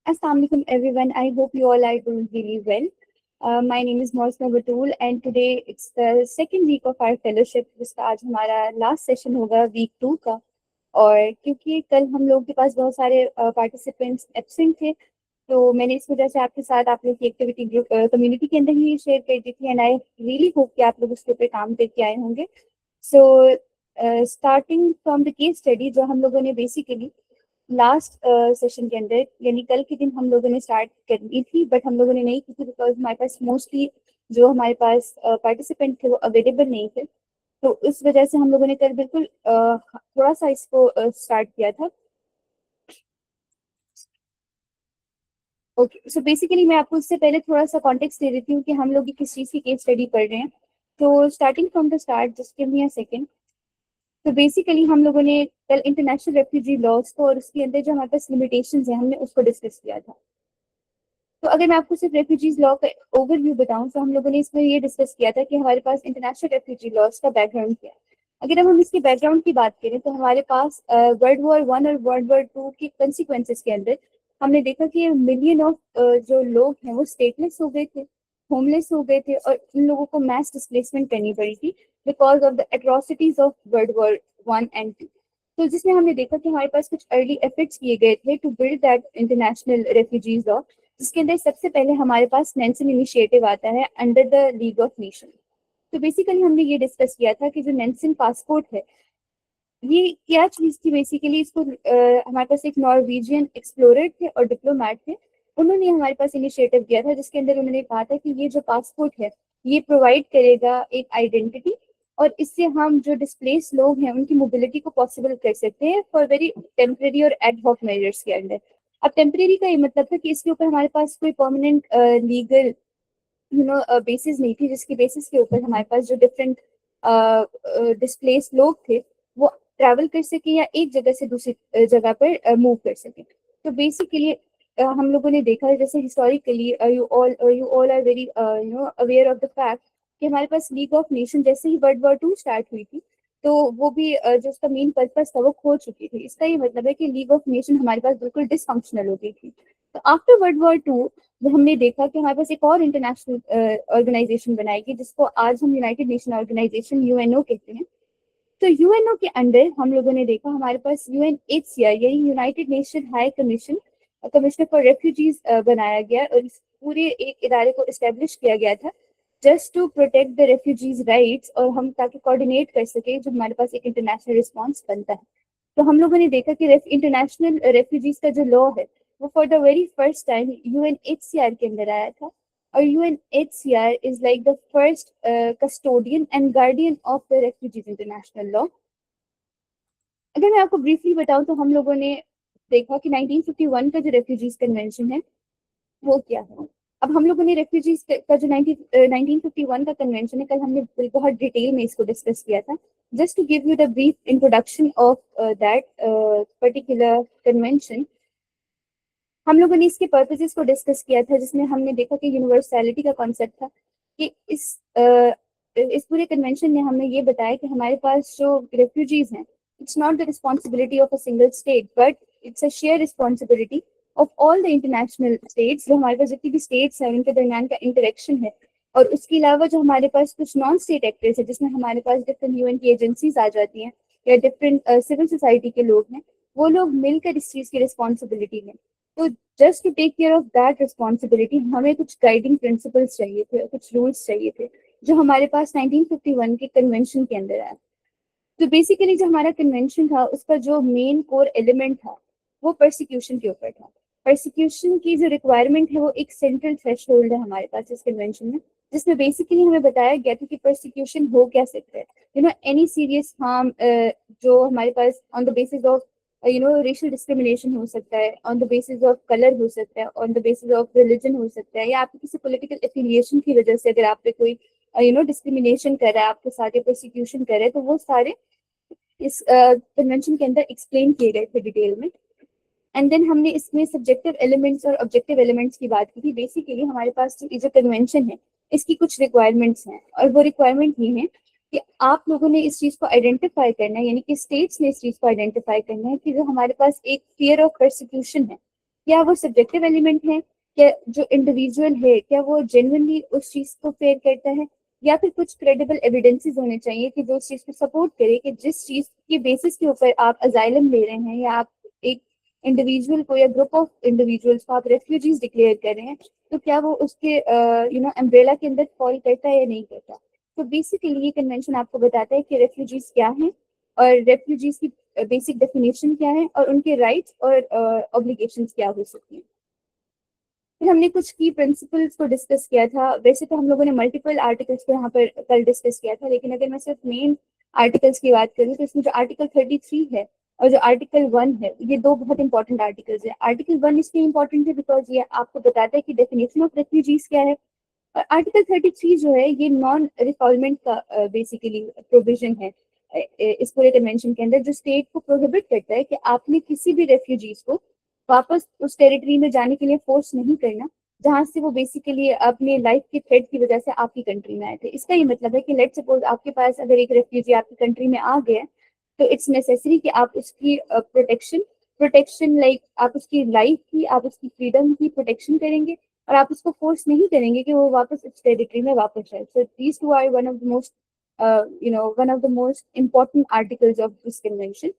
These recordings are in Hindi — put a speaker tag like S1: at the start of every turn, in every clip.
S1: Assalamualaikum everyone. I hope you all are doing really well. My name is Morsma Batul and today it's the second week of our fellowship जिसका आज हमारा लास्ट सेशन होगा वीक 2 का। और क्योंकि कल हम लोग के पास बहुत सारे पार्टिसिपेंट्स एब्सेंट थे, तो मैंने इस वजह से आपके साथ आप लोग की एक्टिविटी ग्रुप कम्युनिटी के अंदर ही शेयर कर दी थी एंड आई रियली होप कि आप लोग उसके ऊपर काम करके आए होंगे। So starting from the case study जो हम लोगों ने बेसिकली लास्ट सेशन के अंदर यानी कल के दिन हम लोगों ने स्टार्ट करनी थी, बट हम लोगों ने नहीं की थी बिकॉज हमारे पास मोस्टली जो हमारे पास पार्टिसिपेंट थे वो अवेलेबल नहीं थे। तो इस वजह से हम लोगों ने कल बिल्कुल थोड़ा सा इसको स्टार्ट किया था। ओके, सो बेसिकली मैं आपको इससे पहले थोड़ा सा कॉन्टेक्स्ट दे देती हूँ कि हम लोग किस चीज़ की केस स्टडी पढ़ रहे हैं। तो starting from the start, just give me a second. तो बेसिकली हम लोगों ने कल इंटरनेशनल रेफ्यूजी लॉज को और उसके अंदर जो हमारे पास लिमिटेशंस है हमने उसको डिस्कस किया था। तो अगर मैं आपको सिर्फ रेफ्यूजीज लॉ का ओवरव्यू बताऊं तो हम लोगों ने इसमें ये डिस्कस किया था कि हमारे पास इंटरनेशनल रेफ्यूजी लॉज का बैकग्राउंड क्या है। अगर हम इसके बैकग्राउंड की बात करें तो हमारे पास वर्ल्ड वॉर 1 और वर्ल्ड वॉर 2 की कंसिक्वेंसेस के अंदर हमने देखा कि मिलियन ऑफ जो लोग हैं वो स्टेटलेस हो गए थे, होमलेस हो गए थे और इन लोगों को मैस डिस्प्लेसमेंट करनी पड़ी थी because of the atrocities of world war 1 and 2। तो जिसमें हमने देखा कि हमारे पास कुछ अर्ली एफर्ट्स किए गए थे to build that international refugees law, जिसके अंदर सबसे पहले हमारे पास नेल्सन इनिशिएटिव आता है under the league of nation. तो बेसिकली हमने ये डिस्कस किया था कि जो नेल्सन पासपोर्ट है ये क्या चीज थी। बेसिकली इसको हमारे पास एक नॉर्वेजियन एक्सप्लोरर थे और डिप्लोमेट थे, उन्होंने हमारे पास इनिशिएटिव दिया था जिसके अंदर उन्होंने कहा था कि ये जो पासपोर्ट है ये प्रोवाइड करेगा एक आइडेंटिटी और इससे हम जो डिस्प्लेस लोग हैं उनकी मोबिलिटी को पॉसिबल कर सकते हैं फॉर वेरी टेम्परेरी और एड हॉक मेजर्स के अंदर। अब टेम्परेरी का ये मतलब था कि इसके ऊपर हमारे पास कोई परमानेंट लीगल बेसिस नहीं थी जिसकी बेसिस के ऊपर हमारे पास जो डिफरेंट डिस्प्लेस लोग थे वो ट्रैवल कर सके या एक जगह से दूसरी जगह पर मूव कर सके। तो बेसिकली हम लोगों ने देखा है जैसे historically you all are very aware of the fact कि हमारे पास लीग ऑफ नेशन जैसे ही वर्ल्ड वॉर 2 स्टार्ट हुई थी तो वो भी जो उसका मेन पर्पस था वो खो चुकी थी। इसका ये मतलब है कि लीग ऑफ नेशन हमारे पास बिल्कुल डिसफंक्शनल हो गई थी। तो आफ्टर वर्ल्ड वॉर 2 हमने देखा कि हमारे पास एक और इंटरनेशनल ऑर्गेनाइजेशन बनाएगी जिसको आज हम यूनाइटेड नेशन ऑर्गेनाइजेशन यूएनओ कहते हैं। तो यूएनओ के अंदर हम लोगों ने देखा हमारे पास यूएनएचसीआर यानी United nation high commission commissioner for refugees बनाया गया और इस पूरे एक इदारे को इस्टेब्लिश किया गया था just to protect the refugees rights और हम ताकि कोऑर्डिनेट कर सके जो हमारे पास एक इंटरनेशनल रिस्पॉन्स बनता है। तो हम लोगों ने देखा कि इंटरनेशनल रेफ्यूजीज का जो लॉ है वो for the very first time UNHCR के अंदर आया था और UNHCR is like the first custodian and guardian of the refugees international law. अगर मैं आपको ब्रीफली बताऊं तो हम लोगों ने देखा कि 1951 का जो रेफ्यूजीज कन्वेंशन है वो क्या है। अब हम लोगों ने रेफ्यूजीज का जो 1951 का कन्वेंशन है कल हमने बहुत डिटेल में इसको डिस्कस किया था। Just to give you the brief introduction of that particular convention, हम लोगों ने इसके पर्पसेस को डिस्कस किया था जिसमें हमने देखा कि यूनिवर्सैलिटी का कॉन्सेप्ट था कि इस पूरे कन्वेंशन में हमने ये बताया कि हमारे पास जो रेफ्यूजीज हैं it's not the responsibility of a single state but it's a share responsibility of all the international states. जो हमारे पास जितनी भी स्टेट्स हैं उनके दरमियान का इंटरेक्शन है और उसके अलावा जो हमारे पास कुछ नॉन स्टेट एक्टर्स है जिसमें हमारे पास डिफरेंट यूएन की एजेंसीज आ जाती हैं या डिफरेंट सिविल सोसाइटी के लोग हैं, वो लोग मिलकर इस चीज़ की रिस्पॉन्सिबिलिटी लें। तो just to take care of that responsibility हमें कुछ गाइडिंग प्रिंसिपल्स चाहिए थे, कुछ रूल्स चाहिए थे जो हमारे पास 1951 के कन्वेंशन के अंदर आया। तो बेसिकली जो हमारा कन्वेंशन था उसका जो मेन कोर एलिमेंट था वो परसिक्यूशन के ऊपर था। परसिक्यूशन की जो रिक्वायरमेंट है वो एक सेंट्रल थ्रेशोल्ड है हमारे पास इस कन्वेंशन में, जिसमें बेसिकली हमें बताया गया था कि परसिक्यूशन हो क्या सकता है। एनी सीरियस हार्म जो हमारे pass on the basis of racial discrimination हो सकता है, on the basis of colour हो सकता है, on the basis of religion हो सकता है, या आपकी किसी पॉलिटिकल एफिलिएशन की वजह से अगर आप पे कोई डिस्क्रिमिनेशन कर रहा है आपके साथ या प्रोसिक्यूशन कर रहा है, तो वो सारे इस कन्वेंशन के अंदर एक्सप्लेन किए गए थे डिटेल में। एंड देन हमने इसमें सब्जेक्टिव एलिमेंट्स और ऑब्जेक्टिव एलिमेंट्स की बात की थी। बेसिकली हमारे पास जो कन्वेंशन है इसकी कुछ रिक्वायरमेंट्स हैं और वो रिक्वायरमेंट ये है कि आप लोगों ने इस चीज़ को आइडेंटिफाई करना है, यानी कि स्टेट्स ने इस चीज़ को आइडेंटिफाई करना है कि जो हमारे पास एक फियर ऑफ परसिक्यूशन है क्या वो सब्जेक्टिव एलिमेंट है, क्या जो इंडिविजुअल है क्या वो जेन्युइनली उस चीज को फेयर करता है, या फिर कुछ क्रेडिबल एविडेंसेस होने चाहिए कि जो उस चीज को सपोर्ट करे कि जिस चीज के बेसिस के ऊपर आप अजाइलम ले रहे हैं या आप एक इंडिविजुअल को या ग्रुप ऑफ इंडिविजुअल्स को आप रेफ्यूजीज डिक्लेयर कर रहे हैं, तो क्या वो उसके अम्ब्रेला के अंदर फॉल करता है या नहीं करता। तो बेसिकली ये कन्वेंशन आपको बताता है कि रेफ्यूजीज क्या हैं और रेफ्यूजीज की बेसिक डेफिनेशन क्या है और उनके राइट्स और ऑब्लिगेशंस क्या हो सकती हैं। फिर हमने कुछ की प्रिंसिपल्स को डिस्कस किया था। वैसे तो हम लोगों ने मल्टीपल आर्टिकल्स को यहाँ पर कल डिस्कस किया था, लेकिन अगर मैं सिर्फ मेन आर्टिकल्स की बात करूँ तो इसमें जो आर्टिकल 33 है और जो आर्टिकल 1 है, ये दो बहुत इंपॉर्टेंट आर्टिकल्स है। आर्टिकल 1 इसलिए इंपॉर्टेंट है बिकॉज ये आपको बताता है कि डेफिनेशन ऑफ रेफ्यूजीज क्या है, और आर्टिकल 33 जो है ये नॉन रिफॉल्मेंट का बेसिकली प्रोविजन है इस पूरे कन्वेंशन के अंदर, जो स्टेट को प्रोहिबिट करता है कि आपने किसी भी रेफ्यूजीज को वापस उस टेरिटरी में जाने के लिए फोर्स नहीं करना जहां से वो बेसिकली अपने लाइफ के थ्रेट की वजह से आपकी कंट्री में आए थे। इसका ये मतलब है कि लेट सपोज आपके पास अगर एक रेफ्यूजी आपकी कंट्री में आ गया, तो इट्स नेसेसरी कि आप उसकी प्रोटेक्शन प्रोटेक्शन लाइक आप उसकी लाइफ की, आप उसकी फ्रीडम की प्रोटेक्शन करेंगे, और आप उसको फोर्स नहीं करेंगे कि वो वापस इस टेरिटरी में वापस आए। So these two are one of the most one of the most important articles of this convention.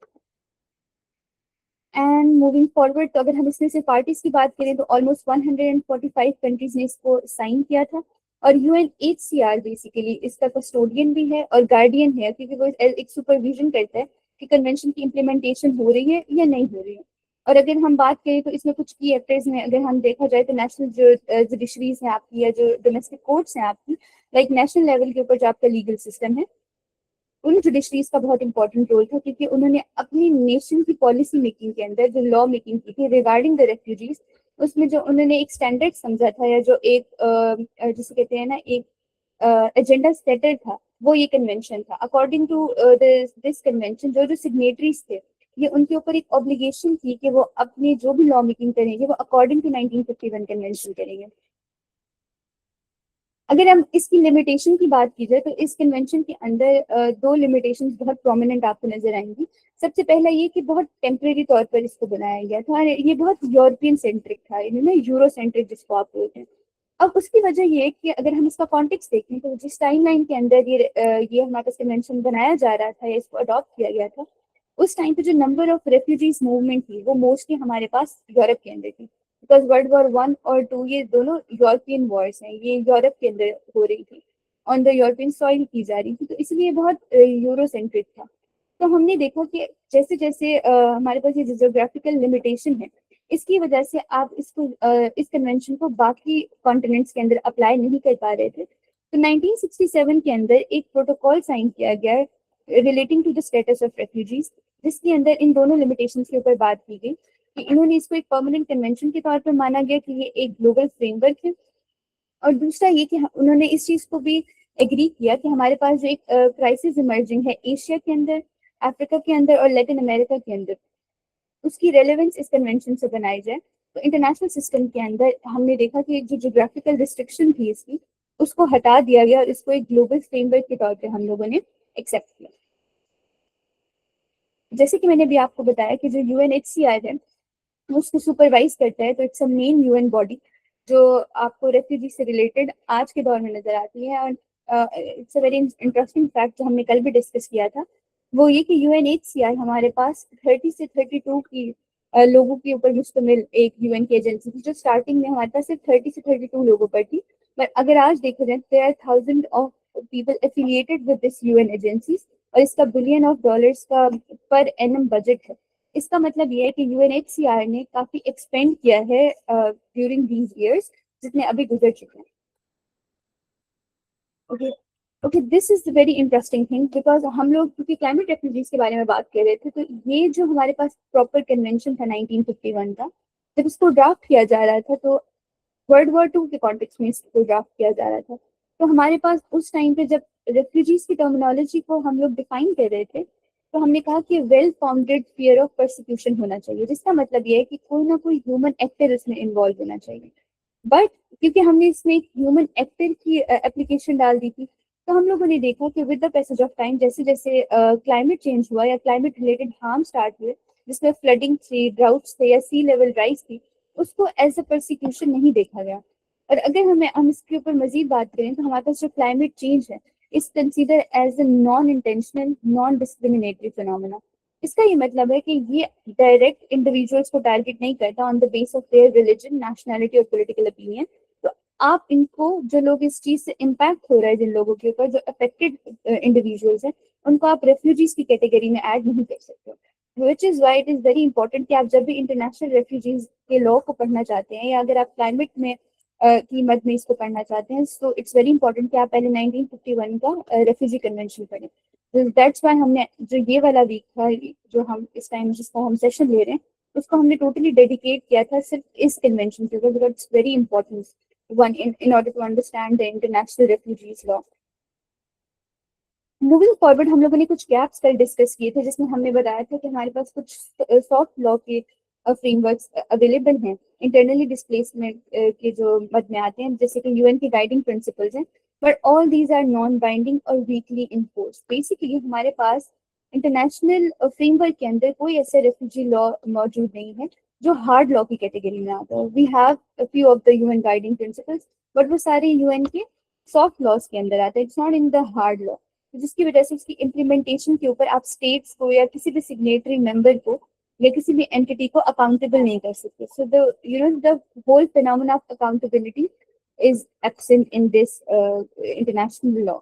S1: And moving forward, तो अगर हम इसमें से पार्टीज की बात करें तो ऑलमोस्ट 145 कंट्रीज ने इसको साइन किया था, और यूएनएचसीआर बेसिकली इसका कस्टोडियन भी है और गार्डियन है, क्योंकि वो एक सुपरविजन करता है कि कन्वेंशन की इम्प्लीमेंटेशन हो रही है या नहीं हो रही है। और अगर हम बात करें तो इसमें कुछ की एक्टर्स में अगर हम देखा जाए तो नेशनल जो जुडिशरीज हैं आपकी या जो डोमेस्टिक कोर्ट्स हैं आपकी, लाइक नेशनल लेवल के ऊपर जो आपका लीगल सिस्टम है, उन जुडिशरीज का बहुत इंपॉर्टेंट रोल था, क्योंकि उन्होंने अपनी नेशन की पॉलिसी मेकिंग के अंदर जो लॉ मेकिंग की थी रिगार्डिंग द रेफ्यूजीज, उसमें जो उन्होंने एक स्टैंडर्ड समझा था या जो एक जिसे कहते हैं ना एक एजेंडा सेटर था, वो ये कन्वेंशन था। अकॉर्डिंग टू दिस कन्वेंशन जो जो सिग्नेटरीज थे, ये उनके ऊपर एक ऑब्लिगेशन थी कि वो अपनी जो भी लॉ मेकिंग करेंगे वो अकॉर्डिंग टू 1951 कन्वेंशन करेंगे। अगर हम इसकी लिमिटेशन की बात की जाए तो इस कन्वेंशन के अंदर दो लिमिटेशंस बहुत प्रोमिनेंट आपको नजर आएंगी। सबसे पहला ये कि बहुत टेम्परेरी तौर पर इसको बनाया गया था, ये बहुत यूरोपियन सेंट्रिक था, यूरो सेंट्रिक जिसको आप बोलते हैं। अब उसकी वजह ये है कि अगर हम इसका कॉन्टेक्स्ट देखें तो जिस टाइमलाइन के अंदर ये हमारे पास कन्वेंशन बनाया जा रहा था या इसको अडॉप्ट किया गया था, उस टाइम पे जो नंबर ऑफ रेफ्यूजीज मूवमेंट थी वो मोस्टली हमारे पास यूरोप के अंदर थी, बिकॉज वर्ल्ड वॉर 1 और 2 ये दोनों यूरोपियन वॉर्स हैं, ये यूरोप के अंदर हो रही थी, ऑन द यूरोपियन सॉइल की जा रही थी, तो इसलिए बहुत यूरो सेंट्रिक था। तो हमने देखा कि जैसे जैसे हमारे पास ये जियोग्राफिकल लिमिटेशन है, इसकी वजह से आप इसको इस कन्वेंशन को बाकी कॉन्टिनेंट्स के अंदर अप्लाई नहीं कर पा रहे थे। तो 1967 के अंदर एक प्रोटोकॉल साइन किया गया relating to the status of refugees, जिसके अंदर इन दोनों लिमिटेशंस के ऊपर बात की गई कि इन्होंने इसको एक परमानेंट कन्वेंशन के तौर पर माना गया कि ये एक ग्लोबल फ्रेमवर्क है, और दूसरा ये कि उन्होंने इस चीज को भी एग्री किया कि हमारे पास जो एक क्राइसिस इमर्जिंग है एशिया के अंदर, अफ्रीका के अंदर और लैटिन अमेरिका के अंदर, उसकी रेलेवेंस इस कन्वेंशन से बनाई जाए। तो इंटरनेशनल सिस्टम के अंदर हमने देखा कि जो जोग्राफिकल रिस्ट्रिक्शन थी इसकी, उसको हटा दिया गया और इसको एक ग्लोबल फ्रेमवर्क के तौर पर हम लोगों ने एक्सेप्ट किया। जैसे कि मैंने भी आपको बताया कि जो यूएनएचसीआर है उसको सुपरवाइज करता है, तो it's a main UN body जो आपको रेफ्यूजी से रिलेटेड आज के दौर में नजर आती है। और it's a very interesting fact जो हमने कल भी डिस्कस किया था, वो ये कि यूएनएचसीआर हमारे पास 30 से 32 की लोगों के ऊपर मुश्तमिल एक यूएन की एजेंसी थी, जो स्टार्टिंग में हमारे पास सिर्फ 30 से 32 लोगों पर थी। बट अगर आज देखा जाए there are thousand of people affiliated with this UN agencies, और इसका बिलियन ऑफ डॉलर्स का पर एनम बजट है। इसका मतलब ये है कि यूएनएचसीआर ने काफी एक्सपेंड किया है ड्यूरिंग दीज इयर्स जितने अभी गुजर चुके हैं। Okay okay, this is very interesting thing, because हम लोग क्योंकि क्लाइमेट रेफ्यूजीज के बारे में बात कर रहे थे, तो ये जो हमारे पास प्रॉपर कन्वेंशन था 1951 का, जब इसको ड्राफ्ट किया जा रहा था तो वर्ल्ड वॉर 2 के कॉन्टेक्स्ट में इसको ड्राफ्ट किया जा रहा था। तो हमारे पास उस टाइम पे जब रेफ्यूजीज की टर्मिनोलॉजी को हम लोग डिफाइन कर रहे थे, तो हमने कहा कि well founded fear of persecution होना चाहिए, जिसका मतलब ये है कि कोई ना कोई ह्यूमन एक्टर इसमें इन्वॉल्व होना चाहिए। बट क्योंकि हमने इसमें एक ह्यूमन एक्टर की एप्लीकेशन डाल दी थी, तो हम लोगों ने देखा कि with the passage of time जैसे जैसे क्लाइमेट चेंज हुआ या क्लाइमेट रिलेटेड हार्म स्टार्ट हुए, जिसमें फ्लडिंग थी, ड्राउट्स थे या सी लेवल राइज थी, उसको एज अ परसिक्यूशन नहीं देखा गया। और अगर हम इसके ऊपर मजीद बात करें तो हमारे पास जो क्लाइमेट चेंज है is consider as a non intentional non discriminatory phenomena. इसका ये मतलब है कि ये डायरेक्ट इंडिविजुअल्स को टारगेट नहीं करता on the base of their religion, nationality और पॉलिटिकल ओपिनियन। तो आप इनको, जो लोग इस चीज से इम्पैक्ट हो रहा है जिन लोगों के ऊपर, जो अफेक्टेड इंडिविजुअल्स हैं, उनको आप रेफ्यूजीज की कैटेगरी में ऐड नहीं कर सकते। Which is why it is very important कि आप जब भी इंटरनेशनल रेफ्यूजीज के लॉ को पढ़ना चाहते हैं या अगर आप क्लाइमेट में की मद में इसको पढ़ना चाहते हैं, तो इट्स वेरी इंपॉर्टेंट कि आप पहले 1951 का रेफ्यूजी कन्वेंशन पढ़ें। दैट्स वाई हमने जो ये वाला वीक था, जो हम इस टाइम जिसका हम सेशन ले रहे हैं, उसको हमने टोटली डेडिकेट किया था सिर्फ इस कन्वेंशन के ऊपर, because it's very important one in order to understand the international refugees law. Moving forward हम लोगों ने कुछ गैप्स कल डिस्कस किए थे, जिसमें हमने बताया था कि हमारे पास कुछ सॉफ्ट लॉ के फ्रेमवर्क्स अवेलेबल हैं इंटरनली डिस्प्लेसमेंट के जो मद में आते हैं, जैसे कि यूएन की गाइडिंग प्रिंसिपल्स हैं, but all these are non binding और वीकली इन्फोर्स। बेसिकली हमारे पास इंटरनेशनल फ्रेमवर्क के अंदर कोई ऐसा रेफ्यूजी लॉ मौजूद नहीं है जो हार्ड लॉ की कैटेगरी में आता है। We have a few of the UN guiding principles, but वो सारे यूएन के सॉफ्ट लॉज के अंदर आते हैं, it's not in the hard law, जिसकी वजह से उसकी इम्प्लीमेंटेशन के ऊपर आप स्टेट्स को या किसी भी सिग्नेटरी मेंबर को या किसी भी एंटिटी को अकाउंटेबल नहीं कर सकते। So the the whole phenomena of accountability is absent in this international law.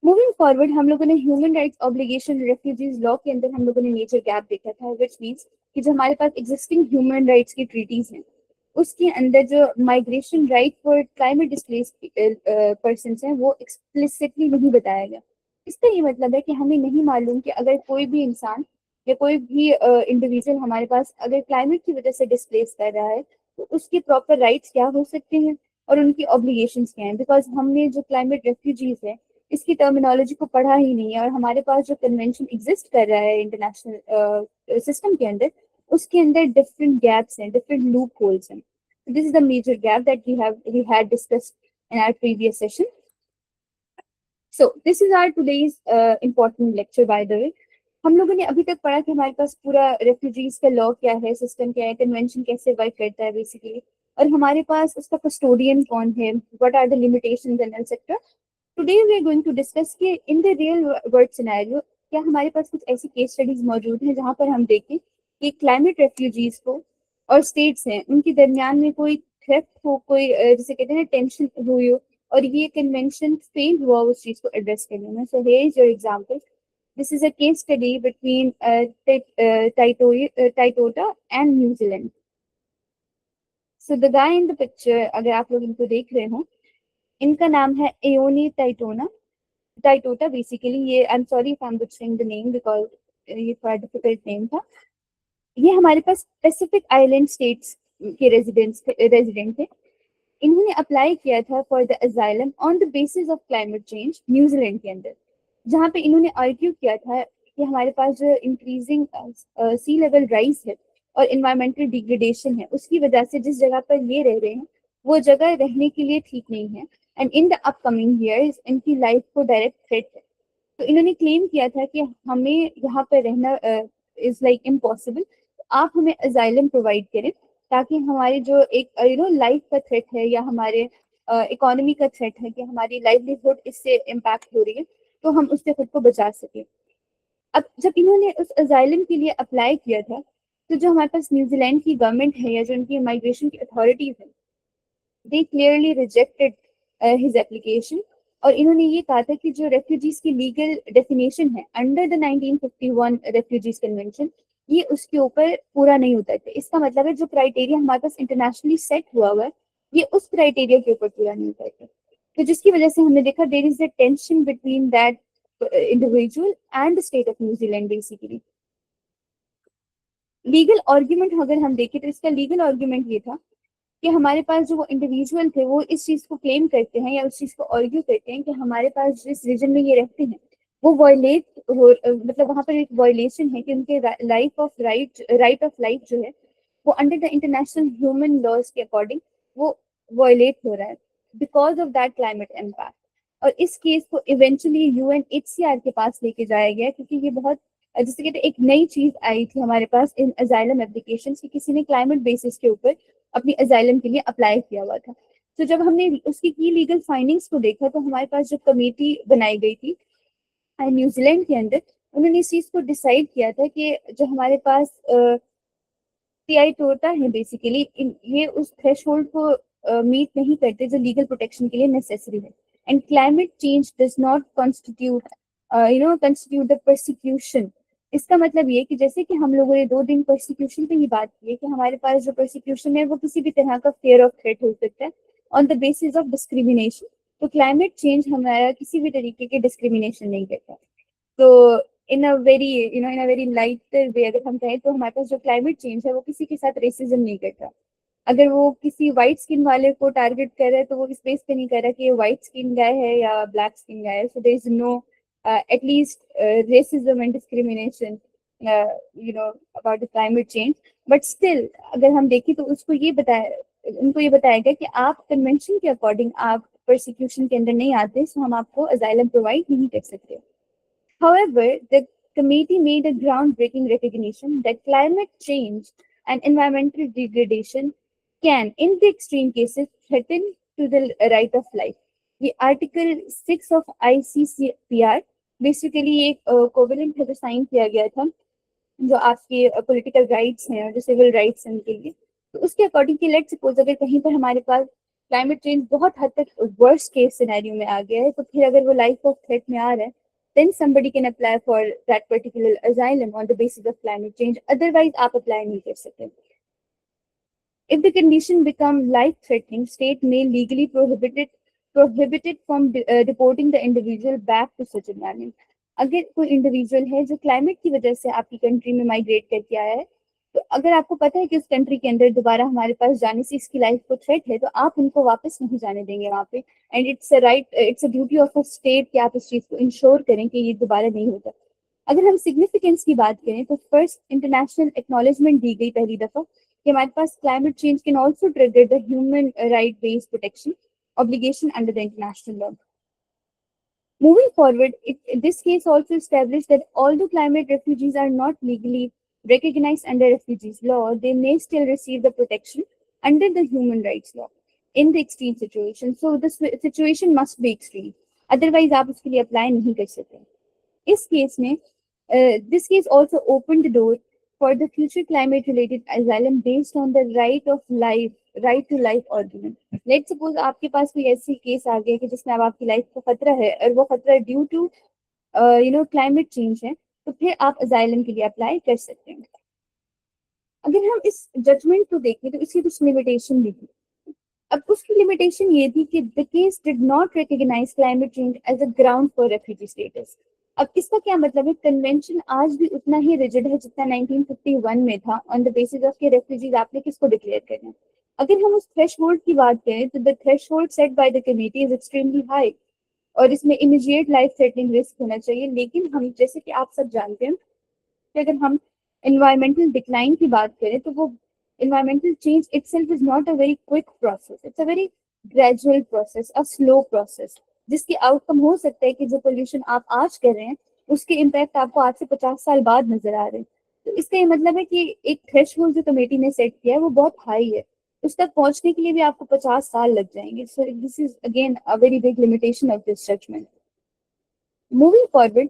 S1: Moving forward हम लोगों ने human rights obligation refugees law के अंदर हम लोगों ने मेजर गैप देखा था, विच मीन्स कि जो हमारे पास एग्जिस्टिंग ह्यूमन राइट्स की ट्रीटीज हैं उसके अंदर जो migration right for climate displaced person हैं वो एक्सप्लिसिटली नहीं बताया गया। इसका ये मतलब है कि हमें नहीं मालूम कि अगर कोई भी इंसान या कोई भी इंडिविजुअल हमारे पास अगर क्लाइमेट की वजह से डिस्प्लेस कर रहा है तो उसके प्रॉपर राइट्स क्या हो सकते हैं और उनकी ऑब्लिगेशंस क्या हैं, बिकॉज हमने जो क्लाइमेट रेफ्यूजीज है इसकी टर्मिनोलॉजी को पढ़ा ही नहीं है, और हमारे पास जो कन्वेंशन एग्जिस्ट कर रहा है इंटरनेशनल सिस्टम के अंदर उसके अंदर डिफरेंट गैप्स हैं, डिफरेंट लूप होल्स हैं। This is the major gap that we had discussed in our previous session. So this is our today's important lecture by the way. हम लोगों ने अभी तक पढ़ा कि हमारे पास पूरा रेफ्यूजीज का लॉ क्या है, सिस्टम क्या है, कन्वेंशन कैसे वर्क करता है बेसिकली, और हमारे पास उसका कस्टोडियन कौन है, what are the limitations and etcetera. Today we are going to discuss कि in the real world scenario क्या हमारे पास कुछ ऐसी केस स्टडीज मौजूद हैं जहां पर हम देखें कि क्लाइमेट रेफ्यूजीज को और स्टेट्स हैं उनके दरमियान में कोई थ्रेट हो, कोई जिसे कहते हैं टेंशन हुई हो, और ये कन्वेंशन फेल हुआ उस चीज को एड्रेस करने में। So here is your example. This is a case study between Teitiota and New Zealand. So the guy in the picture, अगर आप लोग इनको देख रहे हो, इनका नाम है एओनी टाइटोटा बेसिकली। ये I am sorry if I am butchering the name because ये थोड़ा डिफिकल्ट नेम था। ये हमारे पास पैसिफिक आइलैंड स्टेट्स के रेजिडेंट थे। इन्होंने अप्लाई किया था for the asylum on the basis of climate change New Zealand के अंदर, जहाँ पे इन्होंने आर्ग्यू किया था कि हमारे पास जो इंक्रीजिंग सी लेवल राइज है और इन्वायरमेंटल डिग्रेडेशन है उसकी वजह से जिस जगह पर ये रह रहे हैं वो जगह रहने के लिए ठीक नहीं है, and in the upcoming years इनकी लाइफ को डायरेक्ट थ्रेट है। तो इन्होंने क्लेम किया था कि हमें यहाँ पर रहना इज लाइक इम्पॉसिबल, आप हमें अजाइलम प्रोवाइड करें ताकि हमारे जो एक लाइफ का थ्रेट है या हमारे इकोनॉमी का थ्रेट है कि हमारी लाइवलीहुड इससे इम्पैक्ट हो रही है, तो हम उससे खुद को बचा सके। अब जब इन्होंने उस अजाइलम के लिए अप्लाई किया था तो जो हमारे पास न्यूजीलैंड की गवर्नमेंट है या जो उनकी माइग्रेशन की अथॉरिटीज है, they clearly rejected his application, और इन्होंने ये कहा था कि जो रेफ्यूजीज की लीगल डेफिनेशन है अंडर द 1951 रेफ्यूजीज कन्वेंशन, ये उसके ऊपर पूरा नहीं उतरते। इसका मतलब है जो क्राइटेरिया हमारे पास इंटरनेशनली सेट हुआ है ये उस क्राइटेरिया के ऊपर पूरा नहीं उतरते। तो जिसकी वजह से हमने देखा there is a tension between that individual and the state of New Zealand basically. Legal argument अगर हम देखें तो इसका लीगल आर्ग्यूमेंट ये था कि हमारे पास जो वो इंडिविजुअल थे वो इस चीज को क्लेम करते हैं या उस चीज को आर्ग्यू करते हैं कि हमारे पास जिस रीजन में ये रहते हैं वो वायलेट हो, मतलब वहां पर एक वायलेशन है कि उनके राइट ऑफ लाइफ जो है वो under the international human laws के अकॉर्डिंग वो वायलेट हो रहा है because of that climate impact. और इस केस को इवेंचुअली यूएनएचसीआर के पास लेके जाया गया क्योंकि ये बहुत जैसे कहते हैं, एक नई चीज आई थी हमारे पास इन अजाइलम एप्लीकेशन की, किसी ने क्लाइमेट बेसिस के ऊपर अपनी अजाइलम के लिए अप्लाई किया हुआ था। तो जब हमने उसकी की लीगल फाइंडिंग्स को देखा, तो हमारे पास जो कमेटी बनाई गई थी न्यूजीलैंड के अंदर, उन्होंने इस चीज को डिसाइड किया था कि जो हमारे पास टीआई टोटा है बेसिकली, ये उस थ्रेशोल्ड को मीट नहीं करते जो लीगल प्रोटेक्शन के लिए नेसेसरी है। And climate change does not constitute constitute the persecution. इसका मतलब ये कि जैसे कि हम लोगों ने 2 दिन परसिक्यूशन पे ही बात की है कि हमारे पास जो परसिक्यूशन है वो किसी भी तरह का फेयर ऑफ थ्रेट हो सकता है on the basis of discrimination. तो क्लाइमेट चेंज हमारा किसी भी तरीके के डिस्क्रिमिनेशन नहीं करता। तो in a very in a very lighter way अगर हम कहें, तो हमारे पास जो क्लाइमेट चेंज है वो किसी के साथ रेसिज्म नहीं करता। अगर वो किसी व्हाइट स्किन वाले को टारगेट कर रहा है, तो वो इस बेस पे नहीं कर रहा कि ये व्हाइट स्किन गाय है या ब्लैक स्किन गाय है। So there is no at least racism and discrimination about the climate change. But still अगर हम देखें तो उनको ये बताया गया कि आप कन्वेंशन के अकॉर्डिंग आप परसिक्यूशन के अंदर नहीं आते, सो हम आपको अजाइलम प्रोवाइड नहीं कर सकते। However, the committee made a groundbreaking recognition that climate change and environmental degradation can, in the extreme cases, threaten to the right of life. ये आर्टिकल 6 ऑफ ICCPR बेसिकली एक कोवेलेंट है जो साइन किया गया था, जो आपके पॉलिटिकल राइट्स हैं और जो सिविल राइट्स हैं उनके लिए। तो उसके अकॉर्डिंग कि लेट्स सपोज अगर कहीं पर हमारे पास क्लाइमेट चेंज बहुत हद तक वर्स्ट केस सिनेरियो में आ गया है, तो फिर अगर वो लाइफ ऑफ थ्रेट में आ रहा है, then somebody can apply for that particular asylum on the basis of climate change. Otherwise, आप apply नहीं कर सकते. If the condition become life-threatening, state may legally prohibit it from deporting the individual back to such environment. अगर कोई इंडिविजुअल है जो क्लाइमेट की वजह से आपकी कंट्री में माइग्रेट करके आया है, तो अगर आपको पता है कि उस कंट्री के अंदर दोबारा हमारे पास जाने से इसकी लाइफ को थ्रेट है, तो आप उनको वापस नहीं जाने देंगे वहाँ पे। And it's a duty of a state कि आप इस चीज को इंश्योर करें कि ये दोबारा नहीं होगा। अगर हम सिग्निफिकेंस की बात करें, तो फर्स्ट इंटरनेशनल एक्नॉलेजमेंट दी गई पहली दफा कि हमारे पास climate change can also trigger the human right based protection obligation under the international law. Moving forward, this case also established that although climate refugees are not legally recognized under refugees law, they may still receive the protection under the human rights law in the extreme situation. So the situation must be extreme. Otherwise, आप उसके लिए apply नहीं कर सकते। इस केस में this case also opened the door for the future climate related asylum based on the right to life argument. Let's suppose आपके पास कोई ऐसी केस आ गया कि जिसमें अब आपकी लाइफ को खतरा है और वो खतरा ड्यू टू क्लाइमेट चेंज है, तो फिर आप अजाइलम के लिए अप्लाई कर सकते हैं। अगर हम इस जजमेंट को देखें तो इसकी कुछ लिमिटेशन भी थी। अब उसकी लिमिटेशन ये थी कि the case did not recognise climate change as a ground for refugee status. अब इसका क्या मतलब है, कन्वेंशन आज भी उतना ही रिजिड है जितना 1951 में था, ऑन द बेसिस ऑफ के रेफ्यूजीज आपने किसको डिक्लेयर करना है। अगर हम उस थ्रेशहोल्ड की बात करें, तो the threshold set by the committee is extremely high और इसमें इमीडिएट लाइफ थ्रेटनिंग रिस्क होना चाहिए। लेकिन हम, जैसे कि आप सब जानते हैं कि अगर हम एनवायरमेंटल डिक्लाइन की बात करें, तो वो environmental change itself is not a very quick process. It's a very gradual process, a slow process, जिसकी आउटकम हो सकता है कि जो पोल्यूशन आप आज कर रहे हैं उसके इम्पैक्ट आपको आज से 50 साल बाद नजर आ रहे हैं। तो इसका ये मतलब है कि एक थ्रेशहोल्ड जो कमेटी ने सेट किया है वो बहुत हाई है, उस तक पहुंचने के लिए भी आपको 50 साल लग जाएंगे। So this is again a very big limitation of this judgement. Moving forward,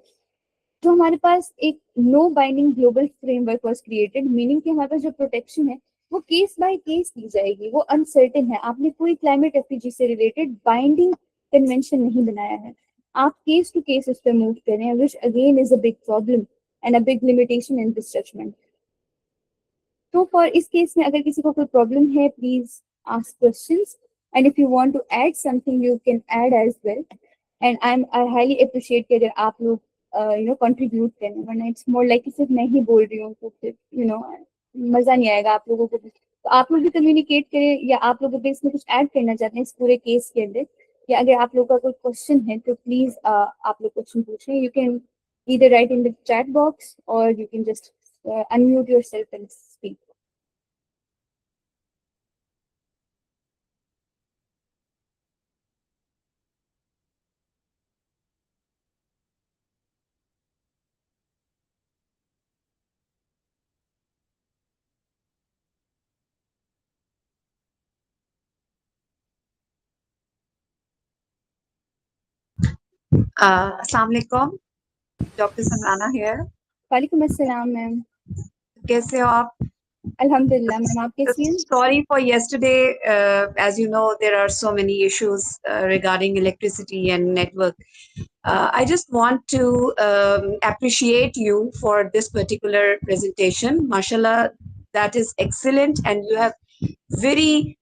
S1: तो हमारे पास एक no binding global framework was created, meaning कि हमारे पास जो प्रोटेक्शन है वो केस बाय केस दी जाएगी, वो अनसर्टेन है। आपने कोई क्लाइमेट रेफ्यूजी से रिलेटेड बाइंडिंग कन्वेंशन नहीं बनाया है, आप केस टू केस उस पर मूव करें, which again is a big problem and a big limitation in this judgement. तो फॉर इस केस में अगर किसी को कोई प्रॉब्लम है, please ask questions, and if you want to add something you can add as well. And I highly appreciate कि अगर आप लोग कंट्रीब्यूट करें, वरना इट्स मोर लाइक सिर्फ मैं ही बोल रही हूँ तो फिर मजा नहीं आएगा आप लोगों को भी। तो आप लोग भी कम्युनिकेट करें, या आप लोग अगर इसमें कुछ ऐड करना चाहते हैं इस पूरे केस के अंदर, या अगर आप लोग का कोई क्वेश्चन है तो प्लीज आप लोग क्वेश्चन पूछें। You can either write in the chat box or you can just unmute yourself and speak.
S2: अस्सलाम वालेकुम, डॉक्टर समराना हियर।
S1: वालेकुम अस्सलाम मैम।
S2: कैसे हो आप?
S1: अल्हम्दुलिल्लाह मैम, आप कैसी हैं?
S2: Sorry for yesterday. As you know, there are so many issues regarding electricity and network. I just want to appreciate you for this particular presentation. Mashallah, that is excellent, and you have very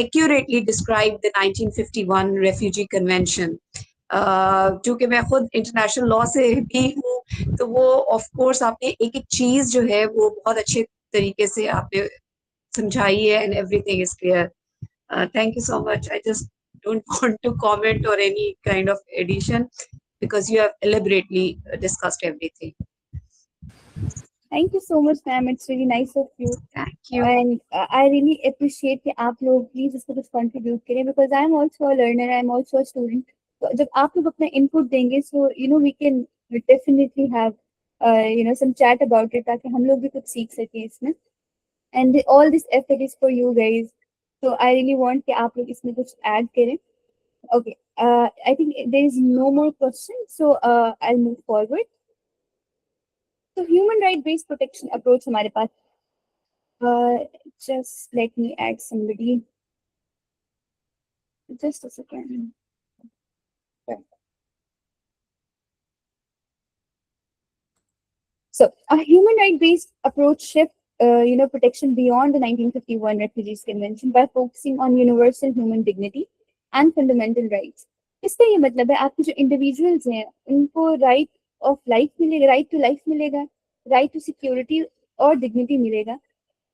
S2: accurately described the 1951 Refugee Convention. क्योंकि मैं खुद इंटरनेशनल लॉ से भी हूँ, तो वो ऑफ कोर्स आपने एक एक चीज जो है वो बहुत अच्छे तरीके से आपने समझाई है, and everything is clear. Thank you so much. I just don't want to comment or any kind of addition because you have elaborately discussed everything.
S1: Thank you so much ma'am, it's really nice of you.
S2: Thank you.
S1: And I really appreciate कि आप लोग प्लीज इसको कुछ कंट्रीब्यूट करें, because I am also a learner, I am also a student. तो जब आप लोग अपना इनपुट देंगे, so you know we can definitely have you know some chat about it, ताकि हम लोग भी कुछ सीख सकें इसमें. And all this effort is for you guys, so I really want कि आप लोग इसमें कुछ ऐड करें. Okay, I think there is no more question, so I'll move forward. So human right based protection approach हमारे पास. Just let me add somebody. Just a second. So a human right based approach shift you know protection beyond the 1951 Refugees Convention by focusing on universal human dignity and fundamental rights. इसका ये मतलब है आपके जो इंडिविजुअल्स हैं उनको राइट ऑफ लाइफ मिलेगा, राइट टू लाइफ मिलेगा, राइट टू सिक्योरिटी और डिग्निटी मिलेगा,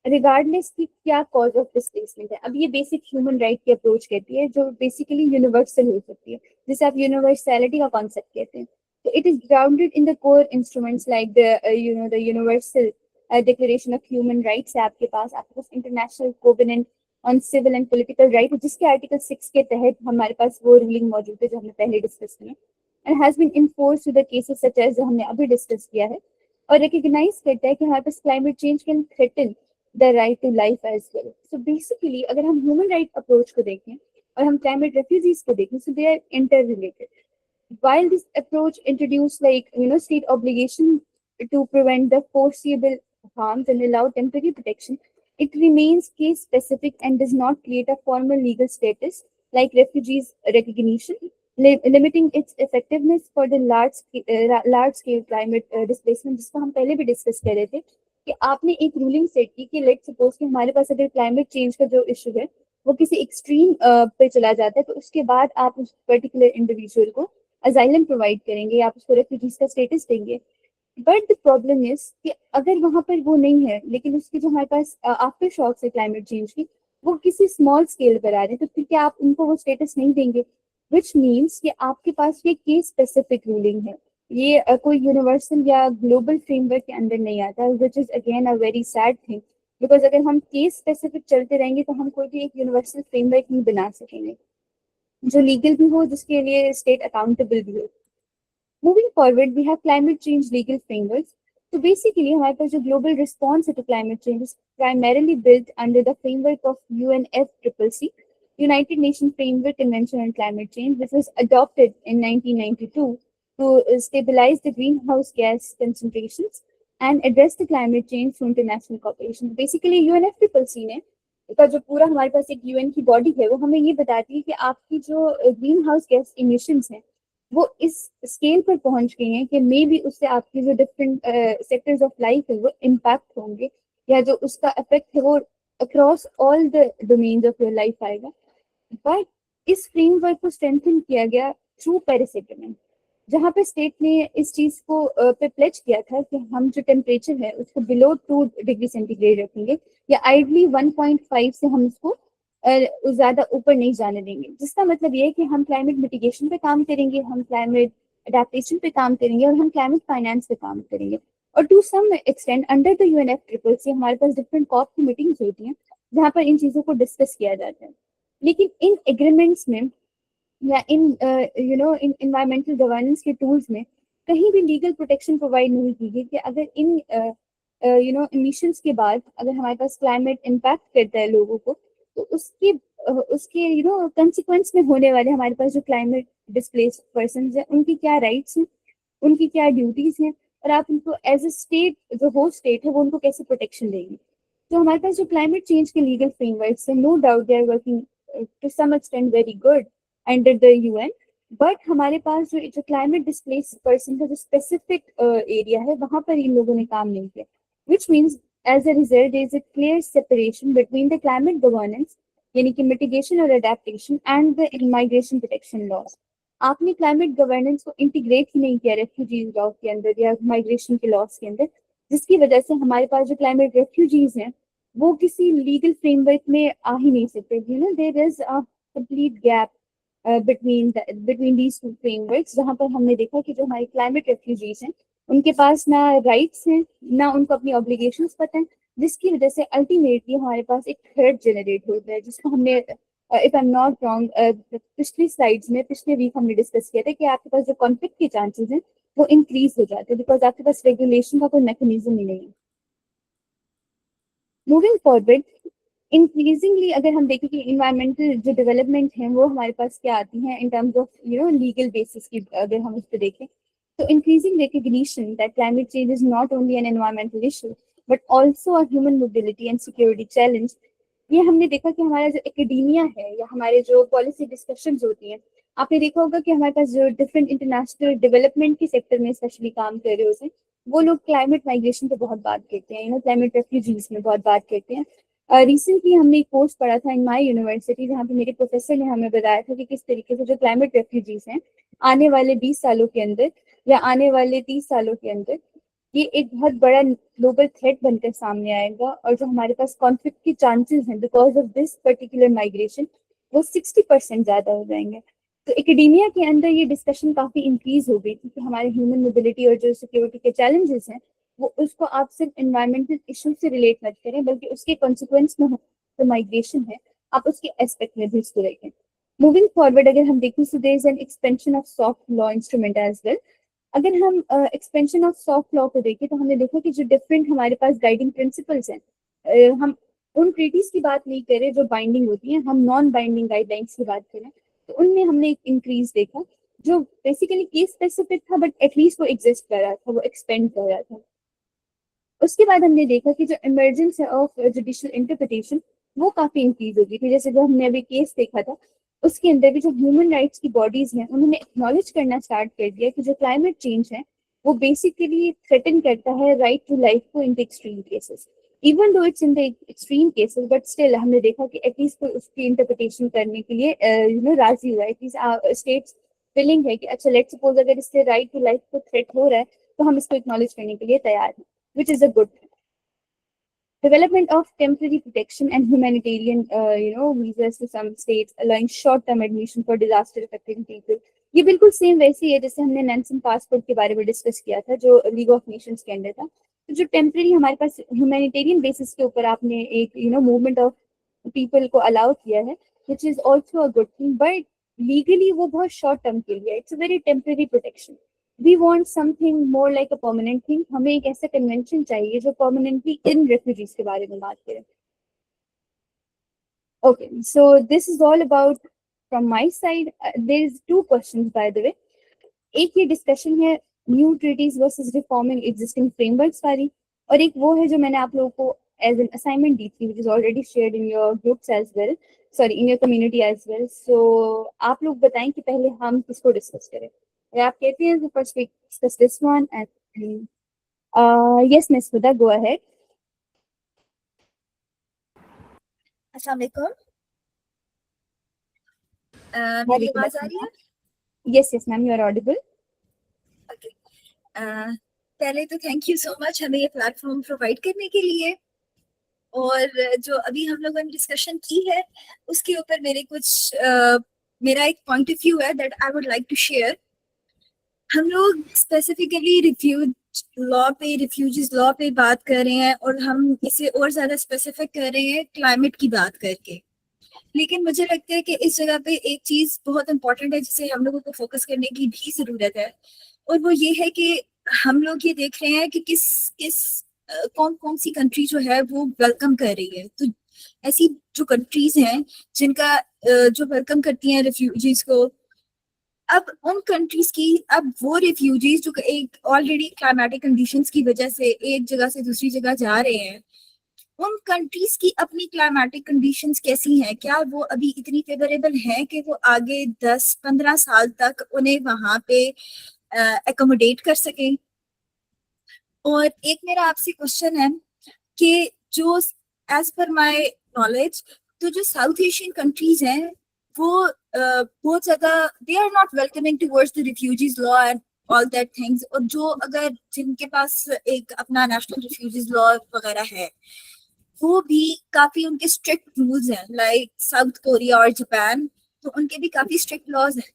S1: रिगार्डलेस की क्या कॉज ऑफ डिस्प्लेसमेंट है. अब ये बेसिक ह्यूमन राइट की अप्रोच कहती है, जो बेसिकली यूनिवर्सल हो सकती है, जिसे आप यूनिवर्सैलिटी का कॉन्सेप्ट कहते हैं. So it is grounded in the core instruments like the you know the Universal Declaration of Human Rights है आपके पास International Covenant on Civil and Political Rights, जिसके आर्टिकल 6 के तहत हमारे पास वो रूलिंग मौजूद है जो हमने पहले डिस्कस किया, and has been enforced with the cases such as जो हमने अभी डिस्कस किया है, और रिकॉग्नाइज करता है कि हमारे पास climate change can threaten the right to life as well. So basically अगर हम ह्यूमन राइट अप्रोच को देखें और हम क्लाइमेट रेफ्यूजीज को देखें, so they are interrelated. While this approach introduced state obligation to prevent the foreseeable harms and allow temporary protection, it remains case specific and does not create a formal legal status like refugees recognition, limiting its effectiveness for the large scale climate displacement, जिसको हम पहले भी डिस्कस कर रहे थे कि आपने एक रूलिंग सेट की कि लेट सपोज कि हमारे पास अगर क्लाइमेट चेंज का जो इशू है वो किसी एक्सट्रीम पे चला जाता है, तो उसके बाद आप उस पर्टिकुलर इंडिविजुअल को अजाइलम प्रोवाइड करेंगे, आप उसको रेफ्यूजीज का स्टेटस देंगे. बट द प्रॉब्लम इज कि अगर वहां पर वो नहीं है, लेकिन उसके जो हमारे पास आफ्टर शॉक्स है क्लाइमेट चेंज की, वो किसी स्मॉल स्केल पर आ रहे हैं, तो फिर क्या आप उनको वो स्टेटस नहीं देंगे? विच मीन्स कि आपके पास ये केस स्पेसिफिक रूलिंग है, ये कोई यूनिवर्सल या ग्लोबल फ्रेमवर्क के अंदर नहीं आता, which is again a very sad thing. Because अगर हम केस स्पेसिफिक चलते रहेंगे तो हम कोई भी एक यूनिवर्सल फ्रेमवर्क नहीं बना सकेंगे जो लीगल भी हो, जिसके लिए स्टेट अकाउंटेबल भी हो. Moving forward, we have climate change legal frameworks. So basically, हमारे पास जो global response to climate change is primarily built under the framework of UNFCCC, United Nations Framework Convention on Climate Change, which was adopted in 1992 to stabilize the greenhouse gas concentrations and address the climate change through international cooperation. Basically, UNFCCC ने का जो पूरा हमारे पास एक यूएन की बॉडी है, वो हमें ये बताती है कि आपकी जो ग्रीन हाउस गैस इमिशंस हैं वो इस स्केल पर पहुंच गई हैं कि मे बी उससे आपकी जो डिफरेंट सेक्टर्स ऑफ लाइफ है वो इम्पैक्ट होंगे, या जो उसका इफेक्ट है वो across all the domains of your life आएगा. बट इस फ्रेमवर्क को स्ट्रेंथन किया गया थ्रू पेरिस एग्रीमेंट, जहाँ पे स्टेट ने इस चीज को पे प्लेज किया था कि हम जो टेम्परेचर है उसको बिलो 2 डिग्री सेंटीग्रेड रखेंगे, या आइडली 1.5 से हम उसको ज्यादा ऊपर नहीं जाने देंगे. जिसका मतलब ये है कि हम क्लाइमेट मिटिगेशन पे काम करेंगे, हम क्लाइमेट अडेप्टेशन पे काम करेंगे, और हम क्लाइमेट फाइनेंस पे काम करेंगे. और to some extent under the UNFCCC हमारे पास डिफरेंट कॉप की मीटिंग्स होती हैं जहाँ पर इन चीजों को डिस्कस किया जाता है. लेकिन इन एग्रीमेंट्स में या इन इन इन्वायरमेंटल गवर्नेंस के टूल्स में कहीं भी लीगल प्रोटेक्शन प्रोवाइड नहीं की गई कि अगर इन इमिशंस के बाद अगर हमारे पास क्लाइमेट इम्पैक्ट करता है लोगों को, तो उसके कंसिक्वेंस में होने वाले हमारे पास जो क्लाइमेट डिस्प्लेस्ड पर्सन हैं उनकी क्या राइट्स हैं, उनकी क्या ड्यूटीज हैं, और आप उनको एज अ स्टेट, जो होस्ट स्टेट है, वो उनको कैसे प्रोटेक्शन देंगे। तो हमारे पास जो क्लाइमेट चेंज के लीगल फ्रेमवर्क्स है, no doubt they are working to some extent very good under the UN, but हमारे पास जो क्लाइमेट डिस्प्लेस पर्सन का जो स्पेसिफिक एरिया है, वहां पर इन लोगों ने काम नहीं किया, which means as a result there is a clear separation between the climate governance, यानी कि मिटिगेशन और adaptation, and the migration protection laws. आपने क्लाइमेट गवर्नेंस को इंटीग्रेट ही नहीं किया रेफ्यूजीज लॉ के अंदर या माइग्रेशन के लॉस के अंदर, जिसकी वजह से हमारे पास जो क्लाइमेट रेफ्यूजीज हैं वो किसी लीगल फ्रेमवर्क में आ ही नहीं सकते। You know there is a complete gap between these two frameworks, जहाँ पर हमने देखा कि जो हमारे क्लाइमेट रेफ्यूजीज हैं उनके पास ना राइट्स हैं, ना उनको अपनी ऑब्लिगेशंस पता है, जिसकी वजह से अल्टीमेटली हमारे पास एक थ्रेट जनरेट होता है, जिसको हमने if I am not wrong पिछली स्लाइड्स में पिछले वीक हमने डिस्कस किया था कि आपके पास जो कॉन्फ्लिक्ट के चांसेस हैं वो इंक्रीज हो जाते हैं, बिकॉज आपके पास रेगुलेशन का कोई मैकेनिज्म ही नहीं है। मूविंग फॉरवर्ड, इंक्रीजिंगली अगर हम देखें कि इन्वायरमेंटल जो डेवलपमेंट है वो हमारे पास क्या आती हैं इन टर्म्स ऑफ लीगल बेसिस की, अगर हम उस पर देखें तो increasing recognition that climate change is not only an environmental issue but also a human mobility and security challenge. ये हमने देखा कि हमारा जो एकेडेमिया है या हमारे जो पॉलिसी डिस्कशंस होती हैं, आपने देखा होगा कि हमारे पास जो डिफरेंट इंटरनेशनल डेवलपमेंट के सेक्टर में स्पेशली काम कर रहे होते हैं, वो लोग क्लाइमेट माइग्रेशन पे बहुत बात करते हैं, क्लाइमेट रेफ्यूजीज में बहुत बात करते हैं। रिसेंटली हमने एक कोर्स पढ़ा था इन माई यूनिवर्सिटी, जहाँ पे मेरे प्रोफेसर ने हमें बताया था कि किस तरीके से जो क्लाइमेट रेफ्यूजीज हैं आने वाले 20 सालों के अंदर या आने वाले 30 सालों के अंदर ये एक बहुत बड़ा ग्लोबल थ्रेट बनकर सामने आएगा, और जो हमारे पास कॉन्फ्लिक्ट के चांसेस हैं because of this particular migration वो 60% ज्यादा हो जाएंगे। तो एकेडेमिया के अंदर ये डिस्कशन काफी इंक्रीज हो गई थी कि हमारे ह्यूमन मोबिलिटी और जो सिक्योरिटी के चैलेंजेस हैं वो उसको आप सिर्फ एनवायरमेंटल इशू से रिलेट मत करें, बल्कि उसके कॉन्सिक्वेंस में जो माइग्रेशन है आप उसके एस्पेक्ट में भी उसको देखें। मूविंग फॉरवर्ड अगर हम देखें so there is an expansion of soft law instrument as well. अगर हम एक्सपेंशन ऑफ सॉफ्ट लॉ को देखें तो हमने देखा कि जो डिफरेंट हमारे पास गाइडिंग प्रिंसिपल्स हैं, हम उन ट्रीटीज की बात नहीं करें जो बाइंडिंग होती हैं, हम नॉन बाइंडिंग गाइडलाइंस की बात करें तो उनमें हमने एक इंक्रीज देखा जो बेसिकली केस स्पेसिफिक था, बट एटलीस्ट वो एग्जिस्ट कर रहा था, वो एक्सपेंड कर रहा था। उसके बाद हमने देखा कि जो इमरजेंस है ऑफ जुडिशियल इंटरप्रिटेशन वो काफी इंक्रीज हो गई थी। जैसे जो हमने अभी केस देखा था उसके अंदर भी जो ह्यूमन राइट्स की बॉडीज हैं उन्होंने एक्नॉलेज करना स्टार्ट कर दिया कि जो क्लाइमेट चेंज है वो बेसिकली थ्रेटन करता है राइट टू लाइफ को in the extreme cases. Even though it's in the extreme cases, but still हमने देखा कि एटलीस्ट कोई उसकी इंटरप्रिटेशन करने के लिए राजी हुआ है, एटलीस्ट स्टेट्स विलिंग है कि अच्छा लेट्स सपोज अगर इससे राइट टू लाइफ को थ्रेट हो रहा है तो हम इसको एक्नॉलेज करने के लिए तैयार हैं, which is a good thing. Development of temporary protection and humanitarian, visas to some states, allowing short-term admission for disaster-affected people. ये बिल्कुल सेम वैसे ही है जैसे हमने नैन्सन पासपोर्ट के बारे में डिस्कस किया था जो लीग ऑफ नेशंस के अंदर था। तो जो टेम्पररी हमारे पास ह्यूमैनिटेरियन बेसिस के ऊपर आपने एक मूवमेंट ऑफ पीपल को अलाउ किया है, which is also a good thing, but legally वो बहुत शॉर्ट टर्म के लिए, it's a very temporary protection. We want something more like a permanent thing. हमें एक ऐसा कन्वेंशन चाहिए जो परमानेंटली इन रेफ्यूजीज के बारे में बात करे। Okay, so this is all about from my side. There is two questions by the way. एक ये डिस्कशन है new treaties versus reforming existing frameworks वाली, और एक वो है जो मैंने आप लोगों को एज एन असाइनमेंट दी थी, which is already shared in your groups as well, sorry in your community as well. So आप लोग बताएं कि पहले हम किसको डिस्कस करें। अगर आप कहते हैं तो first we discuss this one and yes, Miss Huda, go ahead.
S3: अस्सलाम वालेकुम। मेरी आवाज आ रही है?
S1: Yes, yes, ma'am, you are audible.
S3: Okay, पहले तो थैंक यू सो मच हमें ये प्लेटफॉर्म प्रोवाइड करने के लिए, और जो अभी हम लोगों ने डिस्कशन की है उसके ऊपर मेरा एक पॉइंट ऑफ व्यू है that I would like to share. हम लोग स्पेसिफिकली रिफ्यूजीज लॉ पे बात कर रहे हैं, और हम इसे और ज्यादा स्पेसिफिक कर रहे हैं क्लाइमेट की बात करके। लेकिन मुझे लगता है कि इस जगह पे एक चीज बहुत इंपॉर्टेंट है जिसे हम लोगों को फोकस करने की भी जरूरत है, और वो ये है कि हम लोग ये देख रहे हैं कि कौन कौन सी कंट्री जो है वो वेलकम कर रही है। तो ऐसी जो कंट्रीज हैं जिनका जो वेलकम करती हैं रिफ्यूजीज को, अब उन कंट्रीज की, अब वो रिफ्यूजीज जो एक ऑलरेडी क्लाइमेटिक कंडीशंस की वजह से एक जगह से दूसरी जगह जा रहे हैं, उन कंट्रीज की अपनी क्लाइमेटिक कंडीशंस कैसी हैं? क्या वो अभी इतनी फेवरेबल हैं कि वो आगे 10-15 साल तक उन्हें वहां पे एकोमोडेट कर सकें? और एक मेरा आपसे क्वेश्चन है कि जो एज पर माय नॉलेज, तो जो साउथ एशियन कंट्रीज हैं वो बहुत ज्यादा they are not welcoming towards the refugees law and all that things. और जो अगर जिनके पास एक अपना नेशनल रिफ्यूजीज लॉ वगैरह है, वो भी काफी उनके स्ट्रिक्ट रूल्स हैं, लाइक साउथ कोरिया और जापान, तो उनके भी काफी स्ट्रिक्ट लॉज हैं।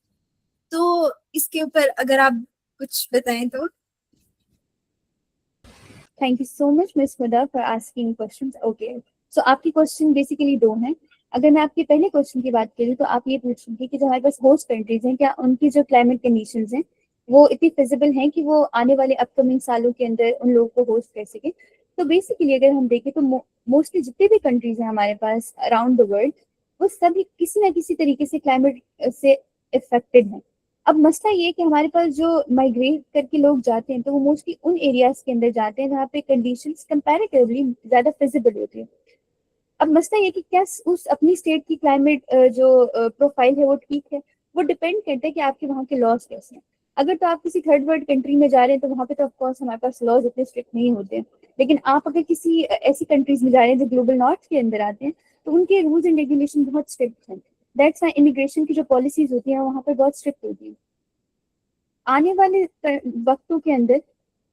S3: तो इसके ऊपर अगर आप कुछ बताएं तो।
S1: Thank you so much miss Huda for asking questions. Okay, so आपकी क्वेश्चन बेसिकली दो हैं। अगर मैं आपके पहले क्वेश्चन की बात करूँ तो आप ये पूछेंगे कि जो हमारे पास होस्ट कंट्रीज हैं, क्या उनकी जो क्लाइमेट कंडीशंस हैं वो इतनी फिजिबल हैं कि वो आने वाले अपकमिंग सालों के अंदर उन लोगों को होस्ट कर सके। तो बेसिकली अगर हम देखें तो मोस्टली जितने भी कंट्रीज हैं हमारे पास अराउंड द वर्ल्ड, वो सभी किसी ना किसी तरीके से क्लाइमेट से इफेक्टेड हैं। अब मसला ये है कि हमारे पास जो माइग्रेट करके लोग जाते हैं तो वो मोस्टली उन एरियाज के अंदर जाते हैं जहाँ पे कंडीशंस कंपैरेटिवली ज्यादा फिजिबल होती है। अब मसला ये कि क्या उस अपनी स्टेट की क्लाइमेट जो प्रोफाइल है वो ठीक है, वो डिपेंड करता है कि आपके वहाँ के लॉज कैसे हैं। अगर तो आप किसी थर्ड वर्ल्ड कंट्री में जा रहे हैं तो वहाँ पे तो ऑफकोर्स हमारे पास लॉज इतने स्ट्रिक्ट नहीं होते हैं। लेकिन आप अगर किसी ऐसी कंट्रीज में जा रहे हैं जो ग्लोबल नॉर्थ के अंदर आते हैं तो उनके रूल्स एंड रेगुलेशन बहुत स्ट्रिक्ट हैं। दैट्स वाई इमिग्रेशन की जो पॉलिसीज होती हैं वहाँ पर बहुत स्ट्रिक्ट होती हैं। आने वाले वक्तों के अंदर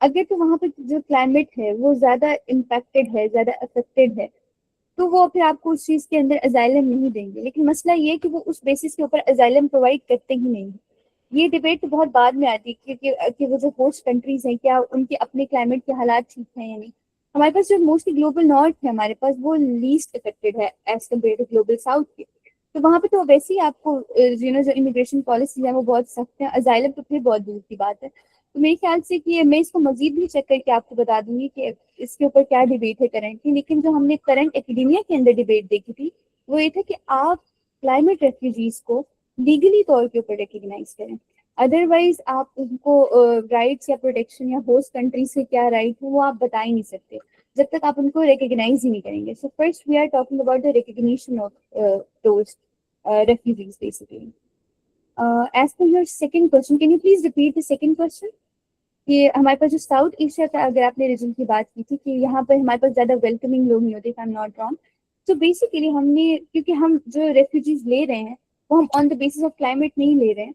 S1: अगर तो वहां पर जो क्लाइमेट है वो ज्यादा इम्पैक्टेड है, ज्यादा अफेक्टेड है, तो वो फिर आपको उस चीज के अंदर अजाइलम नहीं देंगे। लेकिन मसला ये है कि वो उस बेसिस के ऊपर अजाइलम प्रोवाइड करते ही नहीं। ये डिबेट तो बहुत बाद में आती है कि वो जो होस्ट कंट्रीज हैं क्या उनके अपने क्लाइमेट के हालात ठीक हैं या नहीं। हमारे पास जो मोस्टली ग्लोबल नॉर्थ है हमारे पास वो लीस्ट अफेक्टेड है as compare to global south के। तो वहां पे तो वैसे ही आपको जो इमिग्रेशन पॉलिसी है वो बहुत सख्त है। अजाइलम तो फिर बहुत दूर की बात है। तो मेरे ख्याल से कि मैं इसको मजीद भी चेक करके आपको बता दूंगी कि इसके ऊपर क्या डिबेट है करंटली। लेकिन जो हमने करंट एकेडमिया के अंदर डिबेट देखी थी वो ये था कि आप क्लाइमेट रेफ्यूजीज को लीगली तौर के ऊपर रिकग्नाइज करें। अदरवाइज आप उनको राइट्स या प्रोटेक्शन या होस्ट कंट्री से क्या राइट है वो आप बता ही नहीं सकते जब तक आप उनको रिकग्नाइज ही नहीं करेंगे। So first we are talking about the recognition of those refugees basically. As per your second question, can you please repeat the second question? कि हमारे पास जो साउथ एशिया का अगर आपने रीजन की बात की थी कि यहाँ पर हमारे पास ज्यादा वेलकमिंग लोग नहीं होते, if I'm not wrong. तो बेसिकली हमने क्योंकि हम जो रेफ्यूजीज ले रहे हैं वो हम on the basis of climate नहीं ले रहे हैं,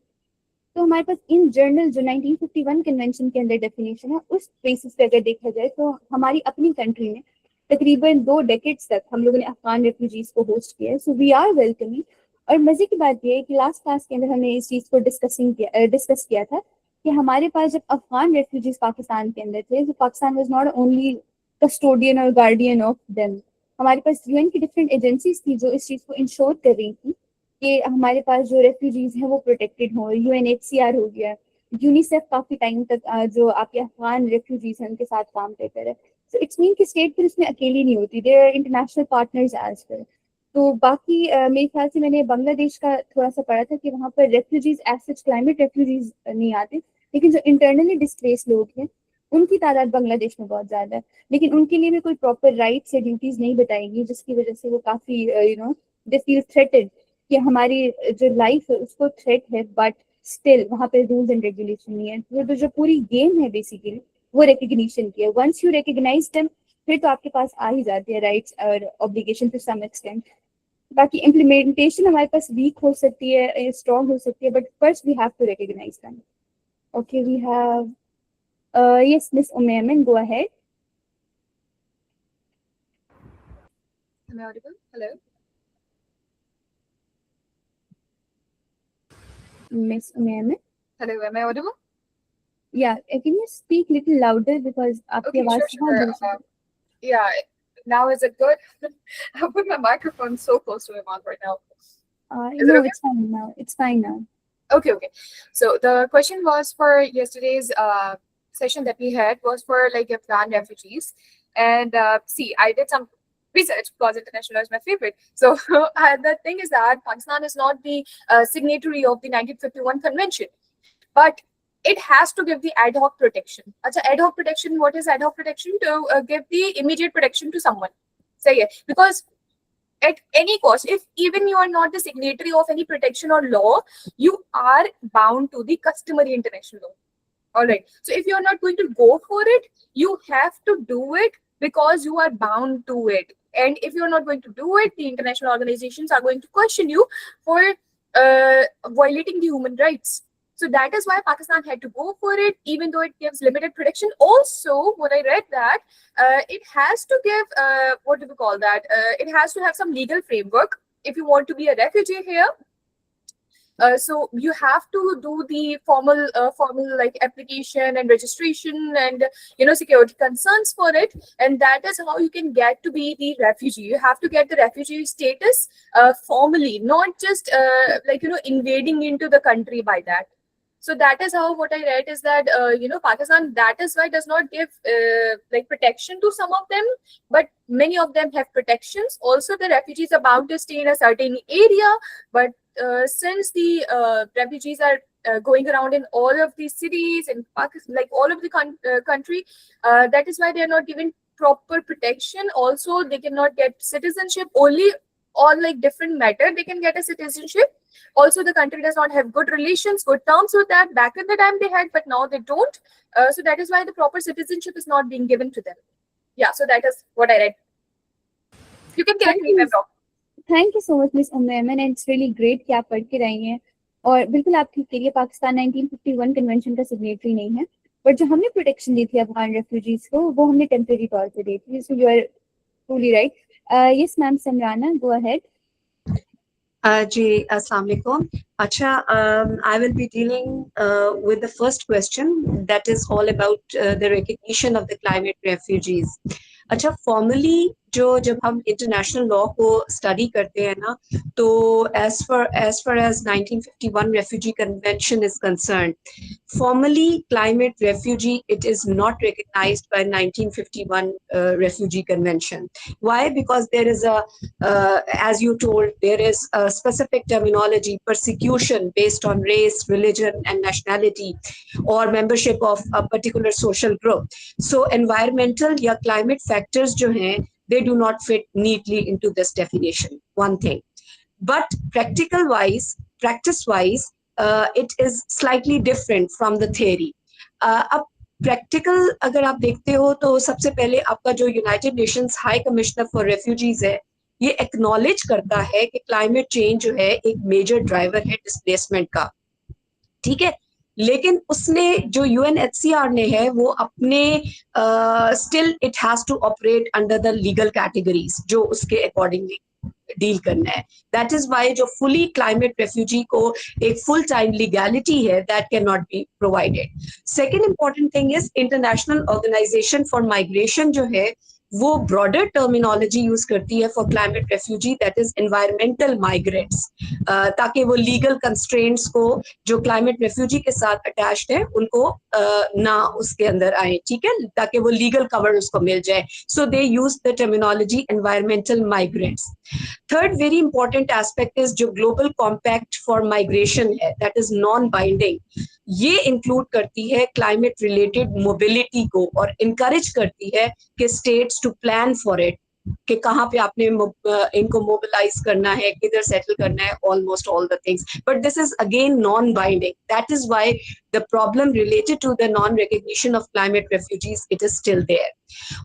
S1: तो हमारे पास इन जनरल जो 1951 कन्वेंशन के अंदर डेफिनेशन है उस बेसिस पे अगर देखा जाए तो हमारी अपनी कंट्री में तकरीबन 2 डेकेड्स तक हम लोगों ने अफगान रेफ्यूजीज को होस्ट किया है। So we are welcoming. और मजे की बात यह है कि लास्ट क्लास के अंदर हमने इस चीज को डिस्कस किया था कि हमारे पास जब अफगान रेफ्यूजीज पाकिस्तान के अंदर थे तो Pakistan was not only custodian और गार्डियन ऑफ देम। हमारे पास यूएन की डिफरेंट एजेंसीज थी जो इस चीज को इंश्योर कर रही थी कि हमारे पास जो रेफ्यूजीज हैं वो प्रोटेक्टेड हों। यूएनएचसीआर हो गया, यूनिसेफ काफी टाइम तक जो आपके अफगान रेफ्यूजीज हैं उनके साथ काम करता रहे। सो इट्स मीन कि स्टेट फिर इसमें अकेली नहीं होती, there are international partners as well. तो बाकी मेरे ख्याल से मैंने बांग्लादेश का थोड़ा सा पढ़ा था कि वहाँ पर refugees as such climate refugees नहीं आते, लेकिन जो इंटरनली डिस्प्लेस लोग हैं उनकी तादाद बांग्लादेश में बहुत ज्यादा है। लेकिन उनके लिए भी कोई प्रॉपर राइट्स या ड्यूटीज नहीं बताएंगी जिसकी वजह से वो काफी दे फील थ्रेटेड कि हमारी जो लाइफ है उसको थ्रेट है, बट स्टिल वहाँ पे रूल्स एंड रेगुलेशन नहीं है। तो जो पूरी गेम है बेसिकली वो रिकग्निशन की है। वंस यू रिकग्नाइज देम फिर तो आपके पास आ ही जाती है राइट्स और ऑब्लिगेशन टू सम एक्सटेंट। बाकी इम्प्लीमेंटेशन हमारे पास वीक हो सकती है, स्ट्रॉन्ग हो सकती है, but first we have to recognise them. Okay, we have yes, Miss Umayman, go ahead.
S3: Am I audible? Hello?
S1: Miss Umayman.
S3: Hello, am I audible?
S1: Yeah, can you speak little louder because आपकी
S3: Okay,
S1: आवाज
S3: sure.
S1: बहुत दूर से।
S3: Yeah, now is it good? I put my microphone so close to my mouth right now. Is it
S1: No,
S3: okay?
S1: it's fine now. It's fine now.
S3: Okay. So the question was for yesterday's session that we had was for like Afghan refugees. And see, I did some
S4: research because international law is my favorite. So the thing is that Pakistan is not the signatory of the 1951 convention, but it has to give the ad hoc protection. Acha, ad hoc protection, what is ad hoc protection? To give the immediate protection to someone. Say it. Because at any cost, if even you are not the signatory of any protection or law, you are bound to the customary international law. All right. So if you're not going to go for it, you have to do it because you are bound to it. And if you're not going to do it, the international organizations are going to question you for violating the human rights. So that is why Pakistan had to go for it, even though it gives limited protection. Also, what I read that it has to give, what do we call that? It has to have some legal framework if you want to be a refugee here. So you have to do the formal like application and registration and security concerns for it, and that is how you can get to be the refugee. You have to get the refugee status formally, not just invading into the country by that. So that is how what I read is that Pakistan, that is why does not give like protection to some of them, but many of them have protections. Also, the refugees are bound to stay in a certain area, but since the refugees are going around in all of these cities in Pakistan, like all of the country, that is why they are not given proper protection. Also, they cannot get citizenship. Only on like different matter they can get a citizenship. Also, the country does not have good relations, good terms with that. Back in the time they had, but now they don't. So that is why the proper citizenship is not being given to them. Yeah, so that is what I read. You can correct me if I'm wrong.
S1: Thank you so much miss and it's really great कि आप पढ़ के रही हैं। और बिल्कुल आप ठीक करिए, पाकिस्तान 1951 कन्वेंशन का सिग्नेटरी नहीं है, बट जो हमने प्रोटेक्शन दी थी अफगान रेफ्यूजीज को वो हमने टेम्परेरी तौर पे दी थी। So you are truly right. Yes ma'am, Samrana, go ahead.
S2: जी, अस्सलाम वालेकुम। अच्छा, I will be dealing with the first question, that is all about the recognition of the climate refugees. अच्छा, फॉर्मली जब हम इंटरनेशनल लॉ को स्टडी करते हैं ना, तो as far as 1951 refugee convention is concerned, formally climate refugee, it is not recognized by 1951 refugee convention. Why? Because there is as you told, there is a specific terminology, persecution based on race, religion and nationality, or membership of a particular social group. So environmental या climate factors जो हैं, they do not fit neatly into this definition, one thing. But practice wise, it is slightly different from the theory. अब प्रैक्टिकल अगर आप देखते हो तो सबसे पहले आपका जो United Nations high commissioner for refugees है, ये एक्नॉलेज करता है कि क्लाइमेट चेंज जो है एक मेजर ड्राइवर है डिस्प्लेसमेंट का, ठीक है। लेकिन उसने जो यूएनएचसीआर ने है वो अपने still it has to operate under the legal categories जो उसके अकॉर्डिंगली डील करना है। दैट इज वाई जो फुली क्लाइमेट रेफ्यूजी को एक फुल टाइम लीगैलिटी है, that can not be provided. Second important thing is international organisation for migration जो है वो ब्रॉडर टर्मिनोलॉजी यूज करती है for climate refugee, that is environmental migrants, ताकि वो लीगल कंस्ट्रेंट्स को जो क्लाइमेट रेफ्यूजी के साथ अटैच्ड है उनको ना उसके अंदर आए, ठीक है, ताकि वो लीगल कवर उसको मिल जाए। So they use the terminology environmental migrants. Third very important aspect is जो ग्लोबल कॉम्पैक्ट फॉर माइग्रेशन है, दैट इज नॉन बाइंडिंग। ये इंक्लूड करती है क्लाइमेट रिलेटेड मोबिलिटी को और इनकरेज करती है कि states to plan for it, कि कहाँ पे आपने इनको मोबिलाइज करना है, किधर सेटल करना है, almost all the things, but this is again non binding. That is why the problem related to the non recognition of climate refugees, it is still there.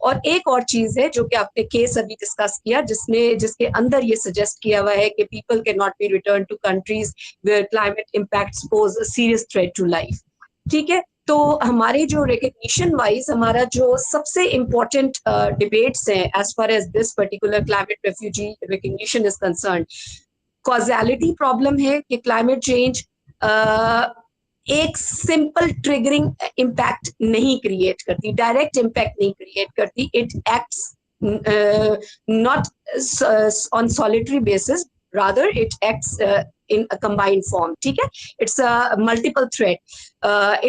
S2: और एक और चीज है जो कि आपने केस अभी डिस्कस किया, जिसके अंदर ये सजेस्ट किया हुआ है कि people can not be return to countries where climate impacts pose a serious threat to life, ठीक है। तो हमारे जो रिकग्निशन वाइज हमारा जो सबसे इम्पोर्टेंट डिबेट्स हैं as far as this particular climate refugee recognition is concern, causality problem है कि क्लाइमेट चेंज एक सिंपल ट्रिगरिंग इम्पैक्ट नहीं क्रिएट करती, डायरेक्ट इम्पैक्ट नहीं क्रिएट करती, it acts not on solitary basis, rather it acts in a combined form. ठीक है, it's a multiple threat.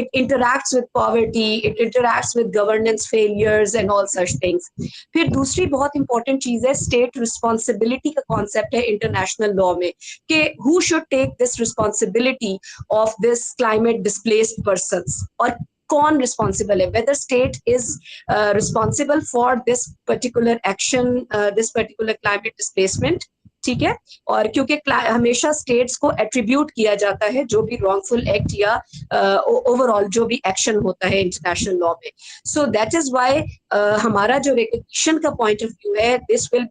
S2: It interacts with poverty, it interacts with governance failures and all such things. फिर दूसरी बहुत important चीज है state responsibility का concept है international law में कि who should take this responsibility of this climate displaced persons, और कौन responsible है, whether state is responsible for this particular action, this particular climate displacement. ठीक है, और क्योंकि हमेशा स्टेट्स को एट्रीब्यूट किया जाता है जो भी रॉन्गफुल एक्ट या ओवरऑल जो भी एक्शन होता है इंटरनेशनल लॉ में. सो दैट इज व्हाई हमारा जो रिकग्निशन का पॉइंट ऑफ व्यू है, this will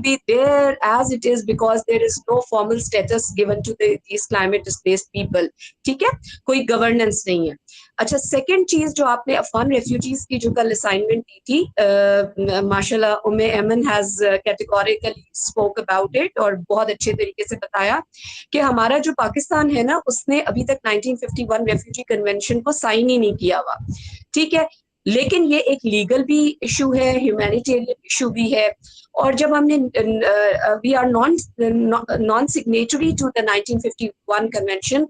S2: be there as it is because there is no formal status given to these climate displaced people. ठीक है, कोई गवर्नेंस नहीं है. अच्छा, सेकंड चीज जो आपने अफगान रेफ्यूजीज की जो कल असाइनमेंट दी थी, माशाल्लाह उम्मे एमन has categorically spoke about it और बहुत अच्छे तरीके से बताया कि हमारा जो पाकिस्तान है ना, उसने अभी तक 1951 रेफ्यूजी कन्वेंशन को साइन ही नहीं किया हुआ. ठीक है, लेकिन ये एक लीगल भी इशू है, ह्यूमैनिटेरियन इशू भी है. और जब हमने we are non signatory to the 1951 convention.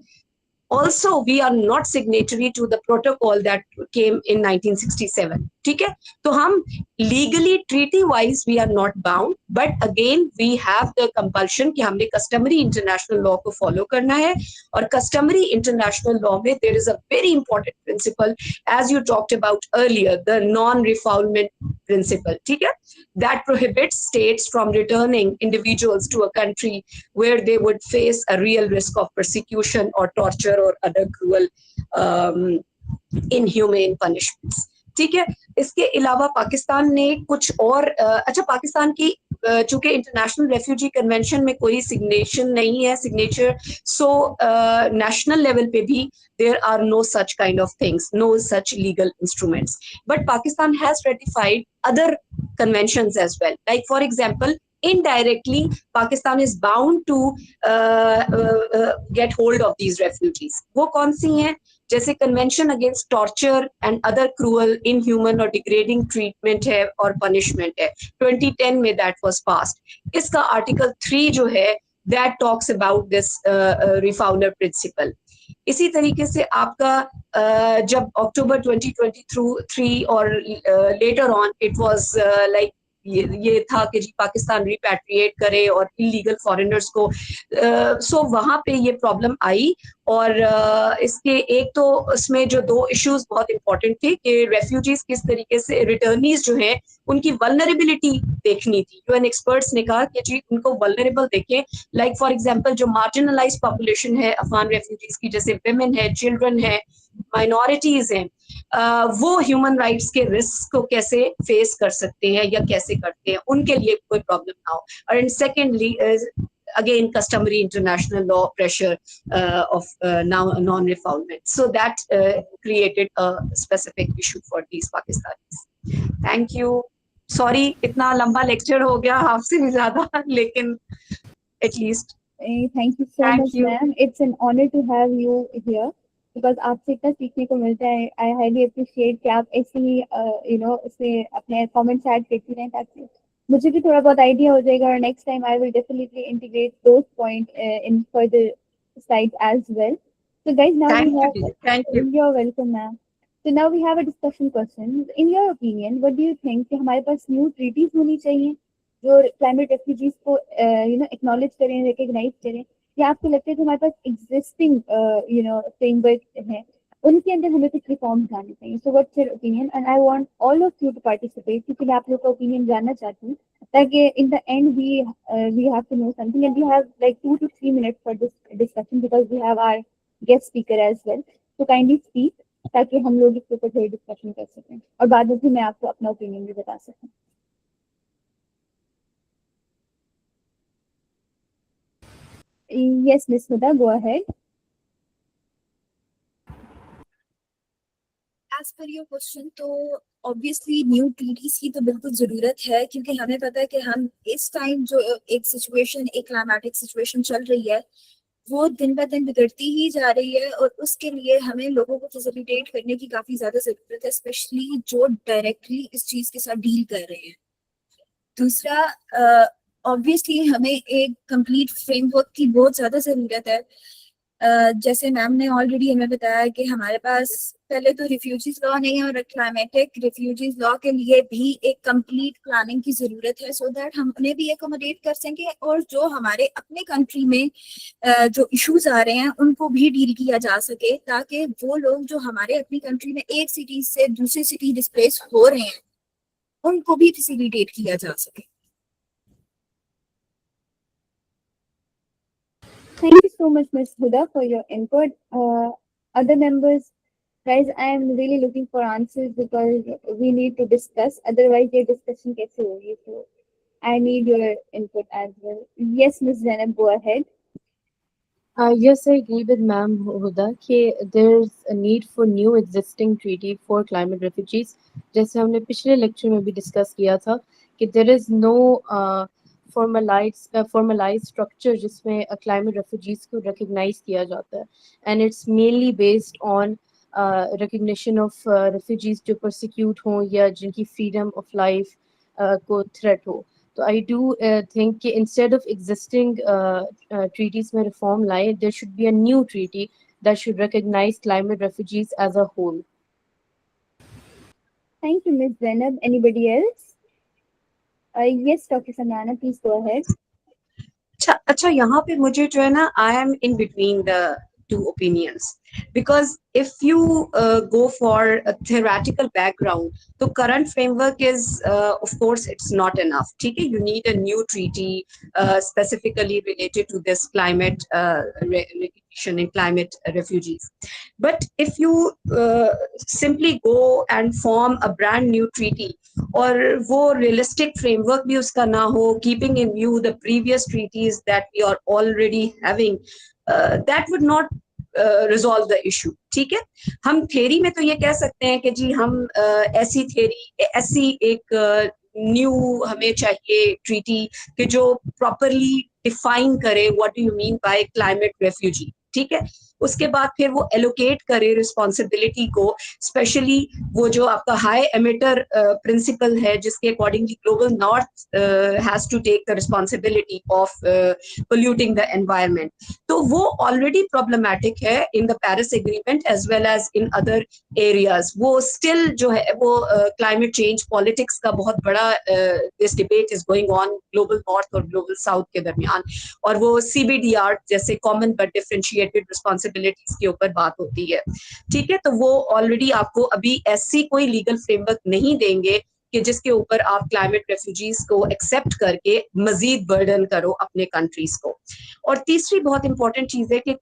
S2: Also, we are not signatory to the protocol that came in 1967. ठीक है, तो हम legally treaty wise we are not bound, but again we have the compulsion कि हमने customary international law को follow करना है. और customary international law में there is a very important principle as you talked about earlier, the non-refoulement principle. ठीक है, that prohibits states from returning individuals to a country where they would face a real risk of persecution or torture or other cruel inhumane punishments. ठीक है, इसके अलावा पाकिस्तान ने कुछ और अच्छा, पाकिस्तान की चूंकि इंटरनेशनल रेफ्यूजी कन्वेंशन में कोई सिग्नेशन नहीं है, सिग्नेचर, सो नेशनल लेवल पे भी there are no such kind of things, no such legal instruments. But Pakistan has ratified other conventions as well. Like for example, indirectly Pakistan is bound to get hold of these refugees. वो कौन सी हैं? जैसे convention against torture and other cruel, inhuman और डिग्रेडिंग ट्रीटमेंट है और पनिशमेंट है, 2010 में दैट वाज पास्ड. इसका आर्टिकल 3 जो है that talks about this refoulement principle. इसी तरीके से आपका जब अक्टूबर 2023 और later on it was like ये था कि जी पाकिस्तान रिपैट्रिएट करे और इलीगल फॉरेनर्स को, सो वहां पे ये प्रॉब्लम आई. और इसके एक तो उसमें जो दो इश्यूज बहुत इंपॉर्टेंट थे कि रेफ्यूजीज किस तरीके से, रिटर्नीज जो हैं उनकी वल्नरेबिलिटी देखनी थी. यूएन एक्सपर्ट्स ने कहा कि जी उनको वल्नरेबल देखें. लाइक फॉर एग्जांपल जो मार्जिनलाइज्ड पॉपुलेशन है अफगान रेफ्यूजीज की, जैसे विमेन है, चिल्ड्रन है, माइनॉरिटीज हैं, वो ह्यूमन राइट्स के रिस्क को कैसे फेस कर सकते हैं या कैसे करते हैं, उनके लिए कोई प्रॉब्लम ना हो. और secondly again customary international law pressure of now non-refoulement, so that created a specific issue for these Pakistanis. Thank you. Sorry इतना लंबा lecture हो गया, आपसे भी ज्यादा, लेकिन at least
S1: thank you so much ma'am, it's an honor to have you here because आपसे इतना सीखने को मिलता है. I highly appreciate कि आप ऐसे ही उसमें अपने comments add करती रहें ताकि मुझे भी थोड़ा बहुत आइडिया हो जाएगा. और next time I will definitely integrate those point in further slides as well. So guys, now
S2: thank you.
S1: You're welcome ma'am. So now we have a discussion question. In your opinion, what do you think कि हमारे पास न्यू ट्रीटीज होनी चाहिए जो क्लाइमेट रेफ्यूजीज को एक्नॉलेज करें, रिकॉग्नाइज करें, या आपको लगता है कि हमारे पास एग्जिस्टिंग फ्रेमवर्क है उनके अंदर हमें कुछ रिफॉर्म्स लाने चाहिए? So what's your opinion and I want all of you to participate क्योंकि मैं आप लोगों का ओपिनियन जानना चाहती हूँ ताकि in the end we have to know something and we have like 2 to 3 minutes for this discussion because we have our guest speaker as well. So kindly speak ताकि हम लोग इसके ऊपर थोड़ी डिस्कशन कर सकें और बाद में मैं आपको अपना ओपिनियन भी बता सकूँ. Yes, Miss Huda, go ahead.
S3: As per your question, तो obviously न्यू ट्रीटीज की तो बिल्कुल जरूरत है क्योंकि हमें पता है कि हम इस टाइम जो एक सिचुएशन, एक क्लाइमेटिक सिचुएशन चल रही है वो दिन ब दिन बिगड़ती ही जा रही है और उसके लिए हमें लोगों को फैसिलिटेट करने की काफी ज्यादा जरूरत है, स्पेशली जो डायरेक्टली इस चीज के साथ डील कर रहे हैं. दूसरा, ऑब्वियसली हमें एक कंप्लीट फ्रेमवर्क की बहुत ज्यादा जरूरत है। जैसे मैम ने ऑलरेडी हमें बताया कि हमारे पास पहले तो रिफ्यूजीज लॉ नहीं है, और क्लाइमेटिक रिफ्यूजीज लॉ के लिए भी एक कंप्लीट प्लानिंग की जरूरत है, सो दैट हम उन्हें भी एकोमोडेट कर सकें, और जो हमारे अपने कंट्री में जो इश्यूज आ रहे हैं उनको भी डील किया जा सके, ताकि वो लोग जो हमारे अपनी कंट्री में एक सिटी से दूसरी सिटी डिस्प्लेस हो रहे हैं उनको भी फैसिलिटेट किया जा सके।
S1: Thank you so much, Ms. Huda, for your input. Other members, guys, I am really looking for answers because we need to discuss. Otherwise, your discussion gets over. So I need your input as well. Yes, Ms. Zainab, go ahead.
S5: Yes, I agree with Ma'am Huda कि there's a need for new existing treaty for climate refugees. जैसे हमने पिछले लेक्चर में भी डिस्कस किया था कि there is no formalized structure जिसमें climate refugees को recognize किया जाता है, and it's mainly based on recognition of refugees जो persecute हों या जिनकी freedom of life को threat हो. So I do think instead of existing treaties में reform लाए, there should be a new treaty that should recognize climate refugees as a whole.
S1: Thank you, Ms. Zainab. Anybody else? Yes, Dr. Samrana, please go ahead.
S2: अच्छा यहाँ पे मुझे जो है ना, I am in between the two opinions, because if you go for a theoretical background, the current framework is of course it's not enough. ठीक है, you need a new treaty specifically related to this climate recognition and climate refugees. But if you simply go and form a brand new treaty, और वो realistic framework भी उसका ना हो, keeping in view the previous treaties that we are already having, that would not resolve the issue. ठीक है, हम theory में तो ये कह सकते हैं कि जी हम ऐसी एक न्यू हमें चाहिए ट्रीटी कि जो प्रॉपरली डिफाइन करे what do you mean by climate refugee. ठीक है, उसके बाद फिर वो एलोकेट करे रिस्पॉन्सिबिलिटी को, स्पेशली वो जो आपका हाई एमिटर प्रिंसिपल है जिसके accordingly global north has to take the responsibility of polluting the environment. तो वो ऑलरेडी प्रॉब्लमैटिक है in the Paris agreement as well as in other areas. वो स्टिल जो है वो क्लाइमेट चेंज पॉलिटिक्स का बहुत बड़ा this debate is going on global north और ग्लोबल साउथ के दरमियान, और वो CBDR जैसे कॉमन बट डिफरेंशिएटेड रिस्पॉन्सिबिलिटीज के ऊपर बात होती है. ठीक है, तो वो ऑलरेडी आपको अभी ऐसी कोई लीगल फ्रेमवर्क नहीं देंगे कि जिसके ऊपर आप क्लाइमेट रेफ्यूजीज को एक्सेप्ट करके मजीद बर्डन करो अपने कंट्रीज को. और तीसरी बहुत इंपॉर्टेंट चीज है कि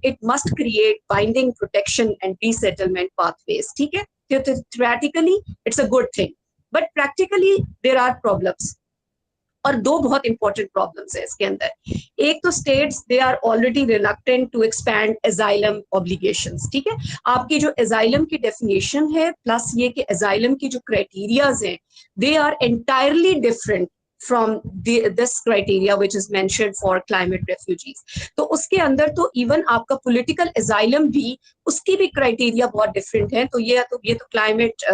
S2: it must create binding protection and resettlement pathways. ठीक है, theoretically it's a good thing, but practically there are problems. और दो बहुत इंपॉर्टेंट प्रॉब्लम्स है इसके अंदर. एक तो states they are already reluctant to expand asylum obligations. ठीक है, आपकी जो एजाइलम की डेफिनेशन है प्लस ये कि एजाइलम की जो क्राइटेरियाज हैं they are entirely different from this criteria which is mentioned for climate refugees. तो उसके अंदर तो इवन आपका political asylum भी उसकी भी criteria बहुत different है. तो ये तो climate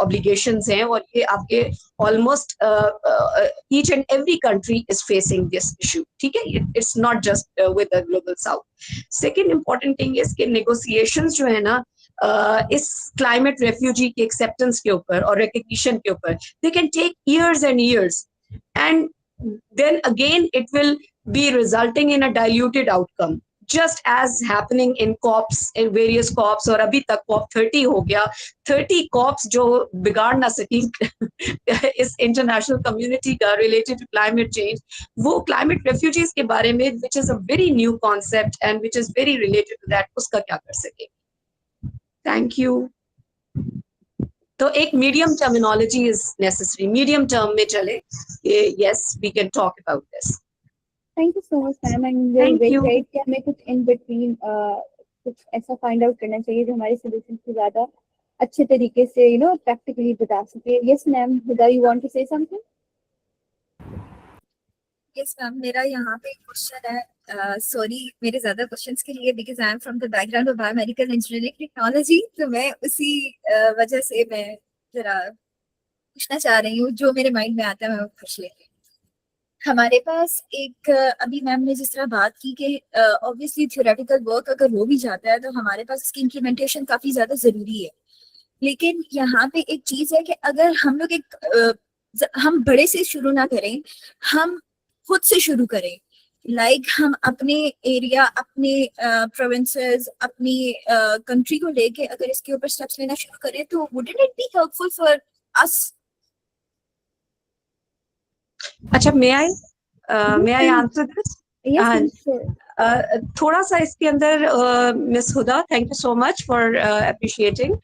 S2: obligations हैं, और ये आपके almost each and every country is facing this issue. ठीक है, it's not just with the global south. Second important thing is कि negotiations जो है ना इस क्लाइमेट रेफ्यूजी की एक्सेप्टेंस के ऊपर और रिकग्निशन के ऊपर they can take years and years, and then again it will be resulting in a diluted outcome, just as happening in COPs, in various COPs. और अभी तक COP 30 हो गया, 30 COPs जो बिगाड़ ना सकी इस इंटरनेशनल कम्युनिटी का रिलेटेड टू क्लाइमेट चेंज. वो क्लाइमेट रेफ्यूजीज के बारे में which is a very new concept and which is very related to that, उसका क्या कर सके. Thank you. तो एक medium terminology is necessary, medium term में चले. Yes, we can talk about this.
S1: Thank you so much, ma'am. And very
S2: Thank
S1: well
S2: you.
S1: said कि हमें कुछ in between कुछ ऐसा find out करना चाहिए जो हमारे solution को ज़्यादा अच्छे तरीके से practically बता सके. Yes, ma'am. Huda, you want to say something?
S3: Yes ma'am, मेरा यहाँ पे क्वेश्चन है. सॉरी मेरे ज्यादा क्वेश्चंस के लिए, because I am from the background of biomedical engineering technology, तो मैं उसी वजह से मैं जरा पूछना चाह रही हूँ, जो मेरे माइंड में आता है मैं वो पूछ लेती हूँ. हमारे पास एक अभी मैम ने जिस तरह बात की कि ऑब्वियसली थ्योरेटिकल वर्क अगर हो भी जाता है तो हमारे पास इसकी इम्प्लीमेंटेशन काफी ज्यादा जरूरी है। लेकिन यहाँ पे एक चीज है कि अगर हम लोग हम बड़े से शुरू ना करें, हम खुद से शुरू करें। हम अपने एरिया, अपने प्रोविंसेस, अपनी कंट्री को लेके अगर इसके ऊपर स्टेप्स लेना शुरू करें तो wouldn't it be helpful for us?
S2: अच्छा, may I answer this?
S1: Yes,
S2: हाँ,
S1: ma'am, sure.
S2: थोड़ा सा इसके अंदर miss Huda, thank you so much for appreciating.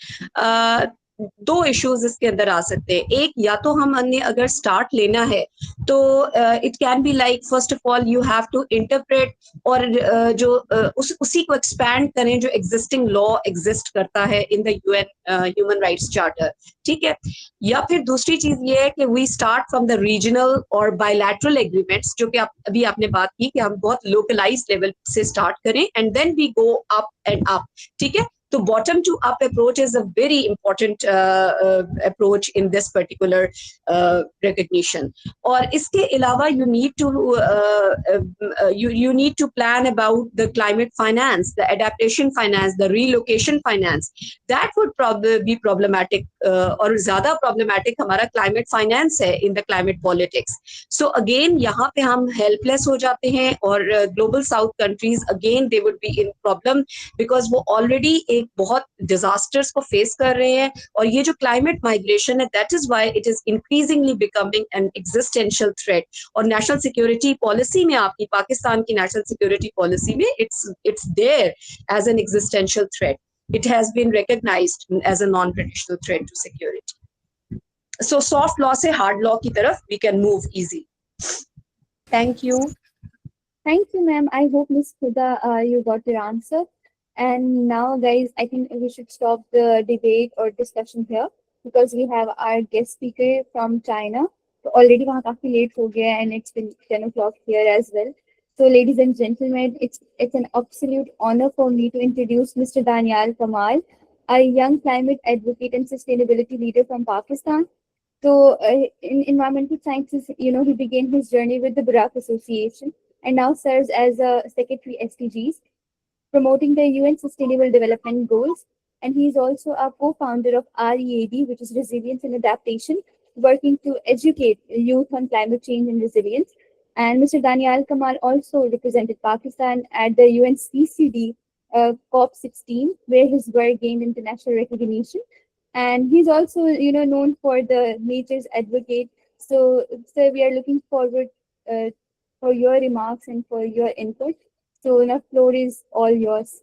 S2: दो इश्यूज इसके अंदर आ सकते हैं। एक, या तो हमने अगर स्टार्ट लेना है तो it can be like, first of all you have to interpret और उसी को एक्सपैंड करें जो एग्जिस्टिंग लॉ एग्जिस्ट करता है in the UN human rights charter, ठीक है। या फिर दूसरी चीज ये है कि we start from the regional और बायलैटरल एग्रीमेंट्स, जो कि अभी आपने बात की कि हम बहुत लोकलाइज लेवल से स्टार्ट करें and then we go up and up, ठीक है। तो bottom to up approach is a very important approach in this particular recognition. और इसके अलावा you need to plan about the climate finance, the adaptation finance, the relocation finance. That would probably be problematic, और ज़्यादा problematic हमारा climate finance है in the climate politics. So again यहाँ पे हम helpless हो जाते हैं और global south countries again they would be in problem because वो already एक बहुत disasters को face कर रहे हैं। और ये जो climate migration है, that is why it is increasingly becoming an existential threat. और national security policy में, आपकी पाकिस्तान की national security policy में, it's there as an existential threat. It has been recognized as a non-traditional threat to security. So soft law से hard law की तरफ we can move easy.
S5: Thank you.
S1: Thank you, ma'am. I hope, Ms. Huda, you got your answer. And now, guys, I think we should stop the debate or discussion here because we have our guest speaker from China. So already वहाँ काफी late हो गया है and it's been 10 o'clock here as well. So, ladies and gentlemen, it's an absolute honor for me to introduce Mr. Danial Kamal, a young climate advocate and sustainability leader from Pakistan. So, in environmental sciences, he began his journey with the Burak Association and now serves as a secretary SDGs, promoting the UN Sustainable Development Goals. And he is also a co-founder of READ, which is Resilience and Adaptation, working to educate youth on climate change and resilience. And Mr. Danial Kamal also represented Pakistan at the UN's PCD COP16, where his work gained international recognition. And he's also, known for the nature's advocate. So we are looking forward for your remarks and for your input. So the floor is all yours.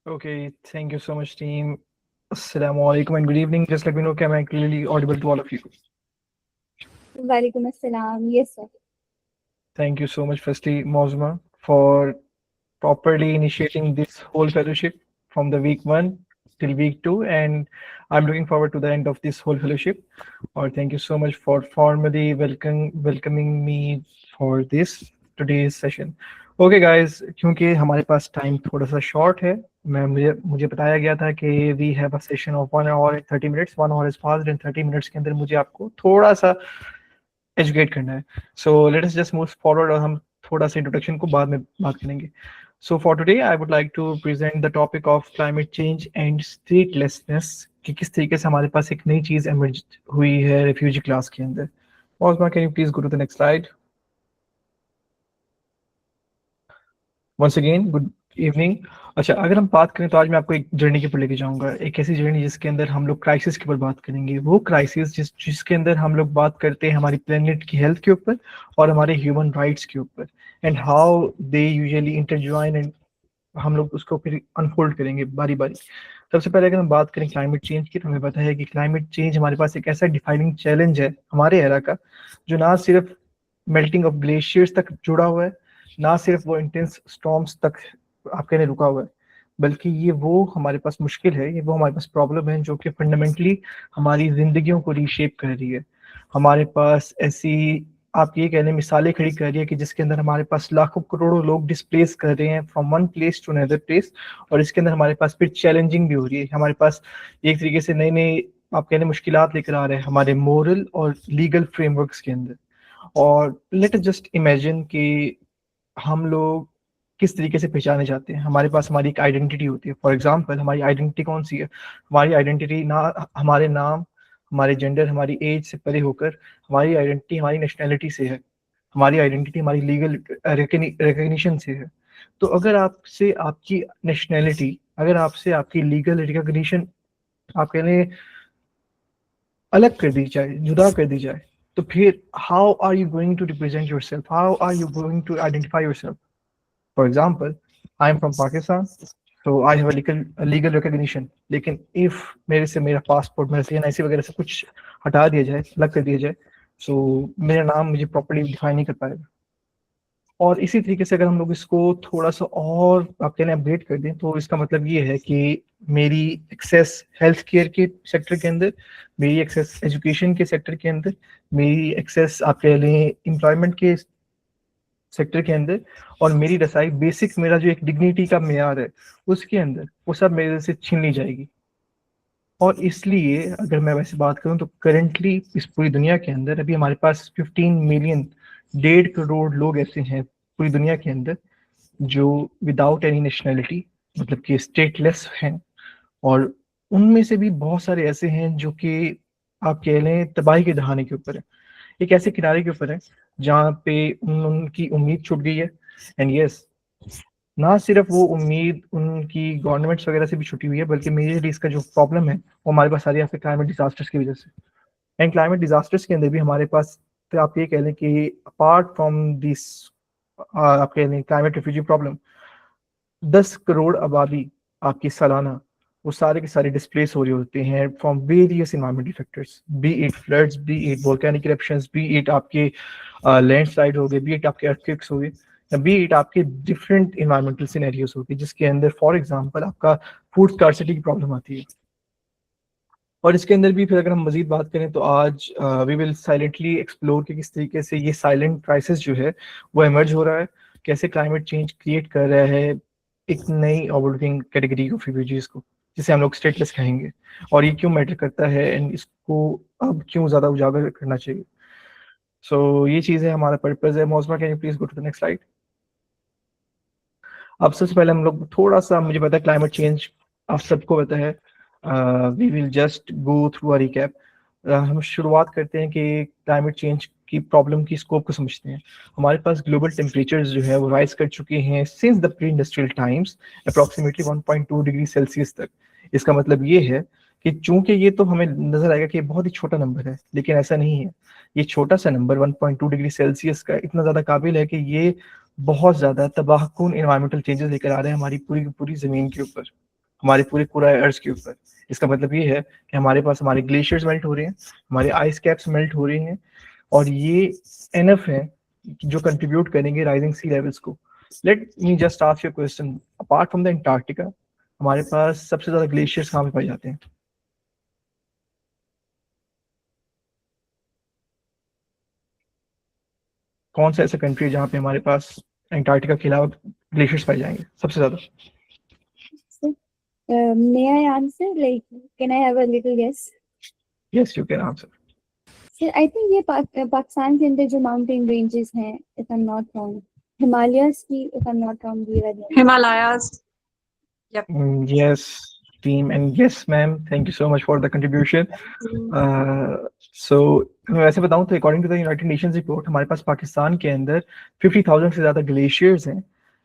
S6: Okay, thank you so much, team. Assalamu alaikum and good evening. Just let me know, am I clearly audible to all of you?
S1: Walaikum assalam. Yes, sir.
S6: Thank you so much, firstly, Mozma, for properly initiating this whole fellowship from the week 1 till week 2, and I'm looking forward to the end of this whole fellowship. Or thank you so much for formally welcoming me for this today's session. Okay guys, क्योंकि हमारे पास टाइम थोड़ा सा शॉर्ट है, मुझे बताया गया था कि we have a session of 1 hour and 30 minutes. 1 hour is passed and 30 minutes के अंदर मुझे आपको थोड़ा सा एजुकेट करना है. सो let us just move forward और हम थोड़ा सा इंट्रोडक्शन को बाद में बात करेंगे. So for today, I would like to present the topic of climate change and statelessness, कि किस तरीके से हमारे पास एक नई चीज emerge हुई है refugee class के अंदर. Osma, can you please go to the next slide? Once again, good evening. अच्छा, अगर हम बात करें तो आज मैं आपको एक जर्नी के ऊपर लेके जाऊंगा, एक ऐसी जर्नी जिसके अंदर हम लोग क्राइसिस के ऊपर बात करेंगे. वो क्राइसिस जिसके अंदर हम लोग बात करते हैं हमारी प्लेनेट की हेल्थ के ऊपर और हमारे ह्यूमन राइट्स के ऊपर, and how they usually intertwine, and हम लोग उसको फिर अनफोल्ड करेंगे बारी बारी. सबसे पहले अगर हम बात करें क्लाइमेट चेंज की, तो हमें पता है कि क्लाइमेट चेंज हमारे पास एक ऐसा डिफाइनिंग चैलेंज है हमारे एरा का, जो ना सिर्फ मेल्टिंग ऑफ ग्लेशियर्स तक जुड़ा हुआ है, ना सिर्फ वो इंटेंस स्टॉर्म्स तक आपके ने रुका हुआ है, बल्कि ये वो हमारे पास मुश्किल है, ये वो हमारे पास प्रॉब्लम है जो कि फंडामेंटली हमारी जिंदगियों को रीशेप कर रही है. हमारे पास ऐसी आप ये कहने मिसालें खड़ी कर रही है कि जिसके अंदर हमारे पास लाखों करोड़ों लोग डिस्प्लेस कर रहे हैं from one place to another place, और इसके अंदर हमारे पास फिर चैलेंजिंग भी हो रही है. हमारे पास एक तरीके से नए नए आप कहने मुश्किलात लेकर आ रहे हैं हमारे मोरल और लीगल फ्रेमवर्क्स के अंदर। और लेट अस जस्ट इमेजिन कि हम लोग किस तरीके से पहचाने जाते हैं। हमारे पास हमारी एक आइडेंटिटी होती है। फॉर एग्जांपल हमारी आइडेंटिटी कौन सी है? हमारी आइडेंटिटी ना हमारे नाम, हमारे जेंडर, हमारी एज से परे होकर हमारी आइडेंटिटी हमारी नेशनैलिटी से है। हमारी आइडेंटिटी हमारी लीगल रिकग्निशन से है। तो अगर आपसे आपकी नेशनैलिटी, अगर आपसे आपकी लीगल रिकग्निशन आप कह लें अलग कर दी जाए, जुदा कर दी जाए, तो फिर how are you going to represent yourself? How are you going to identify yourself? For example, I am from Pakistan, so I have a legal recognition. लेकिन if मेरे से मेरा पासपोर्ट, मेरा CNIC वगैरह सब कुछ हटा दिया जाए, अलग कर दिया जाए, so मेरा नाम मुझे प्रॉपर्ली डिफाइन नहीं कर पाएगा। और इसी तरीके से अगर हम लोग इसको थोड़ा सा और आप कहने अपडेट कर दें, तो इसका मतलब ये है कि मेरी एक्सेस हेल्थ केयर के सेक्टर के अंदर, मेरी एक्सेस एजुकेशन के सेक्टर के अंदर, मेरी एक्सेस आप कह लें एम्प्लॉयमेंट के सेक्टर के अंदर, और मेरी रसाई बेसिक मेरा जो एक डिग्निटी का मेयार है उसके अंदर, वो सब मेरे से छीन ली जाएगी। और इसलिए अगर मैं वैसे बात करूं तो करेंटली इस पूरी दुनिया के अंदर अभी हमारे पास 15 मिलियन, 1.5 करोड़ लोग ऐसे हैं पूरी दुनिया के अंदर जो विदाउट एनी नेशनैलिटी, मतलब कि स्टेटलेस हैं। और उनमें से भी बहुत सारे ऐसे हैं जो कि आप कह लें तबाही के दहाने के ऊपर है, एक ऐसे किनारे के ऊपर है जहाँ पे उनकी उम्मीद छूट गई है। एंड यस, ना सिर्फ वो उम्मीद उनकी गवर्नमेंट्स वगैरह से भी छुटी हुई है, बल्कि मेजरली इसका जो प्रॉब्लम है वो हमारे पास सारी आपके क्लाइमेट डिजास्टर्स की वजह से। एंड क्लाइमेट डिजास्टर्स के अंदर भी हमारे पास, तो आप ये कह लें कि अपार्ट फ्रॉम दिस आप कह लें क्लाइमेट रिफ्यूजी प्रॉब्लम, 10 करोड़ आबादी आपकी सालाना वो सारे के सारे डिस्प्लेस हो रहे होते हैं from various environmental factors, B it floods, B it volcanic eruptions, B it आपके लैंडस्लाइड हो गए, बी इट आपके अर्थक्वेक्स हो गए, बी इट आपके डिफरेंट इन्वायरमेंटल सिनेरियोस हो गए, जिसके अंदर फॉर एग्जांपल आपका फूड स्कार्सिटी की प्रॉब्लम आती है। और इसके अंदर भी फिर अगर हम मजीद बात करें तो आज वी विल साइलेंटली एक्सप्लोर कि किस तरीके से ये साइलेंट क्राइसिस जो है वो इमर्ज हो रहा है, कैसे क्लाइमेट चेंज क्रिएट कर रहा है एक नई ओवरलुकिंग कैटेगरी ऑफ रिफ्यूजीज को, जिसे हम लोग स्टेटलेस कहेंगे, और ये क्यों मैटर करता है एंड इसको अब क्यों ज्यादा उजागर करना चाहिए। सो ये चीज है, हमारा पर्पज है। Mausama, can you please go to the next slide. अब सबसे पहले हम लोग थोड़ा सा, मुझे पता है क्लाइमेट चेंज आप सबको पता है, we will just go through a recap. हम शुरुआत करते हैं कि क्लाइमेट चेंज की प्रॉब्लम की स्कोप को समझते हैं। हमारे पास ग्लोबल टेम्परेचर्स जो है वो राइज कर चुके हैं since the pre industrial times approximately 1.2 degree Celsius तक। इसका मतलब ये है कि चूंकि ये तो हमें नजर आएगा कि बहुत ही छोटा नंबर है, लेकिन ऐसा नहीं है। ये छोटा सा नंबर 1.2 डिग्री सेल्सियस का इतना ज्यादा काबिल है कि ये बहुत ज्यादा तबाहकुन एनवायरमेंटल चेंजेस लेकर आ रहे हैं हमारी पूरी की पूरी जमीन के ऊपर, हमारे पूरे अर्थ के ऊपर। इसका मतलब ये है कि हमारे पास हमारे ग्लेशियर्स मेल्ट हो रहे हैं, हमारे आइस कैप्स मेल्ट हो रहे हैं, और ये एनफ है जो कंट्रीब्यूट करेंगे राइजिंग सी लेवल्स को। Late me just ask you question, apart from the Antarctica हमारे पास सबसे ज्यादा ग्लेशियर्स कहाँ पे पाए जाते हैं? कौन सा ऐसा कंट्री है जहाँ पे हमारे पास अंटार्कटिका के अलावा ग्लेशियर्स पाए जाएंगे सबसे ज्यादा?
S1: May I answer? Like, can I have a little guess?
S6: Yes, you can answer.
S1: Sir, I think ये पाकिस्तान के अंदर जो माउंटेन रेंजेस हैं, if I'm not wrong, Himalayas की, if I'm not wrong, these are the
S2: Himalayas.
S6: Yes, team, and yes, ma'am. Thank you so much for the contribution. So मैं वैसे बताऊं तो according to the United Nations report हमारे पास पाकिस्तान के अंदर 50,000 से ज्यादा ग्लेशियर्स हैं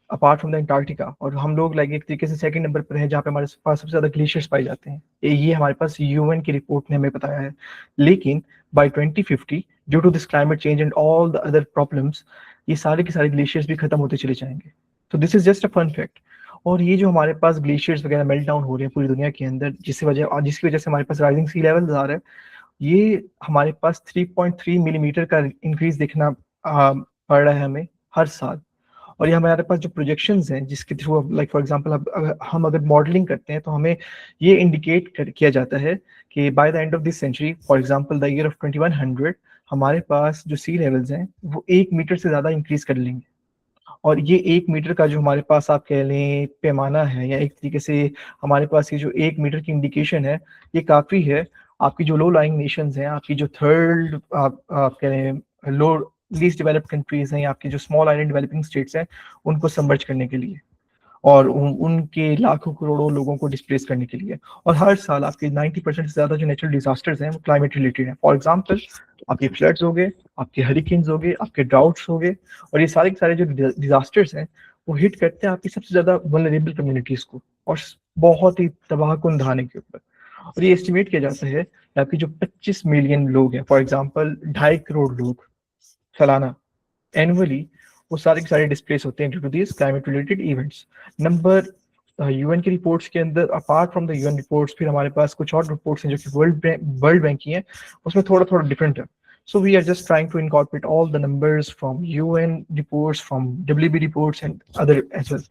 S6: अपार्ट फ्रॉम द अंटार्कटिका, और हम लोग लाइक एक तरीके से सेकंड नंबर पर हैं जहाँ पे हमारे पास सबसे ज्यादा ग्लेशियर्स पाए जाते हैं। ये हमारे पास यूएन की रिपोर्ट ने हमें बताया है। लेकिन by 2050 due to this climate change and all the other problems, ये सारे के सारे ग्लेशियर्स भी खत्म होते चले जाएंगे। तो this is just a fun fact. और ये जो हमारे पास ग्लेशियर्स वगैरह मेल्ट डाउन हो रहे हैं पूरी दुनिया के अंदर, जिसकी वजह से हमारे पास राइजिंग सी लेवल्स आ रहा है, ये हमारे पास 3.3 मिलीमीटर का इंक्रीज देखना पड़ रहा है हमें हर साल। और ये हमारे पास जो प्रोजेक्शंस हैं जिसके थ्रू लाइक फॉर एग्जांपल हम अगर मॉडलिंग करते हैं तो हमें ये इंडिकेट किया जाता है कि by the end of this century, for example the year of 2100, हमारे पास जो सी लेवल्स हैं वो 1 मीटर से ज्यादा इंक्रीज कर लेंगे। और ये 1 मीटर का जो हमारे पास आप कह लें पैमाना है, या एक तरीके से हमारे पास ये जो 1 मीटर की इंडिकेशन है, ये काफी है। आपकी जो लो लाइंग नेशंस हैं, आपकी जो थर्ड आप कह रहे हैं लो लीस्ट डेवलप्ड कंट्रीज हैं, आपकी जो स्मॉल आइलैंड डेवलपिंग स्टेट्स हैं, उनको सबमर्ज करने के लिए और उनके लाखों करोड़ों लोगों को डिस्प्लेस करने के लिए। और हर साल आपके 90% से ज्यादा जो नेचुरल डिजास्टर्स हैं वो क्लाइमेट रिलेटेड हैं। फॉर एग्जांपल आपके फ्लड्स हो गए, आपके हरिकेन्स हो गए, आपके ड्राउट्स हो गए, और ये सारे के सारे जो डिजास्टर्स हैं वो हिट करते हैं आपकी सबसे ज्यादा वल्नरेबल कम्युनिटीज को, और बहुत ही तबाहकुन ढाने के ऊपर। और ये एस्टिमेट किया जाता है कि आपकी जो 25 मिलियन लोग हैं, फॉर एग्जाम्पल 2.5 करोड़ लोग सालाना एनुअली, वो सारे के सारे डिस्प्लेस होते हैं due to this climate related events. Number UN की रिपोर्ट्स के अंदर, apart from the UN reports, फिर हमारे पास कुछ और रिपोर्ट्स हैं जो कि वर्ल्ड बैंक की हैं, उसमें थोड़ा थोड़ा डिफरेंट है। So we are just trying to incorporate all the numbers from UN reports, from WB reports and other as well.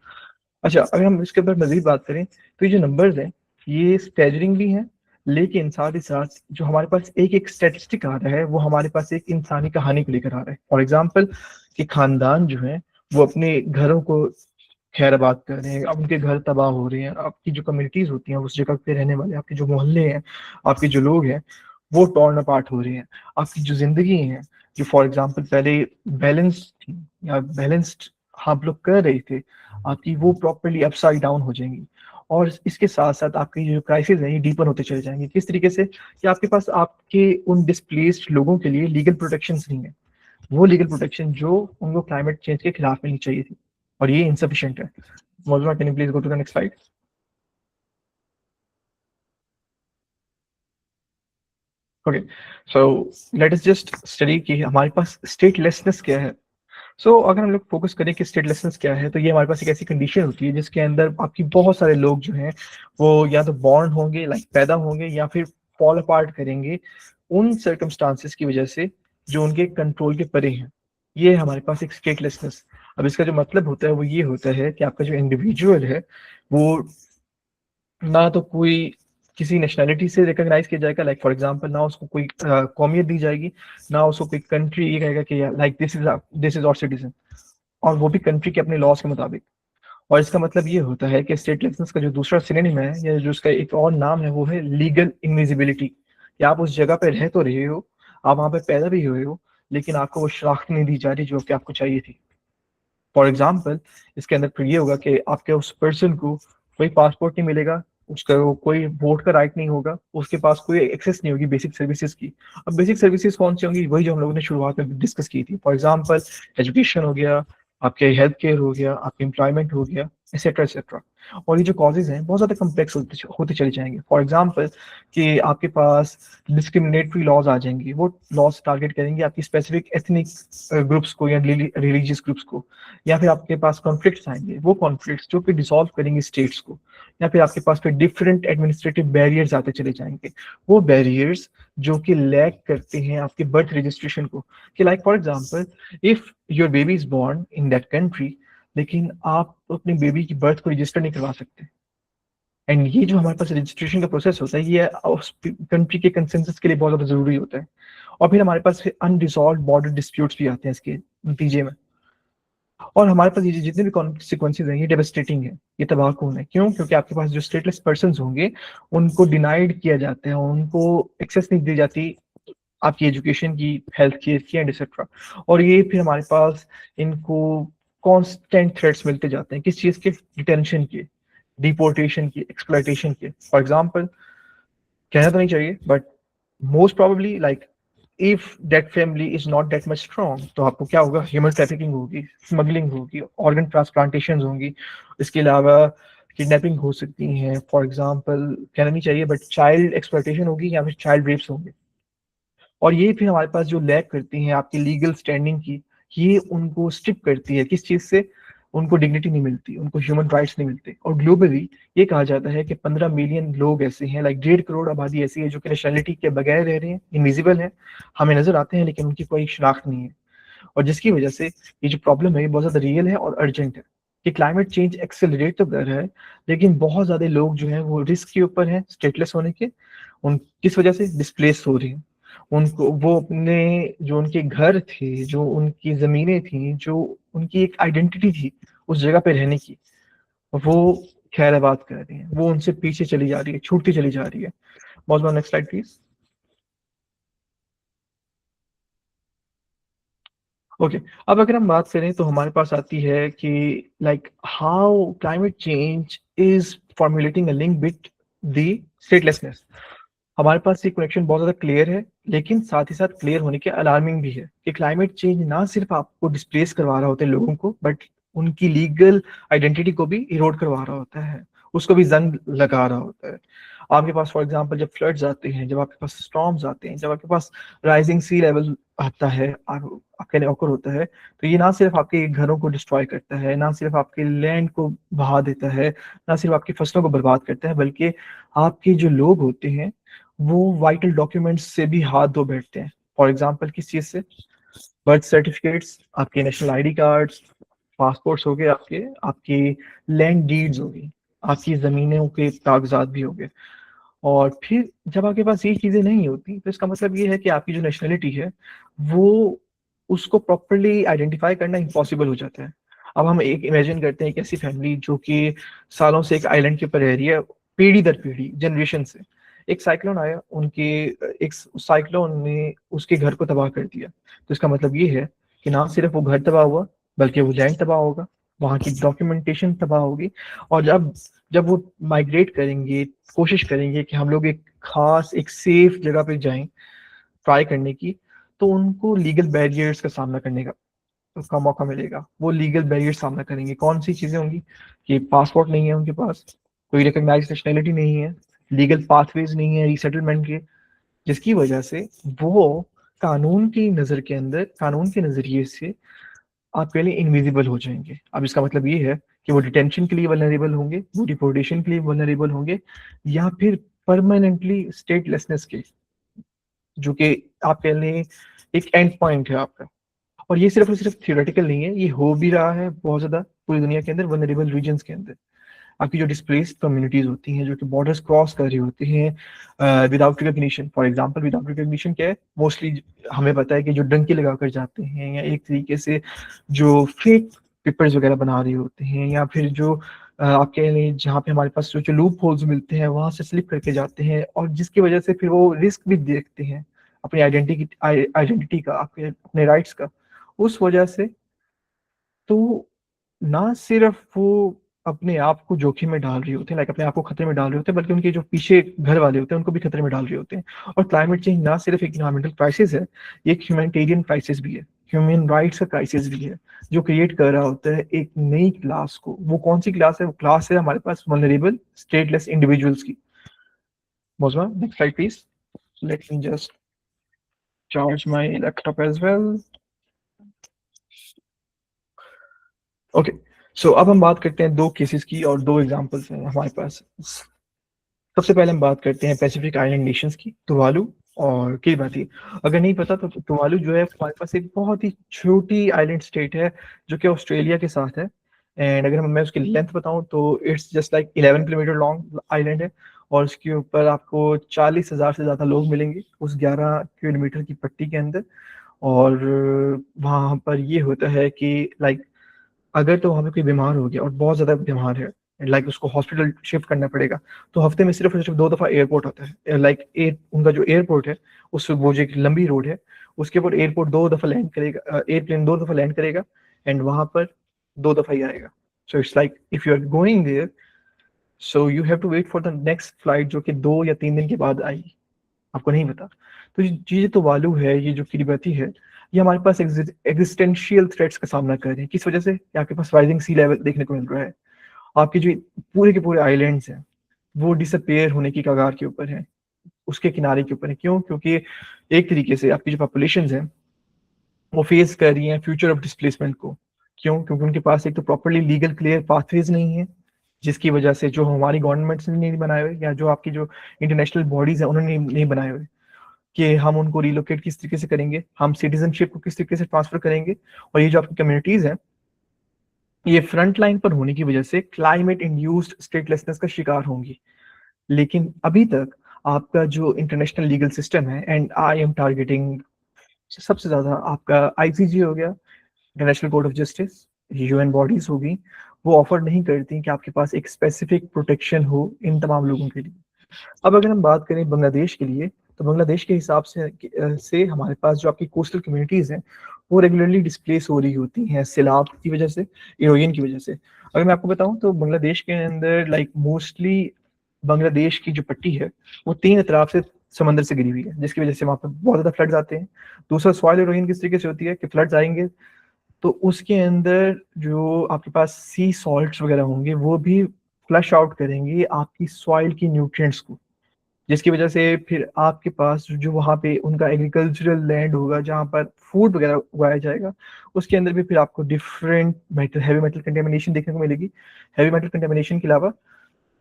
S6: अच्छा, अगर हम इसके ऊपर मजीद बात करें तो ये जो नंबर्स हैं ये स्टैजरिंग भी हैं, लेकिन साथ ही साथ जो हमारे पास एक एक स्टैटिस्टिक आ रहा है वो हमारे पास एक इंसानी कहानी को लेकर आ रहा है। फॉर एग्जाम्पल कि खानदान जो है वो अपने घरों को खैराबाद कर रहे हैं, अब उनके घर तबाह हो रहे हैं, आपकी जो कम्युनिटीज होती हैं उस जगह पे रहने वाले, आपके जो मोहल्ले हैं, आपके जो लोग हैं वो टॉर्न अपार्ट हो रहे हैं। आपकी जो जिंदगी है जो फॉर एग्जांपल पहले बैलेंस थी या बैलेंस्ड आप लोग कर रहे थे, आपकी वो प्रॉपर्ली अपसाइड डाउन हो जाएंगी। और इसके साथ साथ आपकी जो क्राइसिस है ये डीपर होते चले जाएंगे। किस तरीके से कि आपके पास आपके उन डिस्प्लेस्ड लोगों के लिए लीगल प्रोटेक्शन नहीं है, वो लीगल प्रोटेक्शन जो उनको क्लाइमेट चेंज के खिलाफ मिलनी चाहिए थी, और ये इनसफिशिएंट है। मौजूदा, can you please go to the next slide. Okay, so let us just study कि हमारे पास स्टेटलेसनेस क्या है। सो अगर हम लोग फोकस करें कि स्टेटलेसनेस क्या है, तो ये हमारे पास एक ऐसी कंडीशन होती है जिसके अंदर आपकी बहुत सारे लोग जो हैं वो या तो बॉर्न होंगे, लाइक पैदा होंगे, या फिर फॉल अपार्ट करेंगे उन सर्कमस्टांसेस की वजह से जो उनके कंट्रोल के परे हैं। ये हमारे पास एक स्टेटलेसनेस। अब इसका जो मतलब होता है वो ये होता है कि आपका जो इंडिविजुअल है वो ना तो कोई किसी नेशनैलिटी से रिकॉग्नाइज किया जाएगा, लाइक फॉर एग्जांपल ना उसको कोई कौमियत दी जाएगी, ना उसको कोई कंट्री ये कहेगा कि like this is our citizen, और वो भी कंट्री के अपने लॉज के मुताबिक। और इसका मतलब ये होता है कि स्टेटलेसनेस का जो दूसरा सिनोनिम है या जो उसका एक और नाम है वो है लीगल इनविजिबिलिटी। कि आप उस जगह पे रह तो रहे हो, आप वहां पे पैदा भी हुए हो, लेकिन आपको वो शनाख्त नहीं दी जा रही जो कि आपको चाहिए थी। फॉर एग्जाम्पल इसके अंदर फिर ये होगा कि आपके उस पर्सन को कोई पासपोर्ट नहीं मिलेगा, उसका कोई वोट का राइट नहीं होगा, उसके पास कोई एक्सेस नहीं होगी बेसिक सर्विसेज की। अब बेसिक सर्विसेज कौन सी होंगी? वही जो हम लोगों ने शुरुआत में डिस्कस की थी। फॉर एग्जाम्पल एजुकेशन हो गया, आपके हेल्थ केयर हो गया, आपके एम्प्लॉयमेंट हो गया, एक्सेट्रा एक्सेट्रा। और ये जो कॉजेज हैं बहुत ज्यादा कम्प्लेक्स होते चले जाएंगे। फॉर एग्जाम्पल कि आपके पास डिस्क्रिमिनेटरी लॉज आ जाएंगे, वो लॉज टारगेट करेंगे आपकी स्पेसिफिक एथनिक ग्रुप्स को या रिलीजियस ग्रुप्स को, या फिर आपके पास कॉन्फ्लिक्ट्स आएंगे, वो कॉन्फ्लिक्ट्स जो कि डिसॉल्व करेंगे स्टेट्स को, या फिर आपके पास फिर डिफरेंट एडमिनिस्ट्रेटिव बैरियर्स आते चले जाएंगे, वो बैरियर्स जो कि लैग करते हैं आपके बर्थ रजिस्ट्रेशन को। कि like for example if your baby is born in that country, लेकिन आप अपने बेबी की बर्थ को रजिस्टर नहीं करवा सकते। एंड ये जो हमारे पास रजिस्ट्रेशन का प्रोसेस होता है ये उस कंट्री के कंसेंसस के लिए बहुत ज्यादा जरूरी होता है। और फिर हमारे पास अनरिजॉल्व बॉर्डर डिस्प्यूट्स भी आते हैं इसके नतीजे में। और हमारे पास ये जितने भी कॉन्सिक्वेंसेज हैं ये डेवास्टेटिंग है, ये तबाहकुन है। क्यों? क्योंकि आपके पास जो स्टेटलेस पर्सन्स होंगे उनको डिनाइड किया जाता है, उनको एक्सेस नहीं दी जाती आपकी एजुकेशन की, हेल्थ केयर की एंड एक्सेट्रा। और ये फिर हमारे पास इनको कांस्टेंट थ्रेट्स मिलते जाते हैं। किस चीज के? डिटेंशन के, डिपोर्टेशन की, एक्सप्लॉयटेशन के। फॉर एग्जांपल कहना तो नहीं चाहिए but most probably like if that family is not that much strong, तो आपको क्या होगा? ह्यूमन ट्रैफिकिंग होगी, स्मगलिंग होगी, ऑर्गन ट्रांसप्लांटेशन होंगी, इसके अलावा किडनैपिंग हो सकती हैं। फॉर एग्जांपल कहना नहीं चाहिए बट चाइल्ड एक्सप्लॉयटेशन होगी या फिर चाइल्ड रेप्स होंगे। और ये फिर हमारे पास जो लैग करती हैं आपकी लीगल स्टैंडिंग की, ये उनको स्ट्रिप करती है। किस चीज से? उनको डिग्निटी नहीं मिलती, उनको ह्यूमन राइट्स नहीं मिलते। और ग्लोबली ये कहा जाता है कि 15 मिलियन लोग ऐसे हैं, लाइक 1.5 करोड़ आबादी ऐसी है जो कि नेशनलिटी के बगैर रह रहे हैं, इनविजिबल है, हमें नजर आते हैं लेकिन उनकी कोई शनाख्त नहीं है। और जिसकी वजह से ये जो प्रॉब्लम है ये बहुत ज्यादा रियल है और अर्जेंट है कि क्लाइमेट चेंज एक्सेलरेट तो कर रहा है, लेकिन बहुत ज्यादा लोग जो हैं वो रिस्क के ऊपर हैं स्टेटलेस होने के। उन किस वजह से डिस्प्लेस हो रहे हैं, उनको वो अपने जो उनके घर थे, जो उनकी जमीनें थी, जो उनकी एक आइडेंटिटी थी उस जगह पे रहने की, वो खैराबाद कर रही है, वो उनसे पीछे चली जा रही है, छूटती चली जा रही है। Next slide please. ओके, अब अगर हम बात करें तो हमारे पास आती है कि like how climate change is formulating a link with the statelessness. हमारे पास ये कनेक्शन बहुत ज़्यादा क्लियर है, लेकिन साथ ही साथ क्लियर होने के अलार्मिंग भी है कि क्लाइमेट चेंज ना सिर्फ आपको डिस्प्लेस करवा रहा होता है लोगों को, बट उनकी लीगल आइडेंटिटी को भी इरोड करवा रहा होता है, उसको भी जंग लगा रहा होता है। आपके पास फॉर एग्जांपल जब फ्लड्स आते हैं, जब आपके पास स्टॉर्म्स आते हैं, जब आपके पास राइजिंग सी लेवल आता है, आपके लिए ऑकर होता है, तो ये ना सिर्फ आपके घरों को डिस्ट्रॉय करता है, ना सिर्फ आपके लैंड को बहा देता है, ना सिर्फ आपकी फसलों को बर्बाद करता है, बल्कि आपके जो लोग होते हैं वो वाइटल डॉक्यूमेंट्स से भी हाथ धो बैठते हैं। फॉर एग्जांपल किस चीज़ से? बर्थ सर्टिफिकेट्स, आपके नेशनल आईडी कार्ड्स, पासपोर्ट्स हो गए, आपके आपकी लैंड डीड्स हो गई, आपकी ज़मीनों के कागजात भी हो गए। और फिर जब आपके पास ये चीज़ें नहीं होती तो इसका मतलब ये है कि आपकी जो नेशनलिटी है वो उसको प्रॉपरली आइडेंटिफाई करना इम्पॉसिबल हो जाता है। अब हम एक इमेजिन करते हैं एक ऐसी फैमिली जो कि सालों से एक आइलैंड के ऊपर रह रही है, पीढ़ी दर पीढ़ी, जनरेशन से। एक साइक्लोन आया, उनके एक साइक्लोन ने उसके घर को तबाह कर दिया। तो इसका मतलब ये है कि ना सिर्फ वो घर तबाह हुआ, बल्कि वो लैंड तबाह होगा, वहाँ की डॉक्यूमेंटेशन तबाह होगी। और जब जब वो माइग्रेट करेंगे, कोशिश करेंगे कि हम लोग एक खास एक सेफ जगह पे जाएं ट्राई करने की, तो उनको लीगल बैरियर्स का सामना करने का उसका मौका मिलेगा। वो लीगल बैरियर सामना करेंगे। कौन सी चीजें होंगी कि पासपोर्ट नहीं है उनके पास, कोई रिकॉग्नाइज्ड नेशनैलिटी नहीं है, लीगल पाथवेज नहीं है रीसेटलमेंट के, जिसकी वजह से वो कानून की नजर के अंदर, कानून के नजरिए से आपके लिए इनविजिबल हो जाएंगे। अब इसका मतलब ये है कि वो डिटेंशन के लिए वल्नरेबल होंगे, वो डिपोर्टेशन के लिए वल्नरेबल होंगे, या फिर परमानेंटली स्टेटलेसनेस के, जो कि आपके लिए एक एंड पॉइंट है आपका। और ये सिर्फ और सिर्फ थियोरेटिकल नहीं है, ये हो भी रहा है बहुत ज्यादा पूरी दुनिया के अंदर, वल्नरेबल रीजन्स के अंदर। आपकी जो डिस्प्लेस्ड कम्युनिटीज होती हैं, जो कि बॉर्डर्स क्रॉस कर रही होती हैं without recognition. For example without recognition क्या है? मोस्टली हमें पता है कि जो डंकी लगा कर जाते हैं, या एक तरीके से जो फेक पेपर्स वगैरह बना रहे होते हैं, या फिर जो आपके लिए जहाँ पे हमारे पास जो लूप होल्स मिलते हैं वहां से स्लिप करके जाते हैं, और जिसकी वजह से फिर वो रिस्क भी देखते हैं अपनी आइडेंटिटी का, आपके अपने राइट्स का। उस वजह से तो ना सिर्फ वो अपने आप को जोखिम में डाल रहे होते हैं, लाइक अपने आप को खतरे में डाल रहे होते हैं, बल्कि उनके जो पीछे घर वाले होते हैं उनको भी खतरे में डाल रहे होते हैं। और क्लाइमेट चेंज ना सिर्फ एक इन्वायरमेंटल क्राइसिस है, ये एक ह्यूमैनिटेरियन क्राइसिस भी है, ह्यूमन राइट्स का क्राइसिस भी है, जो क्रिएट कर रहा होता है एक नई क्लास को। वो कौन सी क्लास है? वो क्लास है हमारे पास वल्नरेबल स्टेटलेस इंडिविजुअल्स की। Mozma, next slide please. Let me just charge my laptop as well. Okay, so अब हम बात करते हैं दो केसेस की, और दो एग्जांपल्स हैं हमारे पास। सबसे पहले हम बात करते हैं पैसिफिक आइलैंड नेशंस की, तुवालू और किरिबाती। अगर नहीं पता तो तुवालू जो है हमारे पास एक बहुत ही छोटी आइलैंड स्टेट है जो कि ऑस्ट्रेलिया के साथ है। एंड अगर मैं उसकी लेंथ बताऊं तो it's just like 11 kilometre long island है, और उसके ऊपर आपको 40,000 से ज़्यादा लोग मिलेंगे उस 11 किलोमीटर की पट्टी के अंदर। और वहाँ पर ये होता है कि लाइक अगर तो वहाँ पे कोई बीमार हो गया और बहुत ज़्यादा बीमार है, लाइक उसको हॉस्पिटल शिफ्ट करना पड़ेगा, तो हफ्ते में सिर्फ और सिर्फ 2 दफ़ा एयरपोर्ट आता है। लाइक उनका जो एयरपोर्ट है, उस वो जो एक लंबी रोड है उसके ऊपर एयरपोर्ट 2 दफ़ा लैंड करेगा, एयरप्लेन 2 दफ़ा लैंड करेगा, एंड वहाँ पर 2 दफ़ा ही आएगा। So it's like if you are going there, so you have to wait for the next flight जो कि 2 या 3 दिन के बाद आएगी, आपको नहीं पता। तो ये तो वालू है, ये जो किरिबाती है, ये हमारे पास एग्जिस्टेंशियल थ्रेट्स का सामना कर रहे हैं। किस वजह से? कि आपके पास राइजिंग सी लेवल देखने को मिल रहा है, आपके जो पूरे के पूरे आइलैंड्स हैं वो डिसअपेयर होने की कगार के ऊपर हैं, उसके किनारे के ऊपर है। क्यों? क्योंकि एक तरीके से आपकी जो पॉपुलेशन है वो फेस कर रही है फ्यूचर ऑफ डिस्प्लेसमेंट को। क्यों? क्योंकि उनके पास एक तो प्रॉपरली लीगल क्लियर पाथवेज नहीं है, जिसकी वजह से जो हमारी गवर्नमेंट्स ने नहीं बनाए हुए, या जो आपकी जो इंटरनेशनल बॉडीज है उन्होंने नहीं बनाए हुए, कि हम उनको रिलोकेट किस तरीके से करेंगे, हम सिटीजनशिप को किस तरीके से ट्रांसफर करेंगे। और ये जो आपकी कम्युनिटीज हैं ये फ्रंट लाइन पर होने की वजह से क्लाइमेट इंड्यूस्ड स्टेटलेसनेस का शिकार होंगी। लेकिन अभी तक आपका जो इंटरनेशनल लीगल सिस्टम है, एंड आई एम टारगेटिंग सबसे ज्यादा आपका आईसीजे हो गया, international court of justice, UN bodies होगी, वो ऑफर नहीं करती कि आपके पास एक स्पेसिफिक प्रोटेक्शन हो इन तमाम लोगों के लिए। अब अगर हम बात करें बांग्लादेश के लिए, तो बांग्लादेश के हिसाब से हमारे पास जो आपकी कोस्टल कम्युनिटीज हैं वो रेगुलरली डिस्प्लेस हो रही होती हैं सैलाब की वजह से, इरोजन की वजह से। अगर मैं आपको बताऊं तो बांग्लादेश के अंदर मोस्टली बांग्लादेश की जो पट्टी है वो 3 अतराफ से समंदर से घिरी हुई है, जिसकी वजह से वहाँ पर बहुत ज़्यादा फ्लड्स आते हैं। दूसरा, सॉइल इरोजन किस तरीके से होती है कि फ्लड्स आएंगे तो उसके अंदर जो आपके पास सी सॉल्ट्स वगैरह होंगे वो भी फ्लश आउट करेंगे आपकी सॉइल की न्यूट्रिएंट्स को, जिसकी वजह से फिर आपके पास जो वहाँ पे उनका एग्रीकल्चरल लैंड होगा जहाँ पर फूड वगैरह उगाया जाएगा, उसके अंदर भी फिर आपको different metal, heavy metal contamination देखने को मिलेगी। हैवी मेटल कंटेमिनेशन के अलावा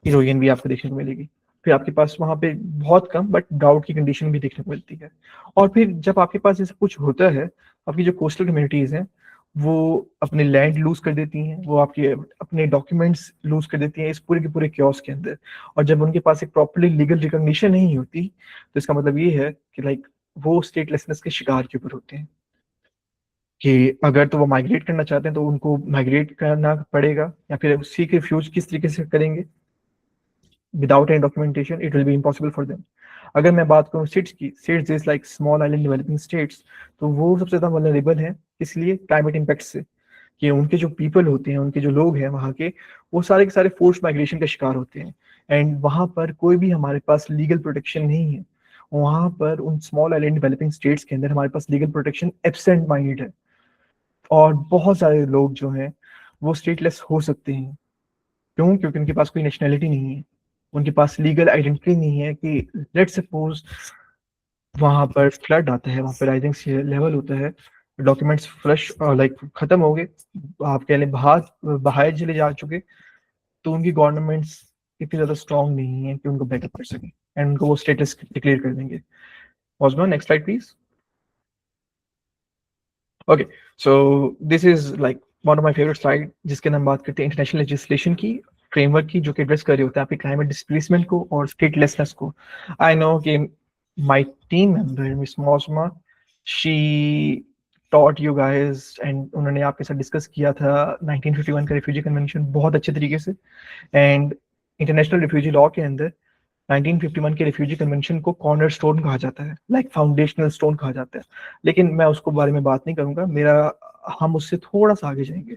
S6: इरोजन भी आपको देखने को मिलेगी। फिर आपके पास वहाँ पे बहुत कम बट ड्राउट की कंडीशन भी देखने को मिलती है। और फिर जब आपके पास ये सब कुछ होता है, आपकी जो कोस्टल कम्युनिटीज़ हैं वो अपने लैंड लूज कर देती हैं, वो आपके अपने डॉक्यूमेंट्स लूज कर देती हैं इस पूरे के पूरे क्योस के अंदर। और जब उनके पास एक प्रॉपर्ली लीगल रिकॉग्निशन नहीं होती तो इसका मतलब ये है कि वो स्टेटलेसनेस के शिकार के ऊपर होते हैं कि अगर तो वो माइग्रेट करना चाहते हैं तो उनको माइग्रेट करना पड़ेगा, या फिर उसी के रिफ्यूज किस तरीके से करेंगे without any documentation, it will B impossible for them. अगर मैं बात करूँ स्टेट्स की, states is like small island developing states, तो वो सबसे ज़्यादा वल्नरेबल है इसलिए क्लाइमेट इम्पैक्ट से, कि उनके जो पीपल होते हैं, उनके जो लोग हैं वहाँ के, वो सारे के सारे फोर्स माइग्रेशन का शिकार होते हैं। एंड वहाँ पर कोई भी हमारे पास लीगल प्रोटेक्शन नहीं है। वहाँ पर उन स्मॉल आइलैंड डेवलपिंग स्टेट्स के अंदर हमारे पास लीगल प्रोटेक्शन एब्सेंट माइंडेड है, और बहुत सारे लोग जो हैं वो स्टेटलेस हो सकते हैं। क्यों? क्योंकि उनके पास कोई नेशनैलिटी नहीं है, उनके पास लीगल आइडेंटिटी नहीं है कि लेट्स सपोज वहाँ पर फ्लड आता है, वहाँ पर राइजिंग सी लेवल होता है, डॉक्यूमेंट्स फ्लश खत्म हो गए, आप कह लें बहाए चले जा चुके, तो उनकी गवर्नमेंट्स इतनी ज़्यादा स्ट्रॉन्ग नहीं है कि उनको बैकअप कर सके एंड उनको वो स्टेटस डिक्लेयर कर देंगे। Osman, next slide please. Okay, so this is one of my favorite slide, जिसके अंदर हम बात करते हैं इंटरनेशनल लेजिस्लेशन की, फ्रेमवर्क की, जो कि एड्रेस कर रहे होते हैं आपके क्लाइमेट डिस्प्लेसमेंट को और स्टेटलेसनेस को। आई नो कि माय टीम मेंबर मिस मौसमा, she taught you guys and उन्होंने आपके साथ डिस्कस किया था 1951 का रिफ्यूजी कन्वेंशन बहुत अच्छे तरीके से। एंड इंटरनेशनल रिफ्यूजी लॉ के अंदर 1951 के रिफ्यूजी कन्वेंशन को कॉर्नर स्टोन कहा जाता है, फाउंडेशनल स्टोन कहा जाता है, लेकिन मैं उसको बारे में बात नहीं करूंगा, हम उससे थोड़ा सा आगे जाएंगे।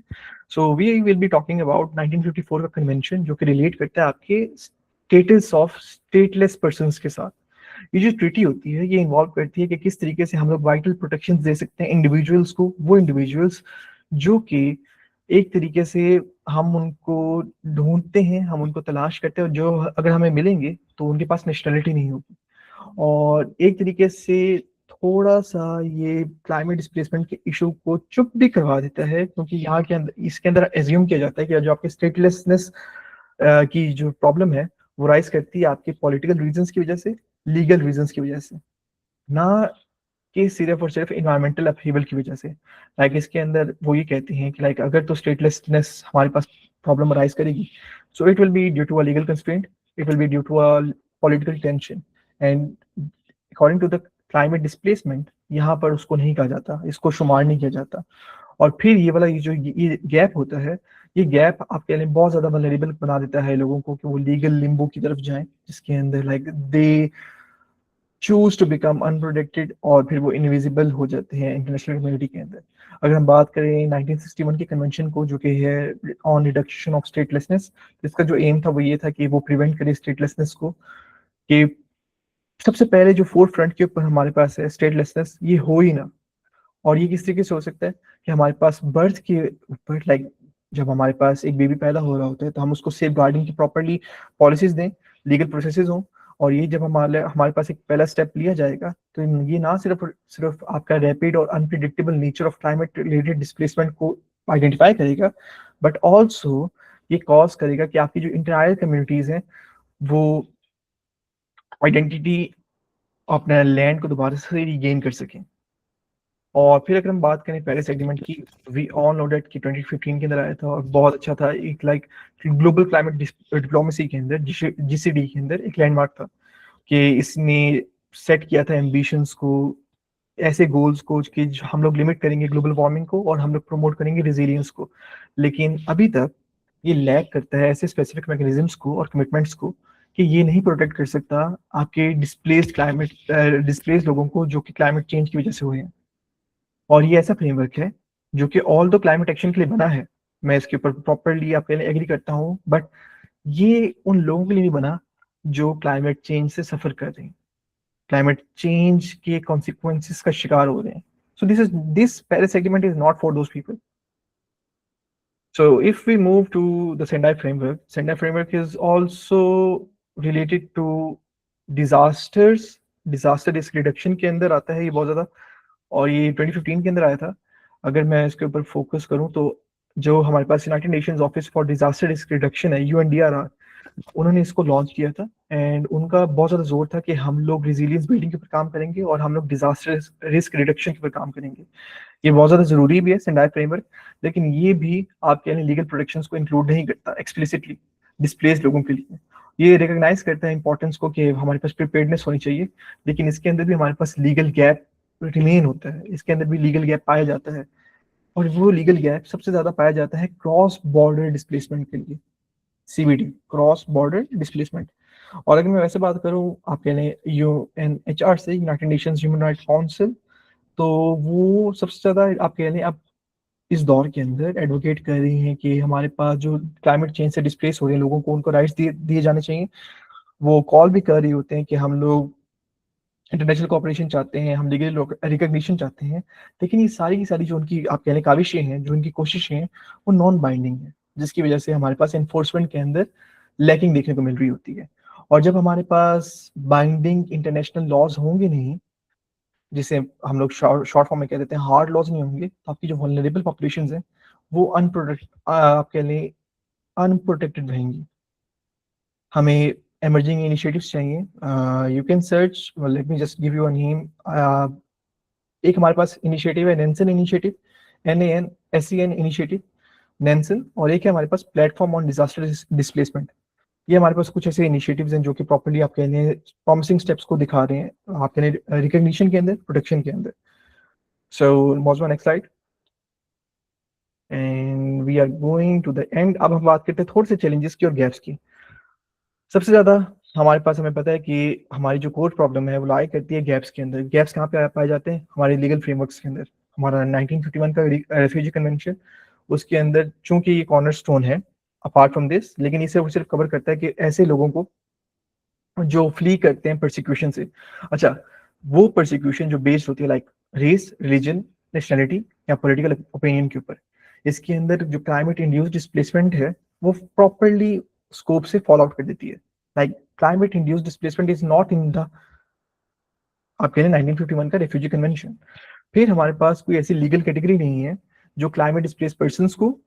S6: So we will be talking about 1954 का कन्वेंशन, जो कि रिलेट करता है आपके स्टेटस ऑफ स्टेटलेस पर्संस के साथ। ये जो ट्रीटी होती है ये इन्वॉल्व करती है कि किस तरीके से हम लोग वाइटल प्रोटेक्शन दे सकते हैं इंडिविजुअल्स को, वो इंडिविजुअल्स जो कि एक तरीके से हम उनको ढूंढते हैं, हम उनको तलाश करते हैं, और जो अगर हमें मिलेंगे तो उनके पास नेशनलिटी नहीं होगी। और एक तरीके से थोड़ा सा ये क्लाइमेट डिस्प्लेसमेंट के इशू को चुप भी करवा देता है, क्योंकि यहाँ के अंदर इसके अंदर एज्यूम किया जाता है कि जो आपके स्टेटलेसनेस की जो प्रॉब्लम है वो राइज करती है आपके पॉलिटिकल रीजंस की वजह से, लीगल रीजंस की वजह से, ना कि सिर्फ और सिर्फ इन्वायरमेंटल अपहीवल की वजह से। इसके अंदर वो ये कहते हैं कि अगर तो स्टेटलेसनेस हमारे पास प्रॉब्लम राइज करेगी, so it will be due to a legal constraint, it will be due to a political tension, and according to the climate displacement यहाँ पर उसको नहीं कहा जाता, इसको शुमार नहीं किया जाता। और फिर ये वाला ये गैप होता है, ये गैप आपके लिए बहुत ज्यादा वल्नरेबल बना देता है लोगों को कि वो लीगल लिम्बो की तरफ जाएं, जिसके अंदर they choose to become unprotected, और फिर वो इनविजिबल हो जाते हैं इंटरनेशनल कम्युनिटी के अंदर। अगर हम बात करें 1961 के कन्वेंशन को, जो कि है ऑन रिडक्शन ऑफ स्टेटलेसनेस, इसका जो एम था वो ये था कि वो प्रिवेंट करे स्टेटलेसनेस को, कि सबसे पहले जो फोर फ्रंट के ऊपर हमारे पास है स्टेटलेसनेस, ये हो ही ना। और ये किस तरीके से हो सकता है कि हमारे पास बर्थ के ऊपर जब हमारे पास एक बेबी पैदा हो रहा होता है तो हम उसको सेफ गार्डिंग की प्रॉपर्ली पॉलिसीज दें, लीगल प्रोसेसेस हों, और ये जब हमारे पास एक पहला स्टेप लिया जाएगा तो ये ना सिर्फ आपका रैपिड और unpredictable nature of climate related displacement को आइडेंटिफाई करेगा, बट ऑल्सो ये कॉज करेगा कि आपकी जो इंटायर कम्युनिटीज हैं वो आइडेंटिटी अपने लैंड को दोबारा से रीगेन कर सकें। और फिर अगर हम बात करें पेरिस एग्रीमेंट की, वी ऑल नो दैट कि 2015 के अंदर आया था और बहुत अच्छा था, एक ग्लोबल क्लाइमेट डिप्लोमेसी के अंदर, जीसीडी के अंदर एक लैंडमार्क था कि इसने सेट किया था एम्बिशंस को, ऐसे गोल्स को कि हम लोग लिमिट करेंगे ग्लोबल वार्मिंग को और हम लोग प्रमोट करेंगे रेजिलियंस को। लेकिन अभी तक ये लैक करता है ऐसे स्पेसिफिक मैकेनिज्म्स को और कमिटमेंट्स को कि ये नहीं प्रोटेक्ट कर सकता आपके डिस्प्लेस्ड लोगों को जो कि क्लाइमेट चेंज की वजह से हुए हैं। और ये ऐसा फ्रेमवर्क है जो कि ऑल दो क्लाइमेट एक्शन के लिए बना है, मैं इसके ऊपर प्रॉपरली आपके लिए एग्री करता हूँ, बट ये उन लोगों के लिए नहीं बना जो क्लाइमेट चेंज से सफर कर रहे हैं, क्लाइमेट चेंज के कॉन्सिक्वेंसेस का शिकार हो रहे हैं. So this Paris Agreement is not for those people. So if we move to the Sendai framework is also related to disasters. Disaster risk reduction के अंदर आता है ये बहुत ज़्यादा, और ये 2015 के अंदर आया था. अगर मैं इसके ऊपर फोकस करूं तो जो हमारे पास United Nations office for disaster risk reduction है, UNDRR, उन्होंने इसको लॉन्च किया था. एंड उनका बहुत ज़्यादा जोर था कि हम लोग रिजिलियंस बिल्डिंग के ऊपर काम करेंगे और हम लोग डिजास्टर रिस्क रिडक्शन के ऊपर काम करेंगे. ये बहुत ज़्यादा ज़रूरी भी है सेंडाई फ्रेमवर्क, लेकिन ये भी आपके यानी लीगल प्रोटेक्शंस को इंक्लूड नहीं करता एक्सप्लिसिटली डिस्प्लेस लोगों के लिए. ये रिकॉग्नाइज करता है इंपॉर्टेंस को कि हमारे पास प्रिपेयर्डनेस होनी चाहिए, लेकिन इसके अंदर भी हमारे पास लीगल गैप रिमेन होता है, इसके अंदर भी लीगल गैप पाया जाता है. और वो लीगल गैप सबसे ज़्यादा पाया जाता है क्रॉस बॉर्डर डिस्प्लेसमेंट के लिए, CBD, क्रॉस बॉर्डर डिस्प्लेसमेंट. और अगर मैं वैसे बात करूँ आपके लिए UNHR से, United Nations human rights council, तो वो सबसे ज़्यादा आपके लिए आप इस दौर के अंदर एडवोकेट कर रही हैं कि हमारे पास जो क्लाइमेट चेंज से डिस्प्लेस हो रहे हैं लोगों को उनको राइट्स दिए जाने चाहिए. वो कॉल भी कर रही होते हैं कि हम लोग इंटरनेशनल कोऑपरेशन चाहते हैं, हम लीगल रिकॉग्निशन चाहते हैं, लेकिन ये सारी की सारी जो उनकी आप कहने काविशें हैं, जो उनकी कोशिशें हैं, वो नॉन बाइंडिंग है, जिसकी वजह से हमारे पास एनफोर्समेंट के अंदर लैकिंग देखने को मिल रही होती है. और जब हमारे पास बाइंडिंग इंटरनेशनल लॉज होंगे नहीं, जिसे हम लोग शॉर्ट फॉर्म में कह देते हैं हार्ड लॉज नहीं होंगे, तो आपकी जो वल्नरेबल पॉपुलेशंस हैं वो आपके लिए अनप्रोटेक्टेड रहेंगी. हमें emerging initiatives चाहिए. You can search, well, let me just give you a name. एक हमारे पास इनिशिएटिव है नेंसन इनिशिएटिव, NANSEN इनिशिएटिव नेंसन, और एक है हमारे पास प्लेटफॉर्म ऑन डिजास्टर डिस्प्लेसमेंट. ये हमारे पास कुछ ऐसे इनिशिएटिव्स हैं जो कि प्रॉपर्ली आपके लिए प्रॉमिसिंग स्टेप्स को दिखा रहे हैं आपके लिए रिकॉग्निशन के अंदर, प्रोटेक्शन के अंदर. सो मौजूद next slide, and we are going to the end. अब हम बात करते हैं थोड़े से चैलेंजेस की और गैप्स की. सबसे ज्यादा हमारे पास हमें पता है कि हमारी जो कोर प्रॉब्लम है वो लाई करती है गैप्स के अंदर. गैप्स कहाँ पे पाए जाते हैं? हमारे लीगल फ्रेमवर्क्स के अंदर. हमारा 1951 का रेफ्यूजी कन्वेंशन, उसके अंदर चूंकि ये कॉर्नरस्टोन है अपार्ट फ्रॉम दिस, लेकिन इसे सिर्फ कवर करता है कि ऐसे लोगों को जो फ्ली करते हैं परसिक्यूशन से. अच्छा, वो परसिक्यूशन जो बेस्ड होती है लाइक रेस, रिलीजन, नेशनलिटी या पॉलिटिकल ओपिनियन के ऊपर, इसके अंदर जो क्लाइमेट इंड्यूस्ड डिस्प्लेसमेंट है वो प्रॉपरली स्कोप से फॉलो आउट कर देती है. Like climate induced displacement is not in the आपके 1951 का रेफ्यूजी कन्वेंशन. फिर हमारे पास कोई ऐसी लीगल कैटेगरी नहीं है जो क्लाइमेट डिस्प्लेस पर्संस को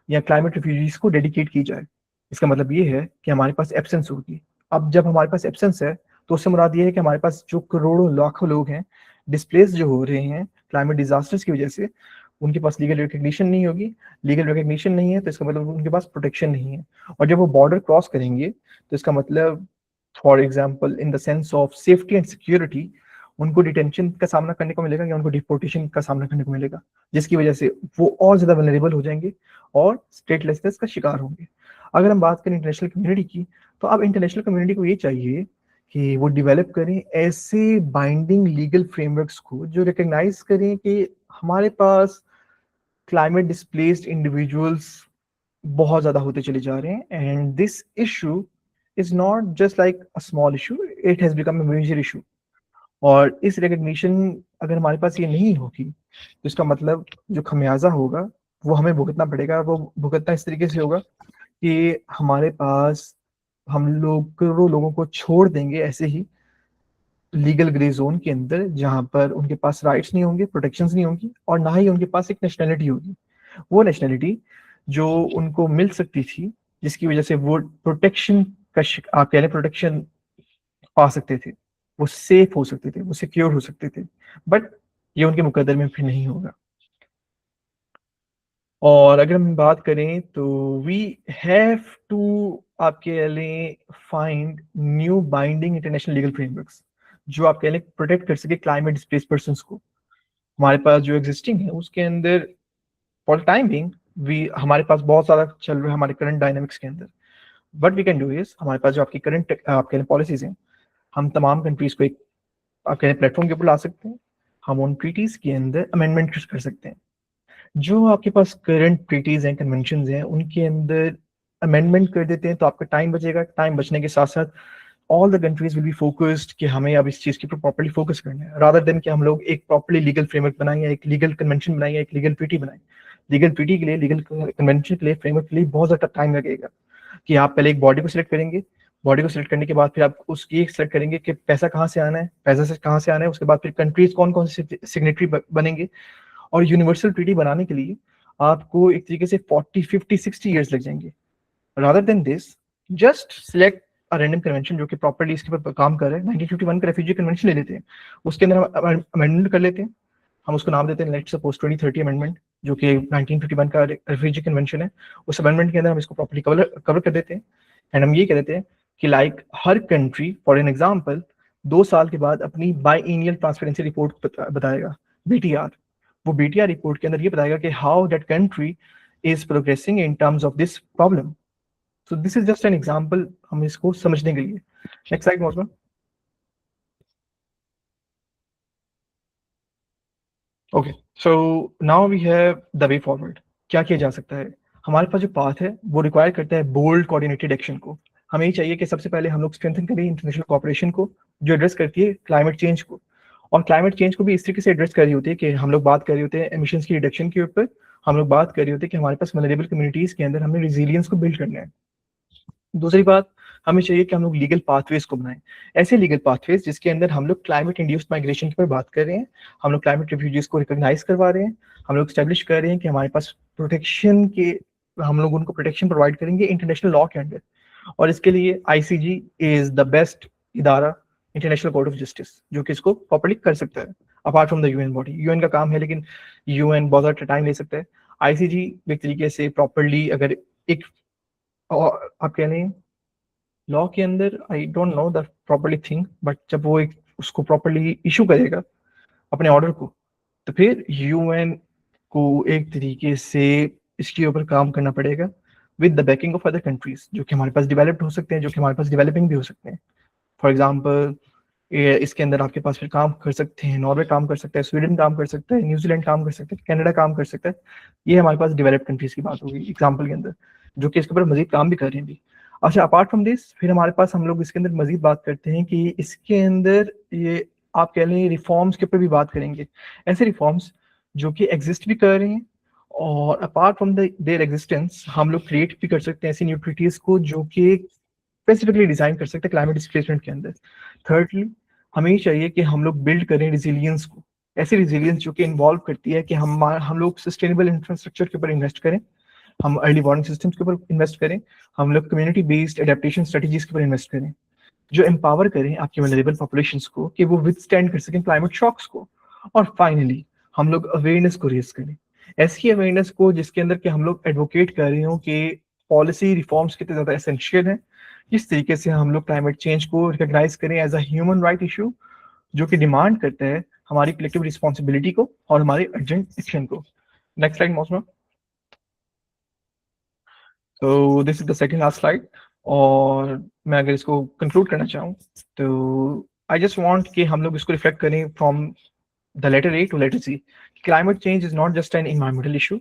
S6: या क्लाइमेट रिफ्यूजीज को डेडिकेट की जाए. इसका मतलब ये है कि हमारे पास एब्सेंस होगी. अब जब हमारे पास एब्सेंस है तो उससे मुराद ये है कि हमारे पास जो करोड़ों लाखों लोग हैं डिस्प्लेस जो हो रहे हैं क्लाइमेट डिजास्टर्स की वजह से, उनके पास लीगल रिकग्निशन नहीं होगी. लीगल रिकग्निशन नहीं है तो इसका मतलब उनके पास प्रोटेक्शन नहीं है. और जब वो बॉर्डर क्रॉस करेंगे तो इसका मतलब for example in the sense of safety and security, उनको डिटेंशन का सामना करने को मिलेगा या उनको डिपोर्टेशन का सामना करने को मिलेगा, जिसकी वजह से वो और ज्यादा वल्नरेबल हो जाएंगे और स्टेटलेसनेस का शिकार होंगे. अगर हम बात करें इंटरनेशनल कम्युनिटी की, तो अब इंटरनेशनल कम्युनिटी को ये चाहिए कि वो डेवलप करें ऐसे बाइंडिंग लीगल फ्रेमवर्क्स को जो रिकग्नाइज करें कि हमारे पास क्लाइमेट डिस्प्लेस्ड इंडिविजुअल्स बहुत ज्यादा होते चले जा रहे हैं. And this issue is not just like a small issue, it has become a major issue. और इस रिकग्निशन अगर हमारे पास ये नहीं होगी तो इसका मतलब जो खमियाजा होगा वो हमें भुगतना पड़ेगा. वो भुगतना इस तरीके से होगा कि हमारे पास हम लोग करोड़ों लोगों को छोड़ देंगे ऐसे ही लीगल ग्रे जोन के अंदर, जहां पर उनके पास राइट्स नहीं होंगे, प्रोटेक्शंस नहीं होंगी, और ना ही उनके पास एक नेशनैलिटी होगी. वो नेशनैलिटी जो उनको मिल सकती थी, जिसकी वजह से वो प्रोटेक्शन का आप कह लें प्रोटेक्शन पा सकते थे, वो सेफ हो सकते थे, वो सिक्योर हो सकते थे, बट ये उनके मुकद्दर में फिर नहीं होगा. और अगर हम बात करें तो वी हैव टू आपके लिए find new binding international legal frameworks जो आपके लिए प्रोटेक्ट कर सके क्लाइमेट डिस्प्लेस पर्संस को. हमारे पास जो एग्जिस्टिंग है उसके अंदर फॉर टाइम बिंग हमारे पास बहुत सारा चल रहा है हमारे करंट डायनामिक्स के अंदर. What we can do is, हमारे पास जो आपकी करंट आपके लिए पॉलिसीज हैं, हम तमाम कंट्रीज को एक आपके प्लेटफॉर्म के ऊपर ला सकते हैं. हम उन ट्रीटीज के अंदर अमेंडमेंट कर सकते हैं। जो आपके पास करंट ट्रीटीज हैं, कन्वेंशन हैं, उनके अंदर अमेंडमेंट कर देते हैं तो आपका टाइम बचेगा। टाइम बचने के साथ साथ all the countries will be focused कि हमें अब इस चीज के ऊपर प्रॉपर्ली फोकस करना है, रादर देन कि हम लोग एक प्रॉपर्ली लीगल फ्रेमवर्क बनाएं या एक लीगल कन्वेंशन बनाएं या एक लीगल ट्रीटी बनाएं। लीगल ट्रीटी के लिए, लीगल कन्वेंशन के लिए, फ्रेमवर्क के लिए बहुत ज्यादा टाइम लगेगा कि आप पहले एक बॉडी को सिलेक्ट करेंगे, बॉडी को सिलेक्ट करने के बाद फिर आप उसकी सिलेक्ट करेंगे कि पैसा कहाँ से आना है, पैसा से कहाँ से आना है, उसके बाद फिर कंट्रीज कौन कौन से सिग्नेटरी बनेंगे। और यूनिवर्सल ट्रीटी बनाने के लिए आपको एक तरीके से 40, 50, 60 ईयर्स लग जाएंगे। Rather than this, just select a random convention जो कि प्रॉपर्ली इसके ऊपर काम कर रहा है। 1951 का रेफ्यूजी कन्वेंशन ले लेते हैं, उसके अंदर हम अमेंडमेंट कर लेते हैं, हम उसको नाम देते हैं लेट्स सपोज 2030 अमेंडमेंट, जो कि 1951 का रेफ्यूजी कन्वेंशन है। उस अमेंडमेंट के अंदर हम इसको प्रॉपर्ली कवर कर देते हैं एंड हम ये कह देते हैं कि लाइक हर कंट्री फॉर एन एग्जांपल 2 साल के बाद अपनी बाईएनियल ट्रांसपेरेंसी रिपोर्ट बताएगा, BTR। वो BTR रिपोर्ट के अंदर ये बताएगा कि how that country is progressing in terms of this problem. So this is just an example हम इसको समझने के लिए। नेक्स्ट स्लाइड मौजूदा। Okay, so now we have the way forward. क्या किया जा सकता है? हमारे पास जो पाथ है वो रिक्वायर करता है बोल्ड कोऑर्डिनेटेड एक्शन को। हमें ये चाहिए कि सबसे पहले हम लोग स्ट्रेंथन करें इंटरनेशनल कोऑपरेशन को, जो एड्रेस करती है क्लाइमेट चेंज को। और क्लाइमेट चेंज को भी इस तरीके से एड्रेस कर रही होती है कि हम लोग बात कर रहे होते हैं एमिशंस की रिडक्शन के ऊपर, हम लोग बात कर रहे होते हैं कि हमारे पास वल्नरेबल कम्युनिटीज के अंदर हमें रिजिलियंस को बिल्ड करना है। दूसरी बात, हमें चाहिए कि हम लोग लीगल पाथवेज को बनाएं, ऐसे लीगल पाथवेज जिसके अंदर हम लोग क्लाइमेट इंड्यूस्ड माइग्रेशन की बात कर रहे हैं, हम लोग क्लाइमेट रिफ्यूजीज को रिकॉग्नाइज करवा रहे हैं, हम लोग स्टैब्लिश कर रहे हैं कि हमारे पास प्रोटेक्शन के, हम लोग उनको प्रोटेक्शन प्रोवाइड करेंगे इंटरनेशनल लॉ के अंडर। और इसके लिए ICJ इज द बेस्ट इदारा, इंटरनेशनल कोर्ट ऑफ जस्टिस, जो कि इसको प्रॉपर्ली कर सकता है apart from the UN body. UN का काम है लेकिन UN बहुत ज़्यादा टाइम ले सकता है। ICJ एक तरीके से प्रॉपर्ली अगर एक, आप कह लें लॉ के अंदर, I don't know the properly thing, but जब वो एक उसको प्रॉपर्ली इशू करेगा अपने ऑर्डर को, तो फिर UN को एक तरीके से इसके ऊपर काम करना पड़ेगा with the banking of other countries, जो कि हमारे पास डेवलप्ड हो सकते हैं, जो कि हमारे पास डेवलपिंग भी हो सकते हैं। फॉर एग्जाम्पल इसके अंदर आपके पास फिर काम कर सकते हैं, नॉर्वे काम कर सकता है, स्वीडन काम कर सकता है, न्यूजीलैंड काम कर सकता है, कनाडा काम कर सकता है। ये हमारे पास डेवलप्ड कंट्रीज की बात होगी एग्जाम्पल के अंदर, जो कि इसके ऊपर मजीद काम भी कर रहे हैं भी। अच्छा, अपार्ट फ्रॉम दिस फिर हमारे पास हम लोग इसके अंदर मजीद बात करते हैं कि इसके अंदर ये आप कह लें रिफॉर्म्स के ऊपर भी बात करेंगे, ऐसे रिफॉर्म्स जो कि एग्जिस्ट भी कर रहे हैं और अपार्ट फ्रॉम देयर एग्जिस्टेंस हम लोग क्रिएट भी कर सकते हैं ऐसी न्यू ट्रीटीज को जो कि स्पेसिफिकली डिजाइन कर सकते हैं क्लाइमेट डिस्प्लेसमेंट के अंदर। थर्डली, हमें चाहिए कि हम लोग बिल्ड करें रिजिलियंस को, ऐसी रिजिलियंस जो कि इन्वॉल्व करती है कि हम लोग सस्टेनेबल इंफ्रास्ट्रक्चर के ऊपर इन्वेस्ट करें, हम अर्ली वार्निंग सिस्टम्स के ऊपर इन्वेस्ट करें, हम लोग कम्युनिटी बेस्ड एडेप्टेशन स्ट्रेटजीज के ऊपर इन्वेस्ट करें, जो एम्पावर करें आपकी वल्नरेबल पॉपुलेशंस को कि वो विथस्टैंड कर सकें क्लाइमेट शॉक्स को। और फाइनली हम लोग अवेयरनेस को रेज करें, ऐसी अवेयरनेस को जिसके अंदर कि हम लोग एडवोकेट कर रहे हो कि पॉलिसी रिफॉर्म्स कितने ज़्यादा एसेंशियल हैं, किस तरीके से हम लोग क्लाइमेट चेंज को रिकॉग्नाइज करें as a human right issue, जो कि डिमांड करता है हमारी कलेक्टिव रिस्पॉन्सिबिलिटी को और हमारे अर्जेंट एक्शन को। नेक्स्ट स्लाइड मौसम। तो this is the second last slide, और मैं अगर इसको कंक्लूड करना चाहूँ तो आई जस्ट वांट कि हम लोग इसको रिफ्लेक्ट करें from the letter A to letter C। Climate change is not just an environmental issue,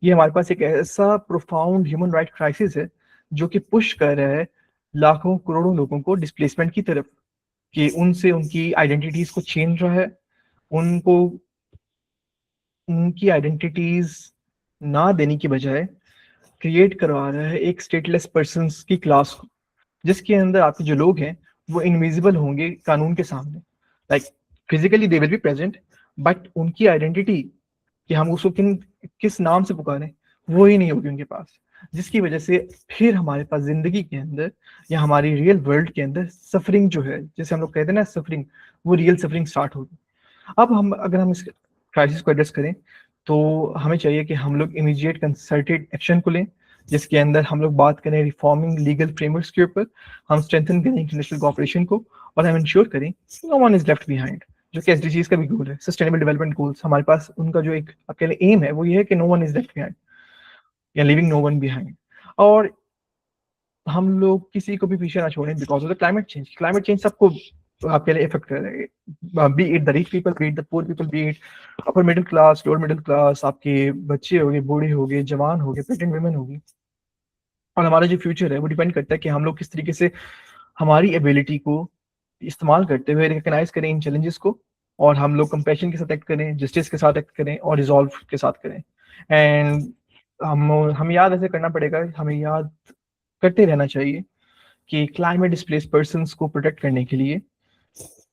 S6: ये हमारे पास एक ऐसा प्रोफाउंड ह्यूमन राइट क्राइसिस है जो कि पुश कर रहा है लाखों करोड़ों लोगों को डिस्प्लेसमेंट की तरफ, कि उनसे उनकी आइडेंटिटीज को छीन रहा है, उनको उनकी आइडेंटिटीज ना देने की बजाय क्रिएट करवा रहा है एक स्टेटलेस पर्सन्स की क्लास को, जिसके अंदर आपके जो लोग हैं वो इनविजिबल होंगे कानून के सामने। Like physically they will be present, but उनकी आइडेंटिटी कि हम उसको किस नाम से पुकारें वो ही नहीं होगी उनके पास, जिसकी वजह से फिर हमारे पास जिंदगी के अंदर या हमारी रियल वर्ल्ड के अंदर सफरिंग जो है, जैसे हम लोग कहते हैं ना सफरिंग, वो रियल सफरिंग स्टार्ट होगी। अब अगर हम इस क्राइसिस को एड्रेस करें तो हमें चाहिए कि हम लोग इमीडिएट कंसल्टेड एक्शन को लें, जिसके अंदर हम लोग बात करें रिफॉर्मिंग लीगल फ्रेमवर्क्स के ऊपर, हम स्ट्रेंथन करें इंटरनेशनल कोऑपरेशन को, और हम इंश्योर करें no one is left behind, जो कि SDGs का भी गोल है, सस्टेनेबल डेवलपमेंट गोल्स। हमारे पास उनका जो एक अकेले एम है वो ये है कि no one is left behind या लिविंग नो वन बिहाइंड, और हम लोग किसी को भी पीछे ना छोड़ें because of the climate change. Climate change सबको आपके लिए इफेक्ट कर रहे हैं, be it the rich people, be it the poor people, be it upper middle class, lower middle class, आपके बच्चे हो गए, बूढ़े हो गए, जवान हो गए, प्रेग्नेंट वुमेन होगी। और हमारा जो फ्यूचर है वो डिपेंड करता है कि हम लोग किस तरीके से हमारी एबिलिटी को इस्तेमाल करते हुए रिकग्नाइज करें इन चैलेंजेस को, और हम लोग कंपैशन के साथ एक्ट करें, जस्टिस के साथ एक्ट करें और रिजॉल्व के साथ करें। एंड हम याद ऐसे करना पड़ेगा, हमें याद करते रहना चाहिए कि क्लाइमेट डिस्प्लेस पर्सन्स को प्रोटेक्ट करने के लिए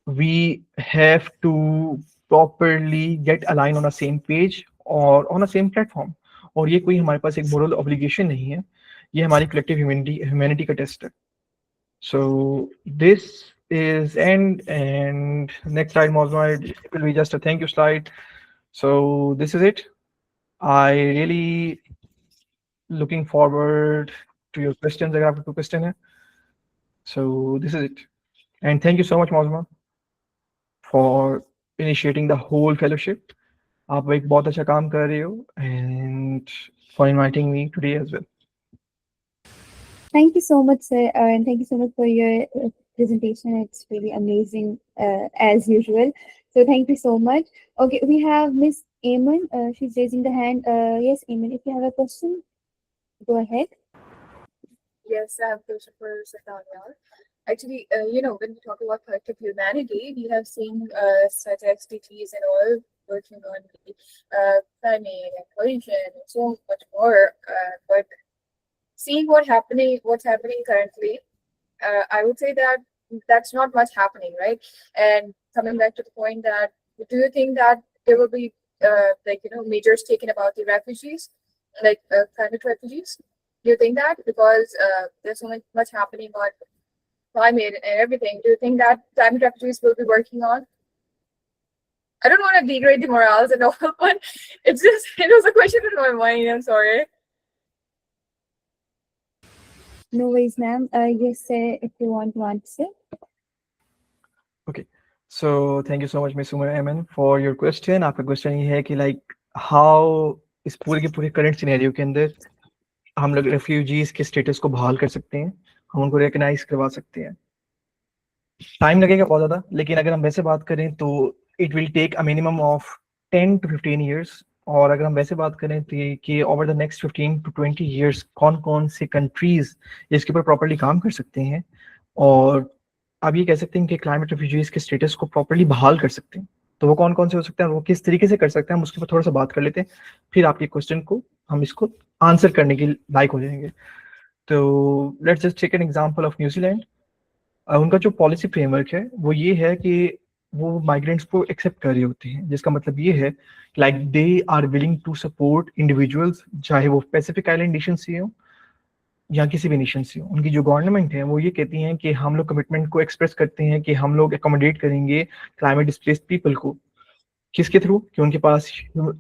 S6: we have to properly get align on a same page और ऑन अ सेम प्लेटफॉर्म। और ये कोई हमारे पास एक मोरल ऑब्लिगेशन नहीं है, ये हमारी कलेक्टिव ह्यूमैनिटी का टेस्ट है। So this is end, and next slide, Mosma, it will be just a thank you slide. So this is it. I really looking forward to your questions. अगर आपको कोई question है, so this is it. And thank you so much, Mosma, for initiating the whole fellowship. आप एक बहुत अच्छा काम कर रहे हो, and for inviting me today as well.
S1: Thank you so much, sir, and thank you so much for your presentation. It's really amazing, as usual. So thank you so much. Okay, we have Miss Eamon. She's raising the hand. Yes, Eamon, if you have a question, go ahead.
S4: Yes, I have a question for Satanya. Actually, when we talk about collective humanity, we have seen such SDGs and all working on the climate and pollution and so much more. But seeing what's happening currently, I would say that that's not much happening, right? And coming back to the point that, do you think that there will be measures taken about the refugees, like climate refugees? Do you think that, because there's so much happening on climate and everything, do you think that climate refugees will be working on? I don't want to degrade the morals and all, but it was a question in my mind. I'm sorry.
S1: No worries, ma'am. Yes, sir, if you want to answer.
S6: Okay, so thank you so much, Ms. Umar Aman, for your question. आपका क्वेश्चन ये है कि like how इस पूरे के पूरे करंट सिनेरियो के अंदर हम लोग रेफ्यूजीज के स्टेटस को बहाल कर सकते हैं, हम उनको रिकग्नाइज करवा सकते हैं। टाइम लगेगा बहुत ज़्यादा, लेकिन अगर हम वैसे बात करें तो it will take a minimum of 10 to 15 years। और अगर हम वैसे बात करें तो कि over the next 15 to 20 years कौन कौन से कंट्रीज इसके ऊपर प्रॉपरली काम कर सकते हैं, और आप ये कह सकते हैं कि क्लाइमेट रेफ्यूजीज के स्टेटस को प्रॉपरली बहाल कर सकते हैं। तो वो कौन कौन से हो सकते हैं, वो किस तरीके से कर सकते हैं, हम उसके ऊपर थोड़ा सा बात कर लेते हैं, फिर आपके क्वेश्चन को हम इसको आंसर करने के लायक हो जाएंगे। तो let's just take an example of New Zealand. उनका जो पॉलिसी फ्रेमवर्क है वो ये है कि वो माइग्रेंट्स को एक्सेप्ट कर रहे होते हैं, जिसका मतलब ये है like they are willing to support individuals, चाहे वो पैसिफिक आइलैंड नेशन से हो या किसी भी नेशन से हो। उनकी जो गवर्नमेंट है वो ये कहती है कि हम लोग कमिटमेंट को एक्सप्रेस करते हैं कि हम लोग एकोमोडेट करेंगे क्लाइमेट डिस्प्लेस्ड पीपल को। किसके थ्रू? कि उनके पास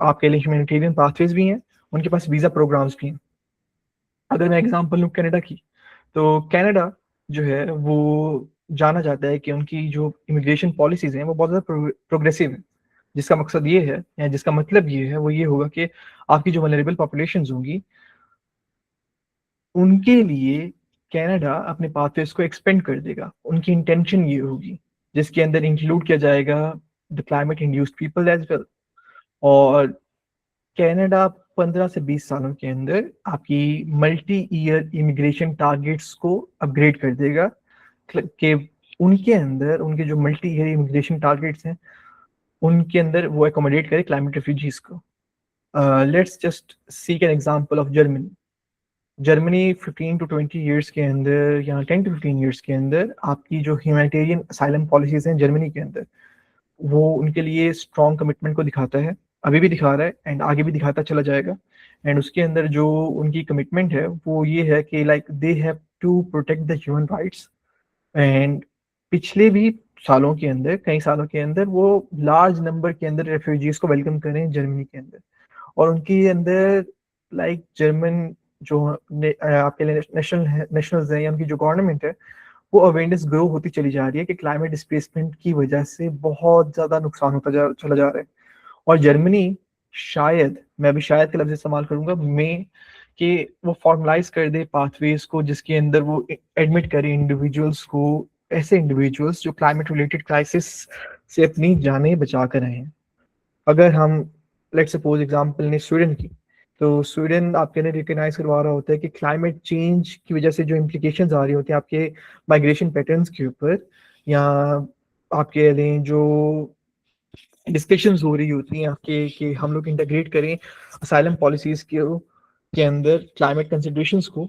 S6: आपके लिए ह्यूमैनिटेरियन पाथवेज भी हैं, उनके पास वीजा प्रोग्राम्स भी हैं। अगर मैं एग्जांपल लूँ कनाडा की, तो कनाडा जो है वो जाना जाता है कि उनकी जो इमिग्रेशन पॉलिसीज हैं वो बहुत ज़्यादा प्रोग्रेसिव है, जिसका मकसद ये है या जिसका मतलब ये है वो ये होगा कि आपकी जो वल्नरेबल पॉपुलेशंस होंगी उनके लिए कनाडा अपने पाथवेज को एक्सपेंड कर देगा। उनकी इंटेंशन ये होगी, जिसके अंदर इंक्लूड किया जाएगा the climate induced people as well. और कनाडा 15 से 20 सालों के अंदर आपकी मल्टी ईयर इमिग्रेशन टारगेट्स को अपग्रेड कर देगा कि उनके अंदर उनके जो मल्टी ईयर इमिग्रेशन टारगेट्स हैं उनके अंदर वो एकोमोडेट करे क्लाइमेट रेफ्यूजीज को। Let's just seek an example of Germany. Germany 15 to 20 years के अंदर या 10 to 15 years के अंदर आपकी जो ह्यूमैनिटेरियन असाइलम पॉलिसीज हैं जर्मनी के अंदर, वो उनके लिए स्ट्रॉन्ग कमिटमेंट को दिखाता है, अभी भी दिखा रहा है एंड आगे भी दिखाता चला जाएगा। एंड उसके अंदर जो उनकी कमिटमेंट है वो ये है कि like they have to protect the human rights. And पिछले भी सालों के अंदर, कई सालों के अंदर वो लार्ज नंबर के अंदर रेफ्यूजीज को वेलकम करें जर्मनी के अंदर। और उनके अंदर लाइक जर्मन जो आपके लिए नेशनल्स हैं या उनकी जो गवर्नमेंट है वो अवेयरनेस ग्रो होती चली जा रही है कि क्लाइमेट डिस्प्लेसमेंट की वजह से बहुत ज़्यादा नुकसान होता चला जा रहा है। और जर्मनी शायद, मैं भी शायद के लफ्ज़ इस्तेमाल करूंगा, में कि वो फॉर्मलाइज कर दे पाथवेज को जिसके अंदर वो एडमिट करे इंडिविजुअल्स को ऐसे इंडिविजुअल्स जो क्लाइमेट रिलेटेड क्राइसिस से अपनी जानें बचा कर रहे हैं। अगर हम लेट्स सपोज एग्जांपल ने स्वीडन की, तो स्वीडन आपके लिए रिकग्नाइज करवा रहा होता है कि क्लाइमेट चेंज की वजह से जो इम्प्लीकेशंस आ रही होती हैं आपके माइग्रेशन पैटर्न्स के ऊपर, या आपके लिए जो डिस्कशंस हो रही होती हैं आपके कि हम लोग इंटीग्रेट करें असाइलम पॉलिसीज के अंदर क्लाइमेट कंसिडरेशंस को,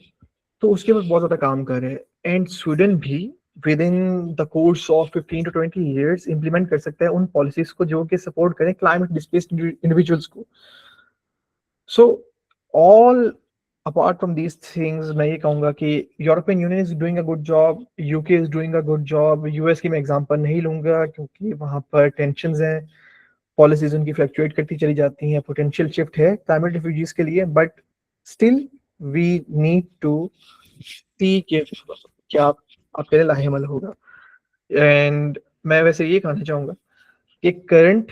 S6: तो उसके ऊपर बहुत ज़्यादा काम कर रहे हैं। एंड स्वीडन भी with in the course of 15 to 20 years implement कर सकता है उन पॉलिसीज को जो कि सपोर्ट करें क्लाइमेट डिस्प्लेस्ड इंडिविजुअल्स को। So all apart from these things, मैं ये कहूँगा कि European union is doing a good job, UK is doing a good job. US की मैं एग्जांपल नहीं लूंगा क्योंकि वहाँ पर टेंशंस हैं, पॉलिसीज उनकी फ्लक्चुएट करती चली जाती हैं, पोटेंशियल शिफ्ट है क्लाइमेट रिफ्यूजीज के लिए, but still we need to see कि क्या आपके लिए लाहेमल होगा। एंड मैं वैसे ये कहना चाहूँगा कि करंट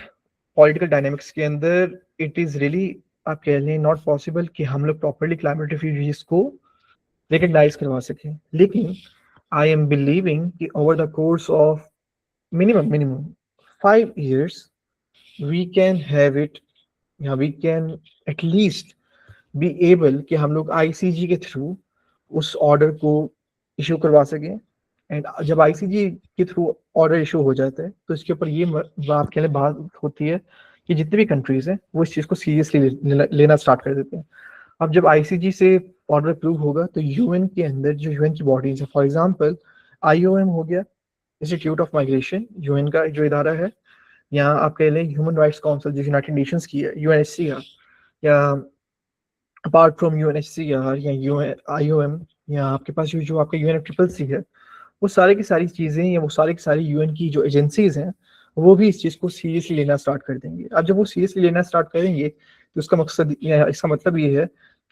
S6: पॉलिटिकल डायनेमिक्स के अंदर इट इज़ रियली आप कह लें नॉट पॉसिबल कि हम लोग प्रॉपरली क्लाइमेट रिफ्यूजीज को रिकग्नाइज करवा सकें। लेकिन आई एम बिलीविंग कि over the course of minimum 5 years we can have it, या we can at least be able कि हम लोग आईसीजी के थ्रू उस ऑर्डर को इशू करवा सकें। एंड जब आईसीजी के थ्रू ऑर्डर इशू हो जाता है तो इसके ऊपर ये बात के लिए बात होती है कि जितने भी कंट्रीज हैं वो इस चीज़ को सीरियसली लेना स्टार्ट कर देते हैं। अब जब आईसीजी से ऑर्डर अप्रूव होगा तो यूएन के अंदर जो यूएन की बॉडीज है, फॉर एग्जांपल आईओएम हो गया, इंस्टीट्यूट ऑफ माइग्रेशन यूएन का जो इदारा है, या आप कह लें ह्यूमन राइट्स काउंसिल जो यूनाइटेड नेशंस की है यूएनएचसीआर, या अपार्ट फ्रॉम यूएनएचसीआर या यूएन आईओएम, या आपके पास जो आपका यूएनएफसीसीसी है, वो सारे की सारी चीज़ें या वो सारी की सारी यूएन की जो एजेंसीज हैं वो भी इस चीज़ को सीरियसली लेना स्टार्ट कर देंगे। अब जब वो सीरियसली लेना स्टार्ट करेंगे तो उसका मकसद या इसका मतलब ये है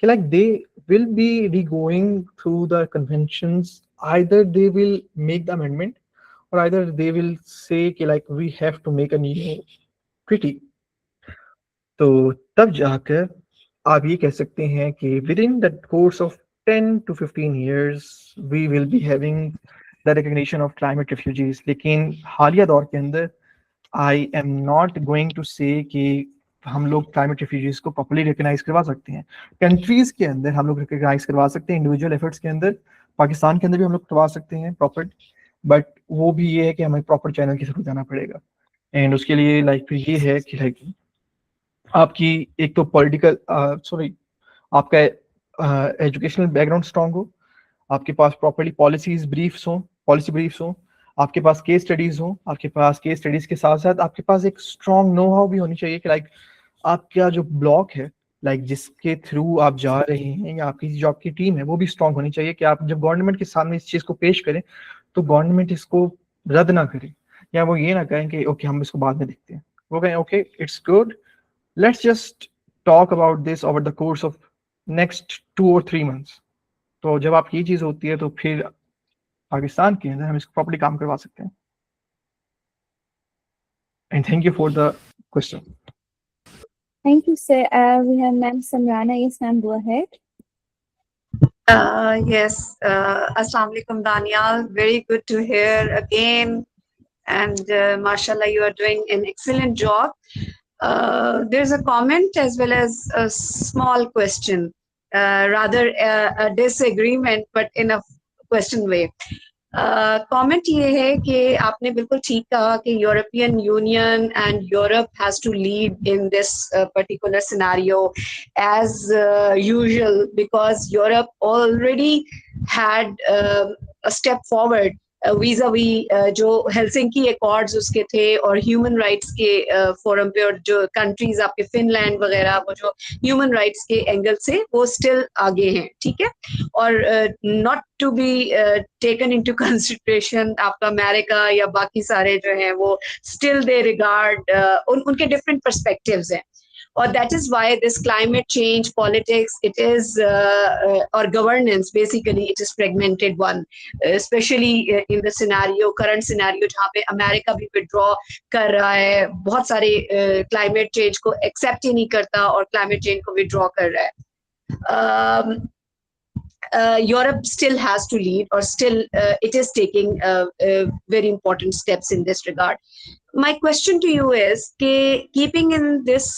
S6: कि लाइक दे विल बी री going through the conventions, either they will make the amendment or either they will say कि like we have to make a new treaty। तो तब जाकर आप ये कह सकते हैं कि within the course of 10 to 15 years we will be having the recognition of climate refugees। लेकिन हालिया दौर के अंदर I am not going to say कि हम लोग क्लाइमेट रिफ्यूजीज को प्रॉपरली रिकग्नाइज करवा सकते हैं। कंट्रीज के अंदर हम लोग रिकग्नाइज करवा सकते हैं, इंडिविजुअल एफर्ट्स के अंदर, पाकिस्तान के अंदर भी हम लोग करवा सकते हैं प्रॉपर, बट वो भी ये है कि हमें प्रॉपर चैनल के थ्रू जाना पड़ेगा। एंड उसके लिए लाइक फिर ये है कि लाइक आपकी एक तो पॉलिटिकल आपका एजुकेशनल बैकग्राउंड स्ट्रांग हो, आपके पास प्रॉपरली पॉलिसी ब्रीफ्स हो, आपके पास केस स्टडीज हो, आपके पास केस स्टडीज के साथ साथ आपके पास एक स्ट्रांग नो हाउ भी होनी चाहिए कि लाइक आपका जो ब्लॉक है लाइक जिसके थ्रू आप जा रहे हैं, या आपकी जो आपकी टीम है वो भी स्ट्रांग होनी चाहिए कि आप जब गवर्नमेंट के सामने इस चीज़ को पेश करें तो गवर्नमेंट इसको रद्द ना करे, या वो ये ना कहें कि ओके हम इसको बाद में देखते हैं, वो कहें okay it's good, let's just talk about this over the course of next 2 or 3 months। तो जब आप ये चीज़ होती है तो फिर पाकिस्तान के अंदर हम इसको प्रॉपर्ली काम करवा सकते हैं। And thank you for the question.
S1: Thank you, sir. We have Ma'am Samrana. Yes, ma'am, go ahead.
S2: Yes, Assalamu alaikum, Daniel. Very good to hear again. And mashallah, you are doing an excellent job. There's a comment as well as a small question, rather a disagreement, but in a question way. Comment ये है कि आपने बिल्कुल ठीक कहा कि European Union and Europe has to lead in this particular scenario as usual, because Europe already had a step forward vis-a-vis जो हेलसिंकी अकॉर्ड्स उसके थे, और ह्यूमन राइट्स के फोरम पे, और जो कंट्रीज आपके फिनलैंड वगैरह वो जो ह्यूमन राइट्स के एंगल से वो स्टिल आगे हैं, ठीक है। और not to be taken into consideration आपका अमेरिका या बाकी सारे जो हैं वो स्टिल दे रिगार्ड उनके डिफरेंट पर्सपेक्टिव्स हैं, और that is why this climate change politics, it is or governance, basically it is fragmented one, especially in the current scenario जहाँ पे अमेरिका भी withdraw कर रहा है, बहुत सारे climate change को accept ही नहीं करता और climate change को withdraw कर रहा है। Europe still has to lead, or still it is taking very important steps in this regard. My question to you is कि keeping in this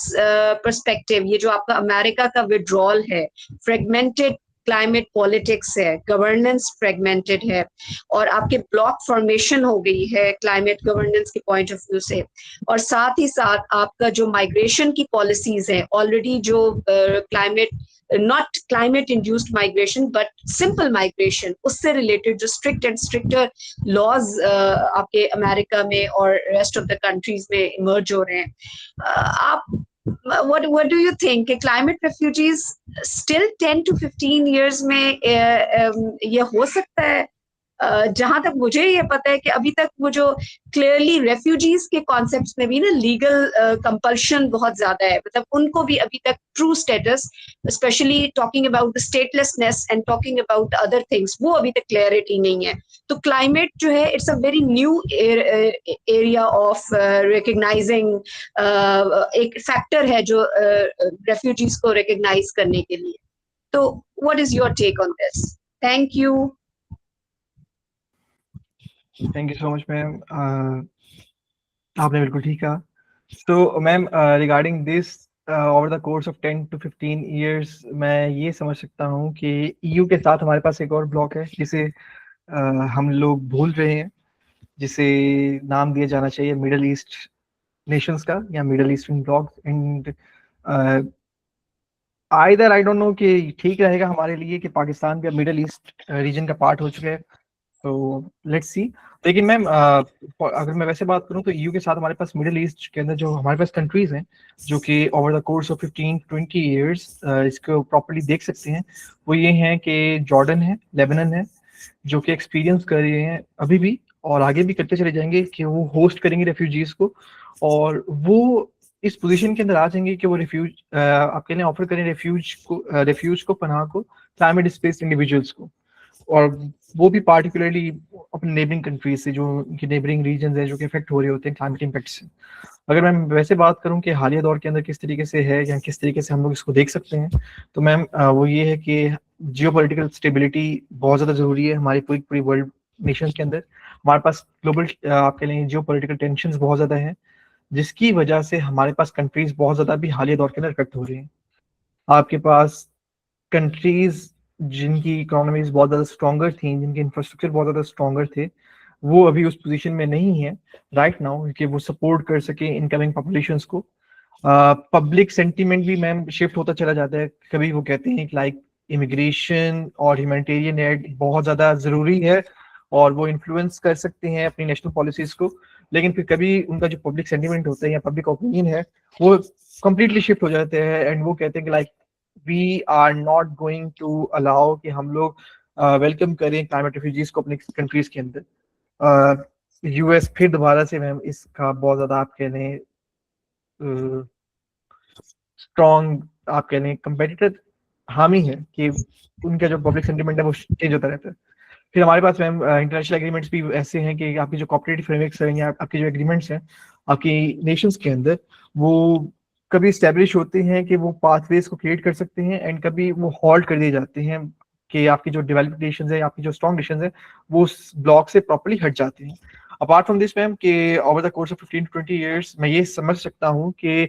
S2: perspective, ये जो आपका अमेरिका का withdrawal है, fragmented climate politics है, governance fragmented है, और आपके block formation हो गई है climate governance के point of view से, और साथ ही साथ आपका जो migration की policies है, already जो not climate induced migration but simple migration, उससे related जो strict and stricter laws आपके अमेरिका में और rest of the countries में emerge हो रहे हैं, आप what do you think? Climate refugees still 10 to 15 years में ये हो सकता है? जहां तक मुझे ये पता है कि अभी तक वो जो क्लियरली रेफ्यूजीज के कॉन्सेप्ट्स में भी ना लीगल कंपल्शन बहुत ज्यादा है, मतलब उनको भी अभी तक true status, specially talking about the statelessness and talking about other things, वो अभी तक क्लैरिटी नहीं है. तो क्लाइमेट जो है it's a very new area of recognizing, एक फैक्टर है जो रेफ्यूजीज को रिकग्नाइज करने के लिए. तो what is your take on this? Thank you.
S6: Thank you so much ma'am, आपने बिल्कुल ठीक कहा. So ma'am, regarding this, over the course of 10 to 15 years मैं ये समझ सकता हूँ कि EU के साथ हमारे पास एक और ब्लॉक है जिसे हम लोग भूल रहे हैं, जिसे नाम दिया जाना चाहिए मिडल ईस्ट नेशंस का या middle eastern block. And either I don't know कि ठीक रहेगा हमारे लिए कि पाकिस्तान भी मिडल ईस्ट रीजन का पार्ट हो चुका है, तो लेट्स सी. लेकिन मैम, अगर मैं वैसे बात करूं तो EU के साथ हमारे पास मिडिल ईस्ट के अंदर जो हमारे पास कंट्रीज हैं जो कि over the course of 15-20 years इसको प्रॉपर्ली देख सकते हैं, वो ये हैं कि जॉर्डन है, लेबनान है, जो कि एक्सपीरियंस कर रहे हैं अभी भी और आगे भी करते चले जाएंगे कि वो होस्ट करेंगे रेफ्यूजीज को, और वो इस पोजीशन के अंदर आ जाएंगे कि वो आपके लिए ऑफर करें रेफ्यूज को पनाह को, क्लाइमेट डिस्प्लेस्ड इंडिविजुअल्स को, और वो भी पार्टिकुलरली अपने नेबरिंग कंट्रीज से, जो उनकी नेबरिंग रीजन है जो कि इफेक्ट हो रहे होते हैं क्लाइमेट इम्पैक्ट से. अगर मैं वैसे बात करूं कि हालिया दौर के अंदर किस तरीके से है या किस तरीके से हम लोग इसको देख सकते हैं, तो मैम वो ये है कि जियोपॉलिटिकल स्टेबिलिटी बहुत ज़्यादा ज़रूरी है हमारी पूरी वर्ल्ड नेशंस के अंदर. हमारे पास ग्लोबल आपके लिए जियोपॉलिटिकल टेंशंस बहुत ज़्यादा हैं, जिसकी वजह से हमारे पास कंट्रीज बहुत ज़्यादा भी हालिया दौर के अंदर इफेक्ट हो रही हैं. आपके पास कंट्रीज जिनकी इकोनॉमीज बहुत ज़्यादा स्ट्रॉन्गर थी, जिनके इंफ्रास्ट्रक्चर बहुत ज़्यादा स्ट्रॉन्गर थे, वो अभी उस पोजीशन में नहीं है राइट नाउ कि वो सपोर्ट कर सके इनकमिंग पॉपुलेशंस को. पब्लिक सेंटीमेंट भी मैम शिफ्ट होता चला जाता है. कभी वो कहते हैं कि लाइक इमिग्रेशन और ह्यूमैनिटेरियन एड बहुत ज़्यादा ज़रूरी है और वो इन्फ्लुएंस कर सकते हैं अपनी नेशनल पॉलिसीज़ को, लेकिन फिर कभी उनका जो पब्लिक सेंटीमेंट होता है या पब्लिक ओपिनियन है वो कम्प्लीटली शिफ्ट हो जाते हैं एंड वो कहते हैं कि like we are not going to allow कि हम लोग वेलकम करें क्लाइमेट रेफ्यूजीज को अपने कंट्रीज के अंदर. यूएस फिर दोबारा से मैम इसका बहुत ज्यादा आप कह लें स्ट्रॉन्ग आप कह लें कंपेटिटर हामी है कि उनका जो पब्लिक सेंटिमेंट है वो चेंज होता रहता है. फिर हमारे पास मैम इंटरनेशनल एग्रीमेंट्स भी ऐसे हैं कि आपकी जो कॉर्पोरेटिव फ्रेमवर्क्स हैं या आपके जो एग्रीमेंट्स हैं आपकी नेशंस के अंदर, वो कभी स्टैब्लिश होते हैं कि वो पाथवेज को क्रिएट कर सकते हैं एंड कभी वो हॉल्ट कर दिए जाते हैं कि आपकी जो डेवलप्ड नेशंस है, आपकी जो स्ट्रॉन्ग नेशंस है, वो उस ब्लॉक से प्रॉपर्ली हट जाते हैं. अपार्ट फ्रॉम दिस मैम कि over the course of 15 to 20 years मैं ये समझ सकता हूँ कि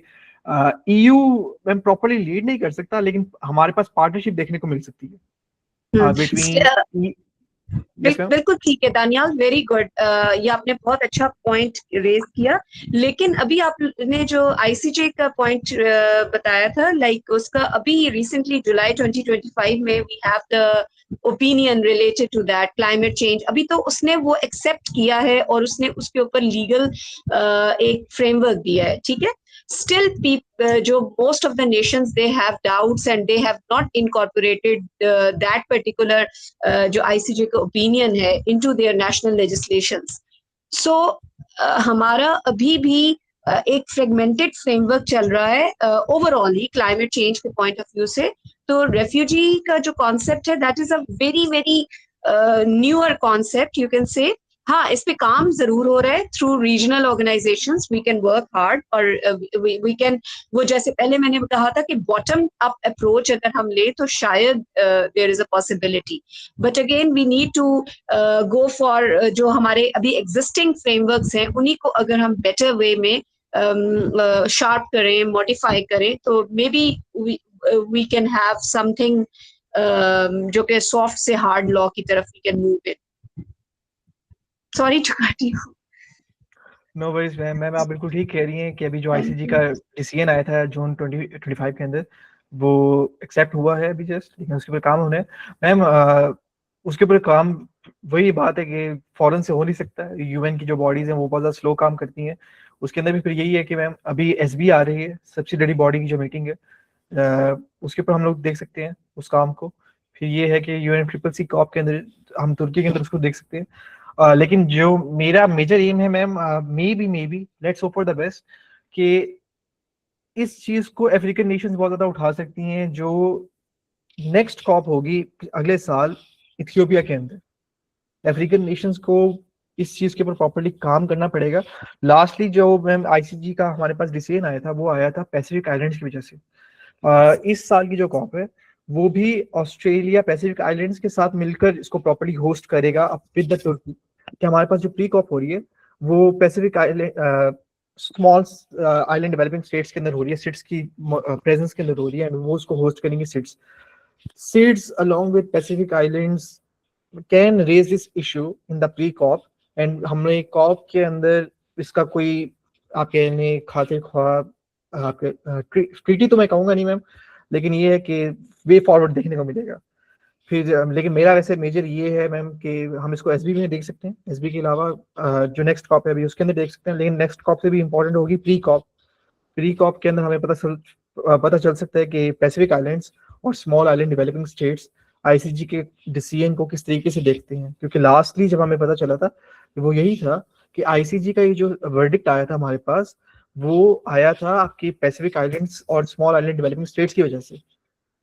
S6: EU मैम प्रॉपर्ली लीड नहीं कर सकता, लेकिन हमारे पास पार्टनरशिप देखने को मिल सकती है बिटवीन.
S2: बिल्कुल ठीक है दानियाल, वेरी गुड. ये आपने बहुत अच्छा पॉइंट रेज किया, लेकिन अभी आपने जो ICJ का पॉइंट बताया था, लाइक उसका अभी रिसेंटली जुलाई 2025 में we have the opinion related to that climate change. अभी तो उसने वो एक्सेप्ट किया है और उसने उसके ऊपर लीगल एक फ्रेमवर्क दिया है, ठीक है. Still, जो most of the nations they have doubts and they have not incorporated that particular जो ICJ का opinion है into their national legislations. So हमारा अभी भी एक fragmented framework चल रहा है overall ही climate change के point of view से. तो refugee का जो concept है that is a very newer concept you can say. हाँ, इस पे काम जरूर हो रहा है through regional organizations. We can work hard और वी कैन, वो जैसे पहले मैंने कहा था कि बॉटम अप अप्रोच अगर हम ले तो शायद there is a possibility. But again we need to go for जो हमारे अभी एग्जिस्टिंग फ्रेमवर्क्स हैं उन्हीं को अगर हम बेटर वे में शार्प करें, मॉडिफाई करें, तो maybe we can have something जो कि सॉफ्ट से हार्ड लॉ की तरफ we can move it. Sorry to cut you.
S6: No worries ma'am. Ma'am आप बिल्कुल ठीक कह रही हैं कि अभी जो आईसीजी का डिसीजन आया था जून 2025 के अंदर, वो एक्सेप्ट हुआ है अभी जस्ट, लेकिन उसके ऊपर काम होना है. मैम उसके ऊपर काम, वही बात है कि फौरन से हो नहीं सकता है. यूएन की जो बॉडीज हैं वो बहुत ज़्यादा स्लो काम करती हैं. उसके अंदर भी फिर यही है कि मैम अभी एसबी आ रही है, सब्सिडरी बॉडी की जो मीटिंग है, उसके ऊपर हम लोग देख सकते हैं उस काम को. फिर ये है कि UNFCCC कॉप के अंदर हम तुर्की के अंदर उसको देख सकते हैं. लेकिन जो मेरा मेजर एम है ma'am, may be let's hope for the best कि इस चीज को अफ्रीकन नेशंस बहुत ज्यादा उठा सकती हैं. जो नेक्स्ट कॉप होगी अगले साल इथियोपिया के अंदर, अफ्रीकन नेशंस को इस चीज के ऊपर प्रॉपर्ली काम करना पड़ेगा. लास्टली जो मैम आईसीजी का हमारे पास डिसीजन आया था, वो आया था पैसिफिक आइलैंड्स की वजह से. इस साल की जो कॉप है वो भी ऑस्ट्रेलिया पैसिफिक आइलैंड्स के साथ मिलकर इसको प्रॉपर्ली होस्ट करेगा विद द तुर्की. कि हमारे पास जो प्री कॉप हो रही है वो Pacific island, small island developing states के अंदर हो रही है, सिट्स की प्रेजेंस के अंदर हो रही है, एंड वो उसको होस्ट करेंगे. SIDS along with Pacific islands can raise this issue in the pre COP. And हमने कॉप के अंदर इसका कोई आप कहने खातिर ख्वाब ट्रीटी तो मैं कहूंगा नहीं मैम, लेकिन ये है कि वे फॉरवर्ड देखने को मिलेगा. फिर लेकिन मेरा वैसे मेजर ये है मैम कि हम इसको एसबी में देख सकते हैं. एसबी के अलावा जो नेक्स्ट कॉप है अभी उसके अंदर देख सकते हैं, लेकिन नेक्स्ट कॉप से भी इंपॉर्टेंट होगी प्री कॉप. प्री कॉप के अंदर हमें पता चल सकता है कि पैसिफिक आइलैंड्स और small island developing states ICG के डिसीजन को किस तरीके से देखते हैं. क्योंकि लास्टली जब हमें पता चला था वो यही था कि आईसीजी का ये जो वर्डिक्ट आया था हमारे पास, वो आया था आपकी पैसिफिक आइलैंड्स और स्मॉल आइलैंड डेवलपिंग स्टेट्स की वजह से.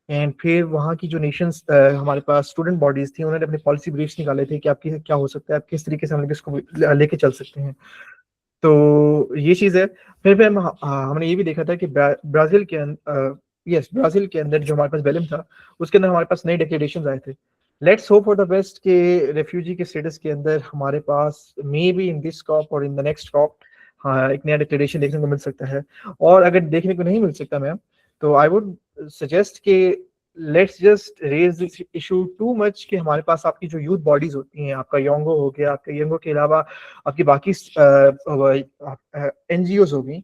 S6: एंड फिर वहाँ की जो नेशंस हमारे पास स्टूडेंट बॉडीज थी, उन्होंने अपने पॉलिसी ब्रीफ्स निकाले थे कि आपकी क्या हो सकता है, आप किस तरीके से हम लोग इसको लेके चल सकते हैं. तो ये चीज़ है. फिर हमने ये भी देखा था कि ब्राजील के अंदर जो हमारे पास बेलम था उसके अंदर हमारे पास नए डिक्लेरेशन आए थे. Let's hope for the best के रेफ्यूजी के स्टेटस के अंदर हमारे पास maybe in this COP और इन द नेक्स्ट कॉप एक नया डिक्लेरेशन देखने को मिल सकता है. और अगर देखने को नहीं मिल सकता मैम, तो आई वुड सजेस्ट कि let's just raise this issue too much कि हमारे पास आपकी जो यूथ बॉडीज होती हैं, आपका योंगो हो गया, आपका योंगो के अलावा आपकी बाकी एनजीओज हो गई,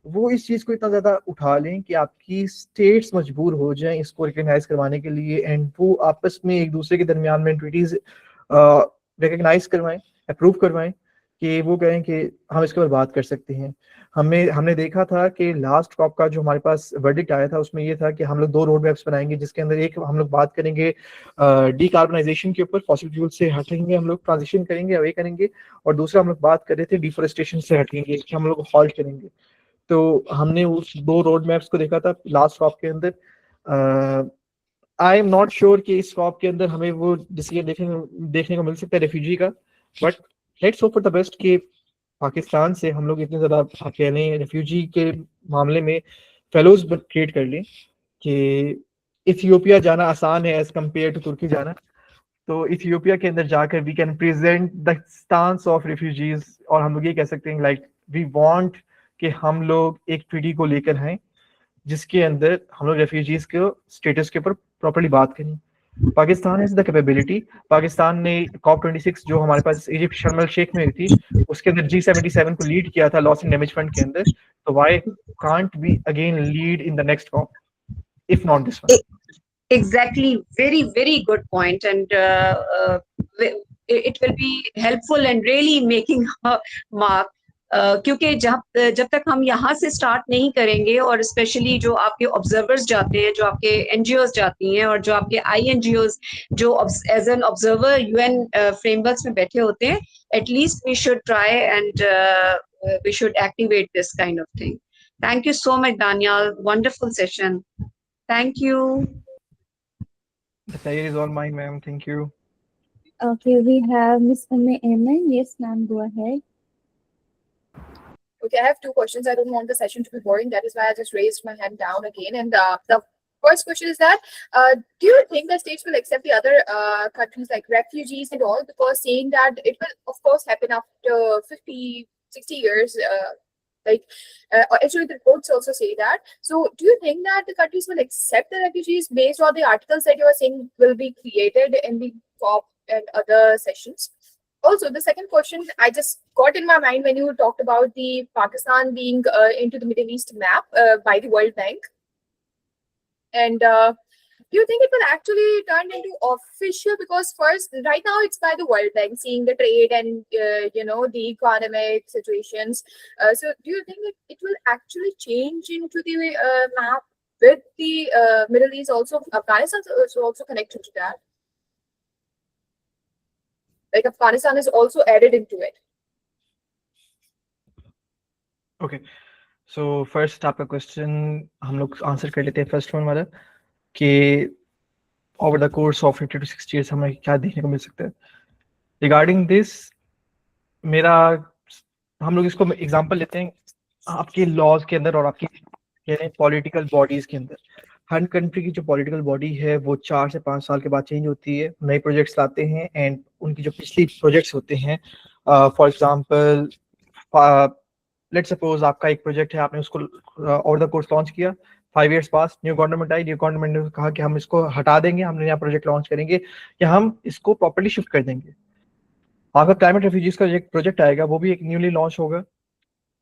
S6: वो इस चीज को इतना ज्यादा उठा लें कि आपकी स्टेट्स मजबूर हो जाएं इसको रिकग्नाइज करवाने के लिए, एंड वो आपस में एक दूसरे के दरमियान में ट्रीटीज रिकग्नाइज करवाएं, अप्रूव करवाएं कि वो कहें कि हम इसके ऊपर बात कर सकते हैं. हमने देखा था कि लास्ट कॉप का जो हमारे पास वर्डिक्ट आया था उसमें ये था कि हम लोग 2 रोड मैप्स बनाएंगे, जिसके अंदर एक हम लोग बात करेंगे डीकार्बनाइजेशन के ऊपर, फॉसिल फ्यूल से हटेंगे, हम लोग ट्रांजिशन करेंगे, अवे करेंगे, और दूसरा हम लोग बात कर रहे थे डिफोरेस्टेशन से हटेंगे, कि हम लोग हॉल्ट करेंगे. तो हमने उस 2 रोड मैप्स को देखा था लास्ट कॉप के अंदर. आई एम नॉट श्योर कि इस कॉप के अंदर हमें वो डिसीजन देखने को मिल सकता है रेफ्यूजी का, but let's hope for the best कि पाकिस्तान से हम लोग इतने ज़्यादा कह लें रेफ्यूजी के मामले में फेलोज क्रिएट कर लें कि इथियोपिया जाना आसान है एज कम्पेयर टू तुर्की जाना. तो इथियोपिया के अंदर जाकर we can present the stance of refugees, और हम लोग ये कह सकते हैं लाइक वी वांट कि हम लोग एक ट्रीटी को लेकर हैं जिसके अंदर हम लोग रेफ्यूजीज के स्टेटस के ऊपर प्रॉपर्ली बात करें. Pakistan has the capability. Pakistan ने COP26 जो हमारे पास इजिप्ट शर्म एल शेख में हुई थी, उसके अंदर G77 को लीड किया था लॉस एंड डैमेज फंड के अंदर. तो why can't we again lead in the next COP if not this one?
S2: Exactly, very good point, and it will be helpful and really making a mark. क्योंकि जब तक हम यहाँ से स्टार्ट नहीं करेंगे, और स्पेशली जो आपके ऑब्जर्वर्स जाते हैं, जो आपके एनजीओज जाती हैं, और जो आपके INGOs जो as an observer UN frameworks में बैठे होते हैं, at least we should try and we should activate this kind of thing. Thank you so much, Daniel. Wonderful session. Thank you.
S6: The pleasure is all mine, ma'am. Thank you.
S1: Okay, we have Miss Umme Aiman. Yes, ma'am, go ahead.
S4: Okay, I have two questions. I don't want the session to be boring. That is why I just raised my hand down again. And the first question is that do you think that states will accept the other countries like refugees and all? Because saying that it will, of course, happen after 50, 60 years. Actually, the reports also say that. So, do you think that the countries will accept the refugees based on the articles that you are saying will be created in the COP and other sessions? Also, the second question I just got in my mind when you talked about the Pakistan being into the Middle East map by the World Bank. And do you think it will actually turn into official? Because first, right now it's by the World Bank, seeing the trade and the economic situations. So, do you think it will actually change into the map with the Middle East also? Afghanistan is also connected to that. Like Afghanistan is also added into it.
S6: Okay so first आपका क्वेश्चन हम लोग आंसर कर लेते हैं फर्स्ट वन वाला कि over the course of 50 to 60 years हमें क्या देखने को मिल सकता है रिगार्डिंग दिस मेरा हम लोग इसको एग्जांपल लेते हैं आपके लॉज के अंदर और आपकी यानी पॉलिटिकल बॉडीज के अंदर हर कंट्री की जो पॉलिटिकल बॉडी है वो 4 से 5 साल के बाद चेंज होती है नए प्रोजेक्ट्स लाते हैं एंड उनकी जो पिछली प्रोजेक्ट्स होते हैं फॉर एग्जांपल लेट्स सपोज आपका एक प्रोजेक्ट है आपने उसको ओवर द कोर्स लॉन्च किया 5 years pass new government I knew government ने कहा कि हम इसको हटा देंगे हम नया प्रोजेक्ट लॉन्च करेंगे या हम इसको प्रॉपर्ली शिफ्ट कर देंगे आपका क्लाइमेट रेफ्यूजीज का एक प्रोजेक्ट आएगा वो भी एक न्यूली लॉन्च होगा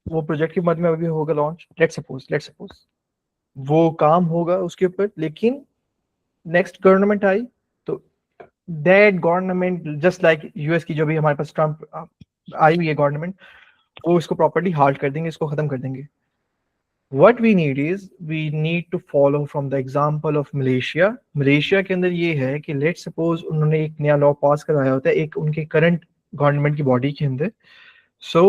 S6: वो प्रोजेक्ट के मध्य में अभी होगा लॉन्च लेट्स सपोज वो काम होगा उसके ऊपर लेकिन नेक्स्ट गवर्नमेंट आई तो that government just like US की जो भी हमारे पास ट्रम्प आई हुई है गवर्नमेंट वो इसको प्रॉपर्ली हाल्ट कर देंगे इसको खत्म कर देंगे what we need is we need to follow from the example of Malaysia के अंदर ये है कि लेट्स सपोज उन्होंने एक नया लॉ पास करवाया होता है एक उनके करंट गवर्नमेंट की बॉडी के अंदर सो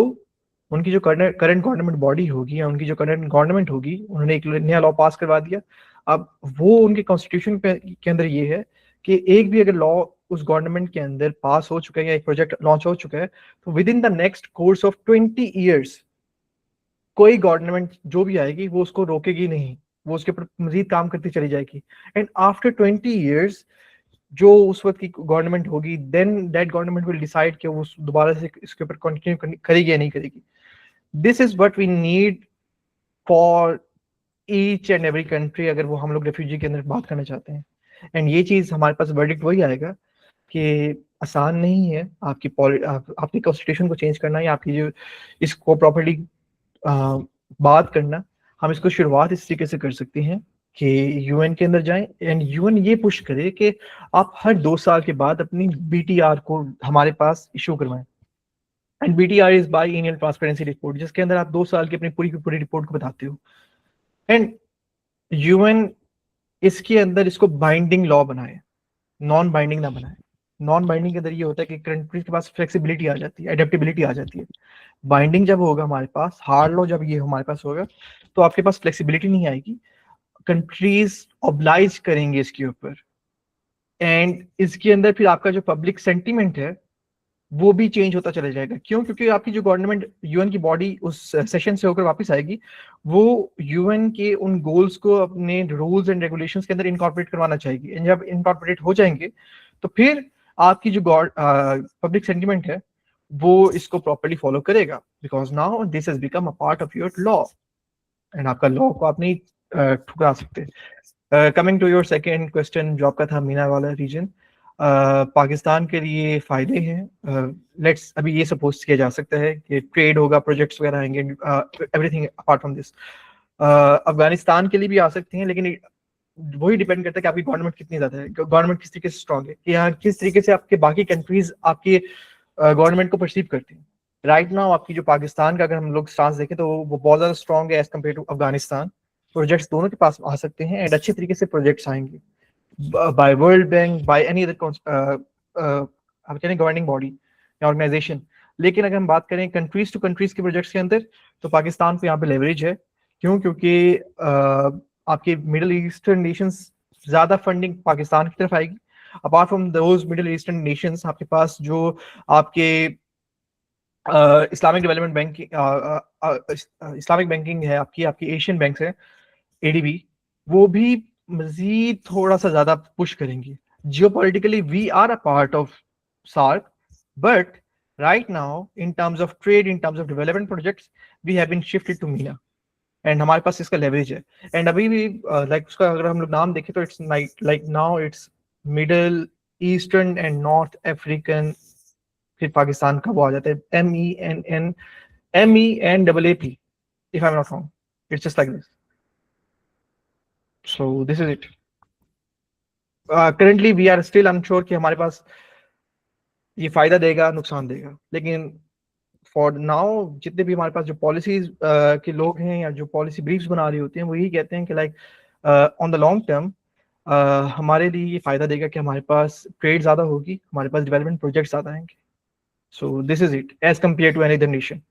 S6: उनकी जो करंट गवर्नमेंट बॉडी होगी या उनकी जो करंट गवर्नमेंट होगी उन्होंने एक नया लॉ पास करवा दिया अब वो उनके कॉन्स्टिट्यूशन के अंदर ये है कि एक भी अगर लॉ उस गवर्नमेंट के अंदर पास हो चुका है या एक प्रोजेक्ट लॉन्च हो चुका है तो with in the next course of 20 years कोई गवर्नमेंट जो भी आएगी वो उसको रोकेगी नहीं वो उसके ऊपर मजीद काम करती चली जाएगी एंड आफ्टर 20 years जो उस वक्त की गवर्नमेंट होगी then that government will decide कि वो दोबारा से इसके ऊपर कंटिन्यू करेगी या नहीं करेगी this is what we need for each and every country अगर वो हम लोग रेफ्यूजी के अंदर बात करना चाहते हैं एंड ये चीज हमारे पास वर्डिक्ट वही आएगा कि आसान नहीं है आपकी कॉन्स्टिट्यूशन को चेंज करना या आपकी जो इसको प्रॉपर्ली बात करना हम इसको शुरुआत इस तरीके से कर सकते हैं कि यूएन के अंदर जाएं एंड यूएन ये पुश करे कि आप हर 2 साल के बाद अपनी बीटीआर को हमारे पास इशू करवाएं and BTR is by annual transparency report जिसके अंदर आप 2 साल की अपनी पूरी रिपोर्ट को बताते हो एंड यूएन इसके अंदर इसको बाइंडिंग लॉ बनाए नॉन बाइंडिंग ना बनाए नॉन बाइंडिंग के अंदर ये होता है कि कंट्रीज के पास फ्लेक्सिबिलिटी आ जाती है एडेप्टेबिलिटी आ जाती है बाइंडिंग जब होगा हमारे पास हार्ड लॉ जब ये हमारे पास होगा तो आपके पास फ्लेक्सिबिलिटी नहीं आएगी कंट्रीज ऑब्लाइज करेंगे इसके ऊपर एंड इसके अंदर फिर आपका जो पब्लिक सेंटीमेंट है वो भी चेंज होता चला जाएगा क्यों क्योंकि आपकी जो गवर्नमेंट यूएन की बॉडी उस सेशन से होकर वापस आएगी वो यूएन के उन गोल्स को अपने रूल्स एंड रेगुलेशंस के अंदर इनकॉर्पोरेट करवाना चाहेगी एंड जब इनकॉर्पोरेट हो जाएंगे तो फिर आपकी जो पब्लिक सेंटीमेंट है वो इसको प्रॉपर्ली फॉलो करेगा because now this has become a part of your law and आपका लॉ को आप नहीं ठुकरा सकते coming to your second question जो आपका था मीना वाला रीजन पाकिस्तान के लिए फायदे हैं लेट्स अभी ये सपोज किया जा सकता है कि ट्रेड होगा प्रोजेक्ट्स वगैरह आएंगे everything apart from this Afghanistan के लिए भी आ सकते हैं लेकिन वही डिपेंड करता है कि आपकी गवर्नमेंट कितनी ज्यादा है गवर्नमेंट किस तरीके से स्ट्रांग है कि यहाँ किस तरीके से आपके बाकी कंट्रीज आपकी गवर्नमेंट को परसीव करती हैं राइट नाउ आपकी जो पाकिस्तान का अगर हम लोग स्टांस देखें तो वो बहुत ज्यादा स्ट्रांग है as compare to Afghanistan projects दोनों के पास आ सकते हैं एंड अच्छे तरीके से प्रोजेक्ट्स आएंगे by World Bank by any other आप कहें गवर्निंग बॉडी या ऑर्गेनाइजेशन लेकिन अगर हम बात करें कंट्रीज टू कंट्रीज के प्रोजेक्ट्स के अंदर तो पाकिस्तान को यहाँ पे लेवरेज है क्यों क्योंकि आपके मिडिल ईस्टर्न नेशंस ज्यादा फंडिंग पाकिस्तान की तरफ आएगी apart from those middle eastern Nations, आपके पास जो आपके Islamic development bank, Islamic banking है, आपकी आपकी एशियन बैंक्स है, एडीबी, वो भी मजीद थोड़ा सा ज्यादा पुश करेंगी. Geopolitically we are a part of SAARC, but right now in terms of trade, in terms of development projects, we have been shifted to MENA, and हमारे पास इसका लेवरेज है. एंड अभी भी लाइक उसका अगर हम लोग नाम देखें तो it's like now it's middle eastern and north African, फिर पाकिस्तान का वो आ जाता है MENAP, if I'm not wrong. It's just like this. So this is it. Currently we are still unsure कि हमारे पास ये फायदा देगा नुकसान देगा, लेकिन फॉर नाउ जितने भी हमारे पास जो पॉलिसीज के लोग हैं या जो पॉलिसी ब्रीफ्स बना रही होती हैं, वो यही कहते हैं कि like on the long term हमारे लिए ये फायदा देगा कि हमारे पास ट्रेड ज्यादा होगी, हमारे पास डेवलपमेंट प्रोजेक्ट ज्यादा आएंगे. So this is it as compare to any other nation.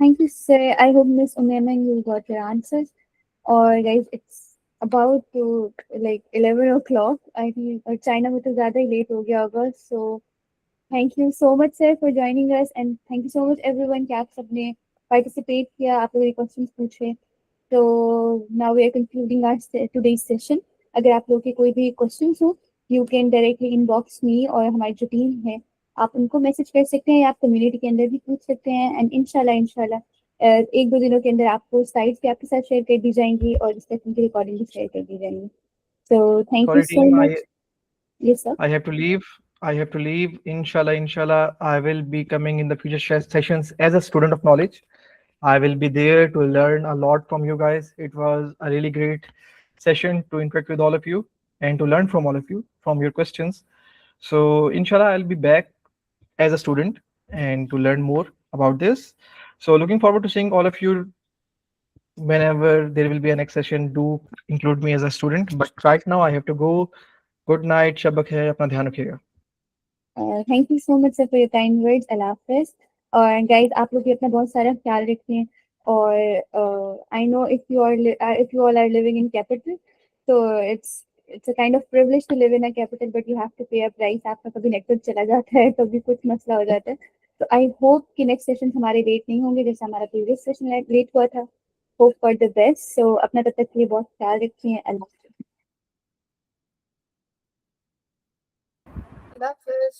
S1: Thank you, sir. I hope Miss Umema you got your answers. Or guys, it's about to like 11 o'clock. I think और China में तो ज़्यादा ही late हो गया होगा. So thank you so much, sir, for joining us, and thank you so much everyone कि आप सबने participate किया, आप लोगों ने questions पूछे. So now we are concluding our today's session. अगर आप लोगों के कोई भी questions हो, you can directly inbox me और हमारी जो team है, आप उनको मैसेज कर सकते हैं या आप कम्युनिटी के अंदर भी पूछ सकते हैं. एंड इंशाल्लाह एक दो दिनों के अंदर आपको स्लाइड्स भी आपके साथ शेयर कर दी जाएंगी और इस सेशन की रिकॉर्डिंग भी शेयर कर दी जाएंगी. So thank you
S6: Sorry
S1: so
S6: team,
S1: much. Yes sir.
S6: I have to leave. I have to leave. Inshallah, I will be coming in the future sessions as a student of knowledge. I will be there to learn a lot from you guys. It was a really great session to interact with all of you and to learn from all of you from your questions. So inshallah, I'll be back as a student and to learn more about this. So looking forward to seeing all of you whenever there will be a next session. Do include me as a student. But right now I have to go. Good night. Shabak hai. अपना ध्यान रखिएगा.
S1: Thank you so much sir for your kind words. अल्लाह हाफिज. और गाइज आप लोग भी अपना बहुत सारा ख्याल रखें. और I know if you all are living in capital, तो it's a kind of privilege to live in a capital, but you have to pay a price. आपका कभी नेटवर्क चला जाता है, कभी कुछ मसला हो जाता है. तो आई होप कि नेक्स्ट सेशन हमारे लेट नहीं होंगे जैसे हमारा प्रीवियस सेशन लेट हुआ था. Hope for the best. So अपना तब तक के लिए बहुत ख्याल रखिए. अल्लाह
S4: That is